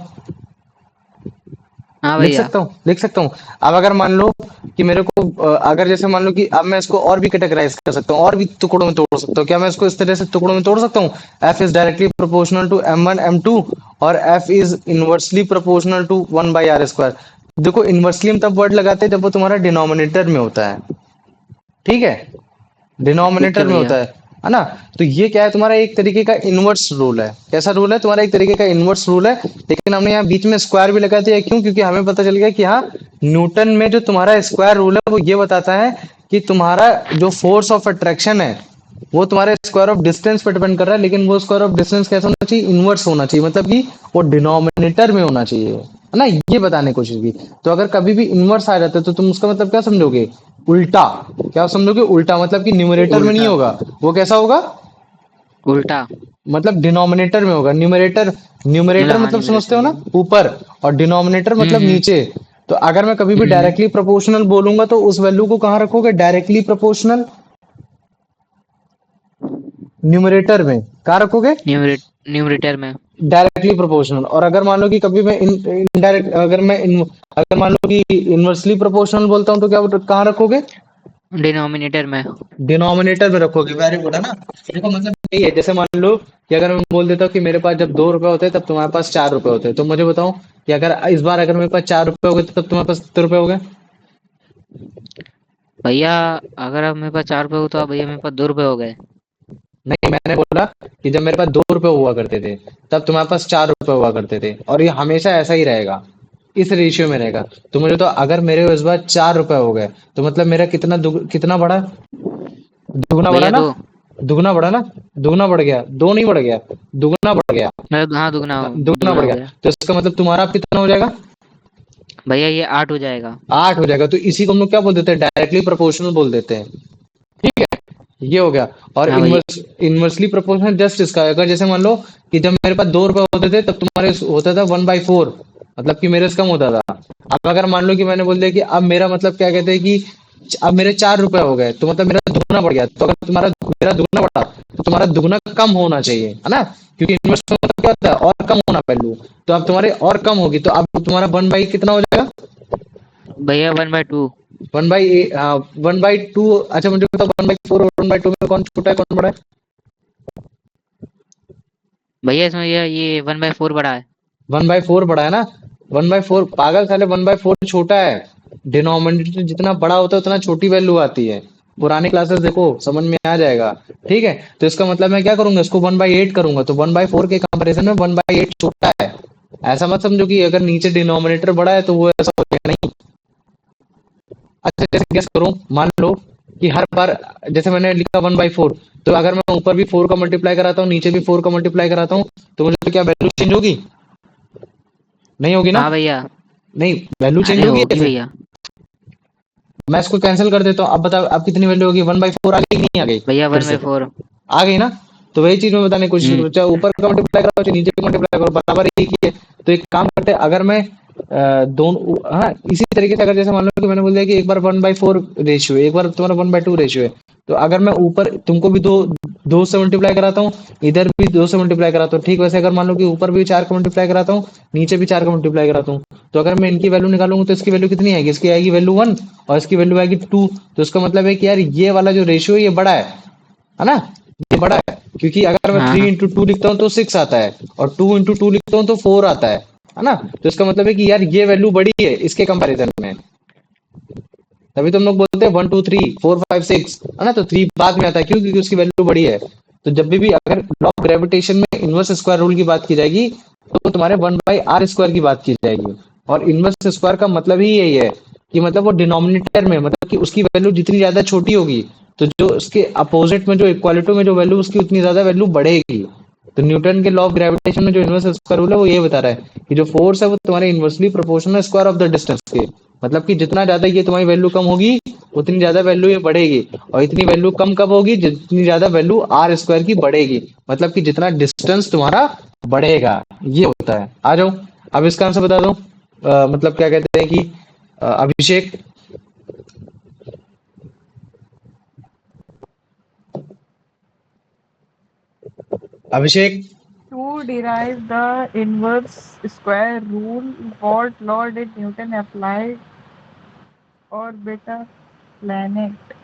हाँ लिख भैया। सकता हूँ, लिख सकता हूँ। अब अगर मान लो कि मेरे को अगर जैसे मान लो कि अब मैं इसको और भी कैटेगराइज कर सकता हूँ, और भी टुकड़ों में तोड़ सकता हूँ। क्या मैं इसको इस तरह से टुकड़ों में तोड़ सकता हूँ? F is directly proportional to m1 m2 और F is inversely proportional to 1/r²। देखो इनवर्सली हम तब वर्ड लगाते हैं जब वो तुम्हारा डिनोमिनेटर में होता है, ठीक है? ठीक है डिनोमिनेटर में भैया। होता है ना? तो ये क्या है, तुम्हारा एक तरीके का इनवर्स रूल है। कैसा रूल है तुम्हारा? एक तरीके का इनवर्स रूल है। लेकिन हमने यहाँ बीच में स्क्वायर भी लगा दिया, क्यों? क्योंकि हमें पता चल गया कि हाँ, न्यूटन में जो तुम्हारा स्क्वायर रूल है वो ये बताता है कि तुम्हारा जो फोर्स ऑफ अट्रैक्शन है वो तुम्हारे स्क्वायर ऑफ डिस्टेंस पर डिपेंड कर रहा है। लेकिन वो स्क्वायर ऑफ डिस्टेंस कैसा होना चाहिए? इनवर्स होना चाहिए, मतलब कि वो डिनोमिनेटर में होना चाहिए, है ना? ये बताने की कोशिश की। तो अगर कभी भी इनवर्स आ जाता है तो तुम उसका मतलब क्या समझोगे? उल्टा। क्या समझोगे? उल्टा, मतलब कि न्यूमरेटर में नहीं उल्टा। होगा, वो कैसा होगा? उल्टा। मतलब डिनोमिनेटर में होगा। न्यूमरेटर, मतलब न्यूमरेटर हाँ, मतलब समझते न्यूमरेटर हो में। ना, ऊपर, और डिनोमिनेटर मतलब हम्म। नीचे। तो अगर मैं कभी भी हम्म। डायरेक्टली प्रोपोर्शनल बोलूंगा तो उस वैल्यू को कहाँ रखोगे? डायरेक्टली प्रोपोर्शनल न्यूमरेटर में। कहाँ रखोगे? न्यूमरेटर में। Directly proportional. और अगर मान लो कि कभी मैं इनडायरेक्ट, अगर मान लो कि इनवर्सली प्रोपोर्शनल बोलता हूँ तो क्या कहाँ रखोगे? डिनोमिनेटर में। डिनोमिनेटर में रखोगे। वेरी गुड, है ना? देखो मतलब यही है। जैसे मान लो कि अगर मैं बोल देता हूँ कि मेरे पास जब 2 रुपए होते हैं तब तुम्हारे पास 4 रुपए होते हैं, तो मुझे बताओ कि अगर इस बार अगर मेरे पास 4 रुपए हो गए तो तब तुम्हारे पास कितने रुपए हो गए? भैया अगर अब मेरे पास 4 रुपए हो तो अब भैया मेरे पास 2 रुपए हो गए। नहीं, मैंने बोला कि जब मेरे पास 2 रुपए हुआ करते थे तब तुम्हारे पास 4 रुपए हुआ करते थे, और ये हमेशा ऐसा ही रहेगा, इस रेशियो में रहेगा। तो मुझे तो अगर मेरे इस बार 4 रुपए हो गए तो मतलब मेरा कितना कितना बढ़ा? दुगना बढ़ा भैया ना? 2। दुगना बढ़ा ना? दुगना बढ़ गया, दो नहीं बढ़ गया, दुगना बढ़ गया। मतलब हाँ, दुगना दुगना दुगना बढ़ हो गया। गया। तो इसका मतलब तुम्हारा अब कितना हो जाएगा? भैया ये 8 हो जाएगा। 8 हो जाएगा। तो इसी को हम लोग क्या बोल देते हैं? डायरेक्टली प्रोपोर्शनल बोल देते हैं, ठीक है? ये हो गया। और हाँ भैया। इनवर्सली प्रोपोर्शनल जस्ट इसका है, अगर जैसे मान लो कि जब मेरे पास 2 रुपए होते थे तब तुम्हारे होता था 1/4, मतलब कि मेरे से कम होता था। अब अगर मान लो कि मैंने बोल दिया कि अब मेरा मतलब क्या कहते हैं कि अब मेरे 4 रुपए हो गए तो मतलब मेरा दुगना बढ़ गया। तो अगर तुम्हारा मेरा दुगना बढ़ा तो तुम्हारा दुगना कम होना चाहिए, है ना? क्योंकि इन्वेस्ट मतलब क्या होता है? और कम होना वैल्यू। तो अब तुम्हारे और कम होगी तो अब तुम्हारा 1/, कितना हो जाएगा? भैया 1/2। 1/, 1/2। अच्छा मुझे बताओ 1/4 और 1/2 में कौन छोटा है कौन बड़ा है? भैया इसमें ये 1/4 बड़ा है। 1/4 बड़ा है ना? 1/4 पागल साले, 1/4 छोटा है। डिनोमिनेटर जितना बड़ा होता है उतना छोटी वैल्यू आती है। पुराने क्लासेस देखो, समझ में आ जाएगा, ठीक है? तो इसका मतलब मैं क्या करूंगा? इसको 1/8 करूंगा, तो 1/4 के कंपैरिजन में 1/8 छोटा है। ऐसा मत समझो कि अगर नीचे डिनोमिनेटर बड़ा है तो वो ऐसा हो जाएगा, नहीं। अच्छा जैसे गेस करो, मान लो कि हर बार जैसे मैंने लिखा 1/4, तो अगर मैं ऊपर भी 4 का मल्टीप्लाई कराता हूँ, नीचे भी 4 का मल्टीप्लाई कराता हूँ, तो मुझे क्या वैल्यू चेंज होगी? नहीं होगी ना? हाँ भैया। नहीं, वैल्यू चेंज अरे होगी होगी ऐसे। भैया। मैं इसको कैंसिल कर देता हूँ। अब बताओ अब कितनी वैल्यू होगी? 1/4 आ गई कि नहीं आ गई? भैया फिर वन से बाई फोर आ गई ना? तो वही चीज मैं बताने की कोशिश हम्म। करूँ, चाहे ऊपर का मल्टीप्लाई करो चाहे नीचे का मल्टीप्लाई करो, बराबर ही है। तो एक काम करते हैं, अगर मैं दोनों, हाँ, इसी तरीके से अगर जैसे मान लो कि मैंने बोल दिया कि एक बार 1/4 रेशियो है, एक बार तुम्हारा 1/2 रेशियो है, तो अगर मैं ऊपर तुमको भी दो दो से मल्टीप्लाई कराता हूँ, इधर भी 2 से मल्टीप्लाई कराता हूँ, ठीक वैसे अगर मान लो कि ऊपर भी 4 का मल्टीप्लाई कराता हूँ, नीचे भी 4 का मल्टीप्लाई कराता हूँ, तो अगर मैं इनकी वैल्यू निकालूंगा तो इसकी वैल्यू कितनी आएगी? इसकी आएगी वैल्यू 1 और इसकी वैल्यू आएगी 2। तो इसका मतलब है कि यार ये वाला जो रेशियो है ये बड़ा है ना? ये बड़ा है, क्योंकि अगर मैं थ्री हाँ। इंटू टू लिखता हूँ तो 6 आता है, और 2 इंटू 2 लिखता हूँ तो 4 आता है ना? तो इसका मतलब है कि यार ये वैल्यू बड़ी है इसके कंपैरिजन में। तभी तो हम लोग बोलते हैं 1 2 3 4 5 6, है ना? तो 3 बाद में आता है, क्यों? क्योंकि उसकी वैल्यू बड़ी है। तो जब भी अगर लॉ ऑफ ग्रेविटेशन में इनवर्स स्क्वायर रूल की बात की जाएगी तो तुम्हारे 1/r² की बात की जाएगी। और इनवर्स स्क्वायर का मतलब ही यही है कि मतलब वो डिनोमिनेटर में, मतलब कि उसकी वैल्यू जितनी ज्यादा छोटी होगी तो जो उसके अपोजिट में जो इक्वालिटी में जो वैल्यू उसकी उतनी ज्यादा वैल्यू बढ़ेगी। तो न्यूटन के लॉ ऑफ ग्रेविटेशन में जो इनवर्स स्क्वायर रूल है वो ये बता रहा है कि जो फोर्स है वो तुम्हारे inversely proportional square of the distance के, मतलब कि जितना ज्यादा ये तुम्हारी वैल्यू कम होगी उतनी ज्यादा वैल्यू ये बढ़ेगी, और इतनी वैल्यू कम कब होगी? जितनी ज्यादा वैल्यू r² की बढ़ेगी, मतलब कि जितना डिस्टेंस तुम्हारा बढ़ेगा, ये होता है। आ जाओ, अब इसका आंसर बता दो। मतलब क्या कहते हैं कि अभिषेक, अभिषेक, to derive the inverse square rule, what law did Newton apply orbit a planet?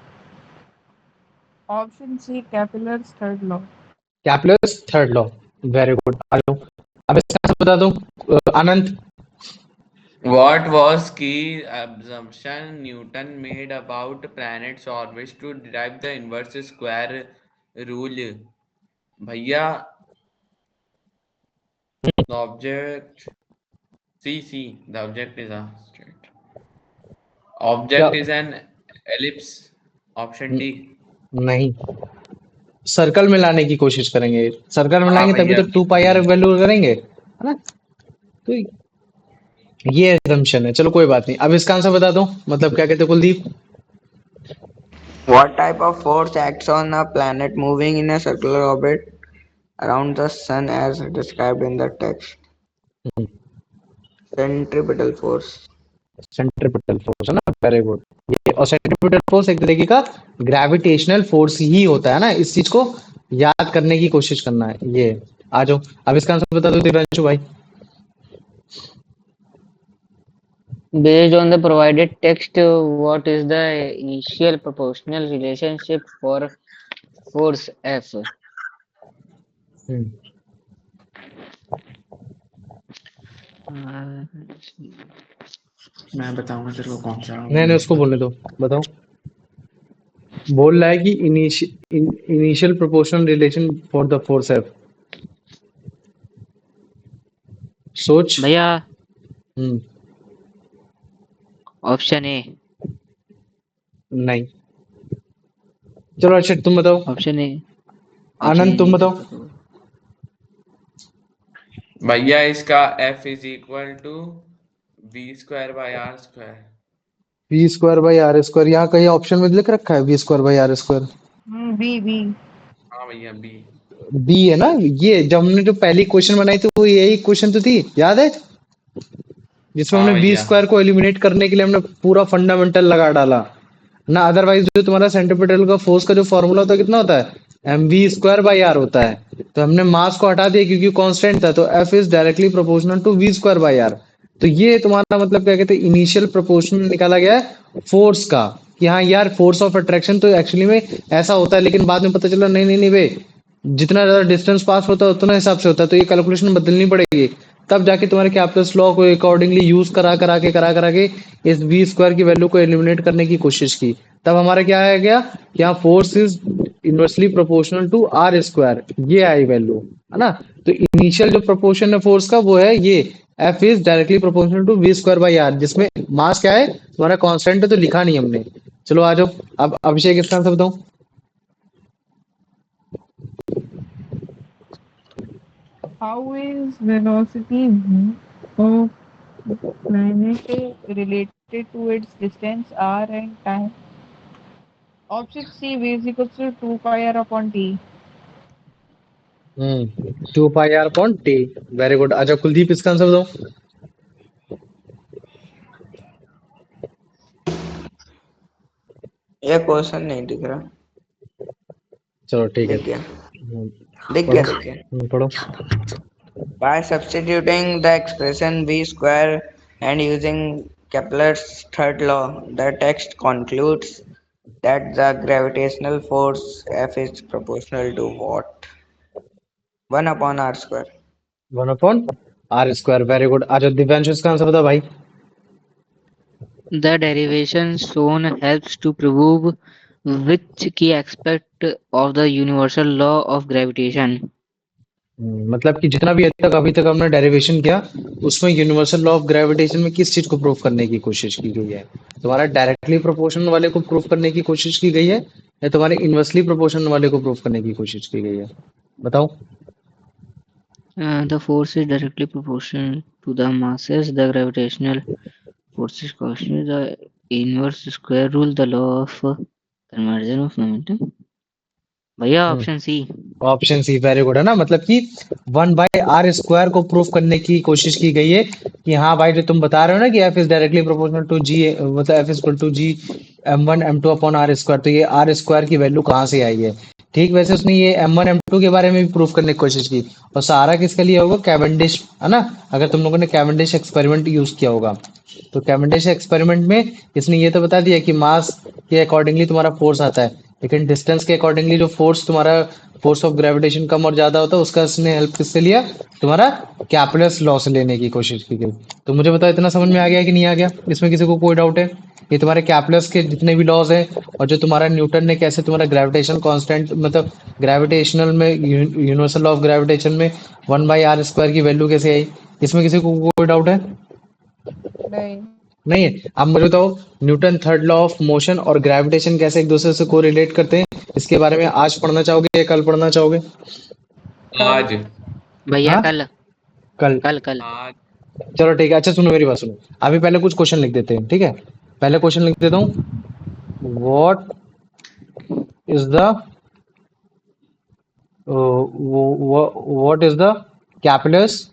Option C, Kepler's third law. Kepler's third law. Very good, आ जाओ। अब इसका आंसर बता दो Anant. What was key assumption Newton made about planets' orbits to derive the inverse square rule? भैया, the object the object is a straight. क्या? Object is an ellipse. Option D. नहीं, circle में लाने की कोशिश करेंगे। सर्कल में हाँ लाएंगे तभी भैया, तो 2 पाई आर वैल्यू करेंगे, है ना? तो ये assumption है। चलो कोई बात नहीं। अब इसका आंसर बता दो, मतलब क्या कहते हो Kuldeep? What type of force acts on a planet moving in a circular orbit around the sun as described in the text? Centripetal force. Centripetal force, है ना? Very good. ये और सेंट्रीपिटल फोर्स एक तरीके का ग्रेविटेशनल फोर्स ही होता है ना, इस चीज को याद करने की कोशिश करना है। ये आ जाओ। अब इसका आंसर बता दो दिव्यांशु भाई। Based on the provided text, what is the initial proportional relationship for force F? Hmm, Uh, मैं बताऊंगा तेरे को कौन सा नहीं नहीं, उसको बोलने दो, बताओ। बोल रहा है कि initial proportional relation for the force F. सोच। भैया हम्म, ऑप्शन ए। नहीं। चलो अच्छा, तुम बताओ। Option A. आनंद तुम बताओ। भैया, इसका F is equal to V square by R square. V square by R square, यहाँ कहीं ऑप्शन में लिख रखा है V square by R square? B. हाँ भैया, B. बी है ना? ये जब हमने जो पहली क्वेश्चन बनाई थी वो यही क्वेश्चन तो थी, याद है? जिसमें हाँ हमने बी भैया। स्क्वायर को एलिमिनेट करने के लिए हमने पूरा फंडामेंटल लगा डाला ना। अदरवाइज जो तुम्हारा सेंट्रीपिटल का फोर्स का जो फॉर्मूला होता है कितना होता है? M V square by R होता है। तो हमने मास को हटा दिया क्योंकि कांस्टेंट था, तो F is directly proportional to V square by R. तो ये तुम्हारा मतलब क्या कहते हैं, इनिशियल प्रोपोर्शन निकाला गया है फोर्स का, कि हाँ यार फोर्स ऑफ अट्रैक्शन तो एक्चुअली में ऐसा होता है, लेकिन बाद में पता चला नहीं नहीं नहीं भाई, जितना ज्यादा डिस्टेंस पास होता है उतना हिसाब से होता है, तो ये कैलकुलेशन बदलनी पड़ेगी। तब जाके तुम्हारे कैप्लस लॉ को अकॉर्डिंगली यूज करा करा के इस वी स्क्वायर की वैल्यू को एलिमिनेट करने की कोशिश की। तब हमारा क्या आया गया कि हाँ force is inversely proportional to R square, ये आई वैल्यू, है ना? तो इनिशियल जो प्रोपोर्शन है फोर्स का वो है ये, F is directly proportional to V square by R, जिसमें मास क्या है तुम्हारा कांस्टेंट है, तो लिखा नहीं हमने। चलो आ जाओ। अब अभिषेक इसका आंसर बताओ। How is velocity v of planet related to its distance r and time? Option C, v is equals to 2 pi r upon t. 2 pi R upon T. Very good. अच्छा कुलदीप इसका आंसर बताओ। ये question नहीं दिख रहा। चलो ठीक है। दिख गया। पढ़ो। दिख गया। पढ़ो। By substituting the expression v square and using Kepler's third law, the text concludes that the gravitational force F is proportional to what? 1 upon r square. 1/r²। Very good. अच्छा दिव्यांशु इसका आंसर बता भाई। The derivation shown helps to prove which key aspect of the universal law of gravitation. मतलब कि जितना भी अभी तक हमने डेरिवेशन किया उसमें यूनिवर्सल लॉ ऑफ ग्रेविटेशन में किस चीज को प्रूव करने की कोशिश की गई है? तुम्हारा डायरेक्टली प्रोपोर्शनल वाले को प्रूव करने की कोशिश की गई है या तुम्हारे इनवर्सली प्रोपोर्शनल वाले को प्रूव करने की कोशिश की गई है? बताओ। The force is directly proportional to the masses. The gravitational force is constant. The inverse square rule. The law of conversion of momentum. भैया option C. Option C, very good, है ना? मतलब कि 1/r² को प्रूफ करने की कोशिश की गई है कि हाँ भाई, जो तुम बता रहे हो ना कि F is directly proportional to G, मतलब F is equal to ji m1 m2 upon r², तो ये r² की वैल्यू कहाँ से आई है? ठीक वैसे उसने ये M1 M2 के बारे में भी प्रूव करने की कोशिश की। और सारा किसके लिए होगा? कैवेंडिश, है ना? अगर तुम लोगों ने कैवेंडिश एक्सपेरिमेंट यूज किया होगा तो कैवेंडिश एक्सपेरिमेंट में इसने ये तो बता दिया कि मास के अकॉर्डिंगली तुम्हारा फोर्स आता है, लेकिन डिस्टेंस के अकॉर्डिंगली जो फोर्स तुम्हारा फोर्स ऑफ ग्रेविटेशन कम और ज्यादा होता है उसका इसने हेल्प किससे लिया? तुम्हारा कैपलर्स लॉ से लेने की कोशिश की गई। तो मुझे बताओ इतना समझ में आ गया कि नहीं आ गया? इसमें किसी को कोई डाउट है? ये तुम्हारे कैपलर्स के जितने भी लॉज हैं और जो तुम्हारा न्यूटन ने कैसे तुम्हारा ग्रेविटेशन कांस्टेंट मतलब ग्रेविटेशनल में यूनिवर्सल लॉ ऑफ ग्रेविटेशन में 1/r² की वैल्यू कैसे आई, इसमें किसी को कोई डाउट है? नहीं। नहीं है। अब मुझे बताओ Newton third law of motion और ग्रेविटेशन कैसे एक दूसरे से कोरिलेट करते हैं, इसके बारे में आज पढ़ना चाहोगे या कल पढ़ना चाहोगे? आज। भैया हाँ, कल कल। कल कल आज। चलो ठीक है। अच्छा सुनो मेरी बात सुनो। अभी पहले कुछ क्वेश्चन लिख देते हैं, ठीक है? पहले क्वेश्चन लिख देता हूँ। What is the what is the Kepler's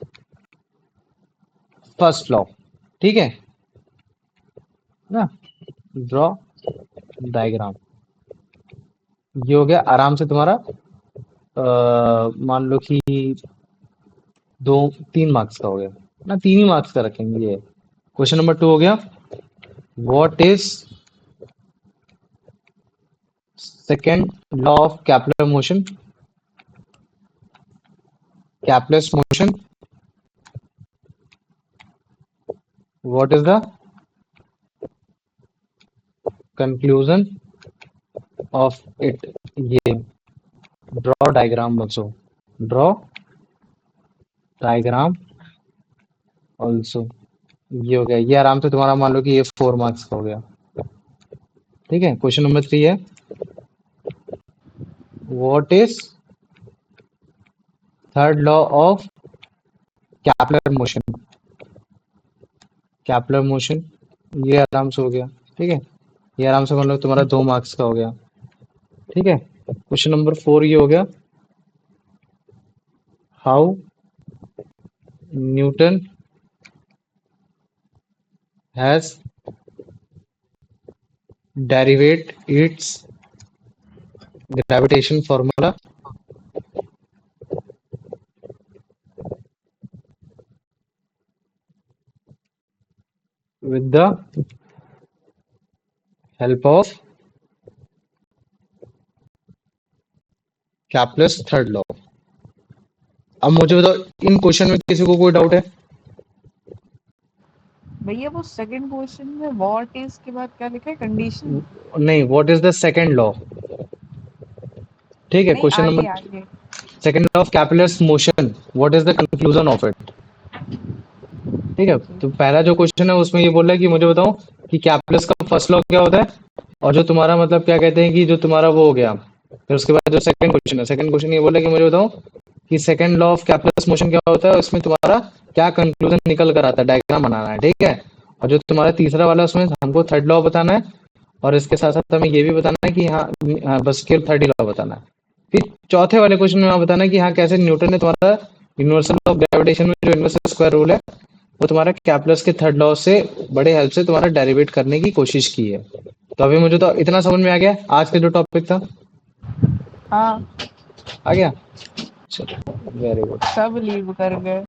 first law, ठीक है ना? Draw diagram. ये हो गया आराम से तुम्हारा मान लो कि 3 मार्क्स का हो गया ना, 3 ही मार्क्स का रखेंगे ये। क्वेश्चन नंबर 2 हो गया, what is second law of कैपलर motion? Kepler's motion, what is the conclusion of it? ये ड्रॉ डायग्राम बच्चों, ड्रॉ डायग्राम ऑल्सो। ये हो गया। ये आराम से तुम्हारा मान लो कि ये 4 मार्क्स का हो गया, ठीक है? क्वेश्चन नंबर 3 है, what is third law of कैपलर motion? कैपलर motion, ये आराम से हो गया, ठीक है? ये आराम से मान लो तुम्हारा 2 मार्क्स का हो गया, ठीक है? क्वेश्चन नंबर 4 ये हो गया, how Newton has derived its gravitation formula with the help of Kepler's third law। अब मुझे बताओ इन क्वेश्चन में किसी को कोई डाउट है? भैया वो सेकंड क्वेश्चन में व्हाट इज के बाद क्या लिखा है? कंडीशन? नहीं, what is the second law, ठीक है? नहीं, क्वेश्चन आगे नंबर आगे। Second law of Kepler's motion, what is the conclusion of it? ठीक है, तो पहला जो क्वेश्चन है उसमें ये बोल रहा है कि मुझे बताओ कि कैपलस का फर्स्ट लॉ क्या होता है, और जो तुम्हारा मतलब क्या कहते हैं कि जो तुम्हारा वो हो गया। फिर उसके बाद जो सेकंड क्वेश्चन है, सेकंड क्वेश्चन ये बोल रहा है कि मुझे बताओ कि सेकंड लॉ ऑफ कैपलस मोशन क्या होता है, उसमें तुम्हारा क्या कंक्लूजन निकल कर आता है, डायग्राम बनाना है, ठीक है? और जो तुम्हारा तीसरा वाला उसमें हमको थर्ड लॉ बताना है, और इसके साथ साथ हमें ये भी बताना है कि हाँ बस केवल थर्ड ही लॉ बताना है। फिर चौथे वाले क्वेश्चन में बताना है कि हाँ कैसे न्यूटन ने तुम्हारा यूनिवर्सल लॉ ऑफ ग्रेविटेशन में जो यूनिवर्सल स्क्वायर रूल है वो तुम्हारा कैपलस के थर्ड लॉ से बड़े हेल्प से तुम्हारा डेरिवेट करने की कोशिश की है। तो अभी मुझे तो इतना समझ में आ गया आज का जो टॉपिक था, हाँ, आ गया? चलो वेरी गुड। सब लीव कर गए।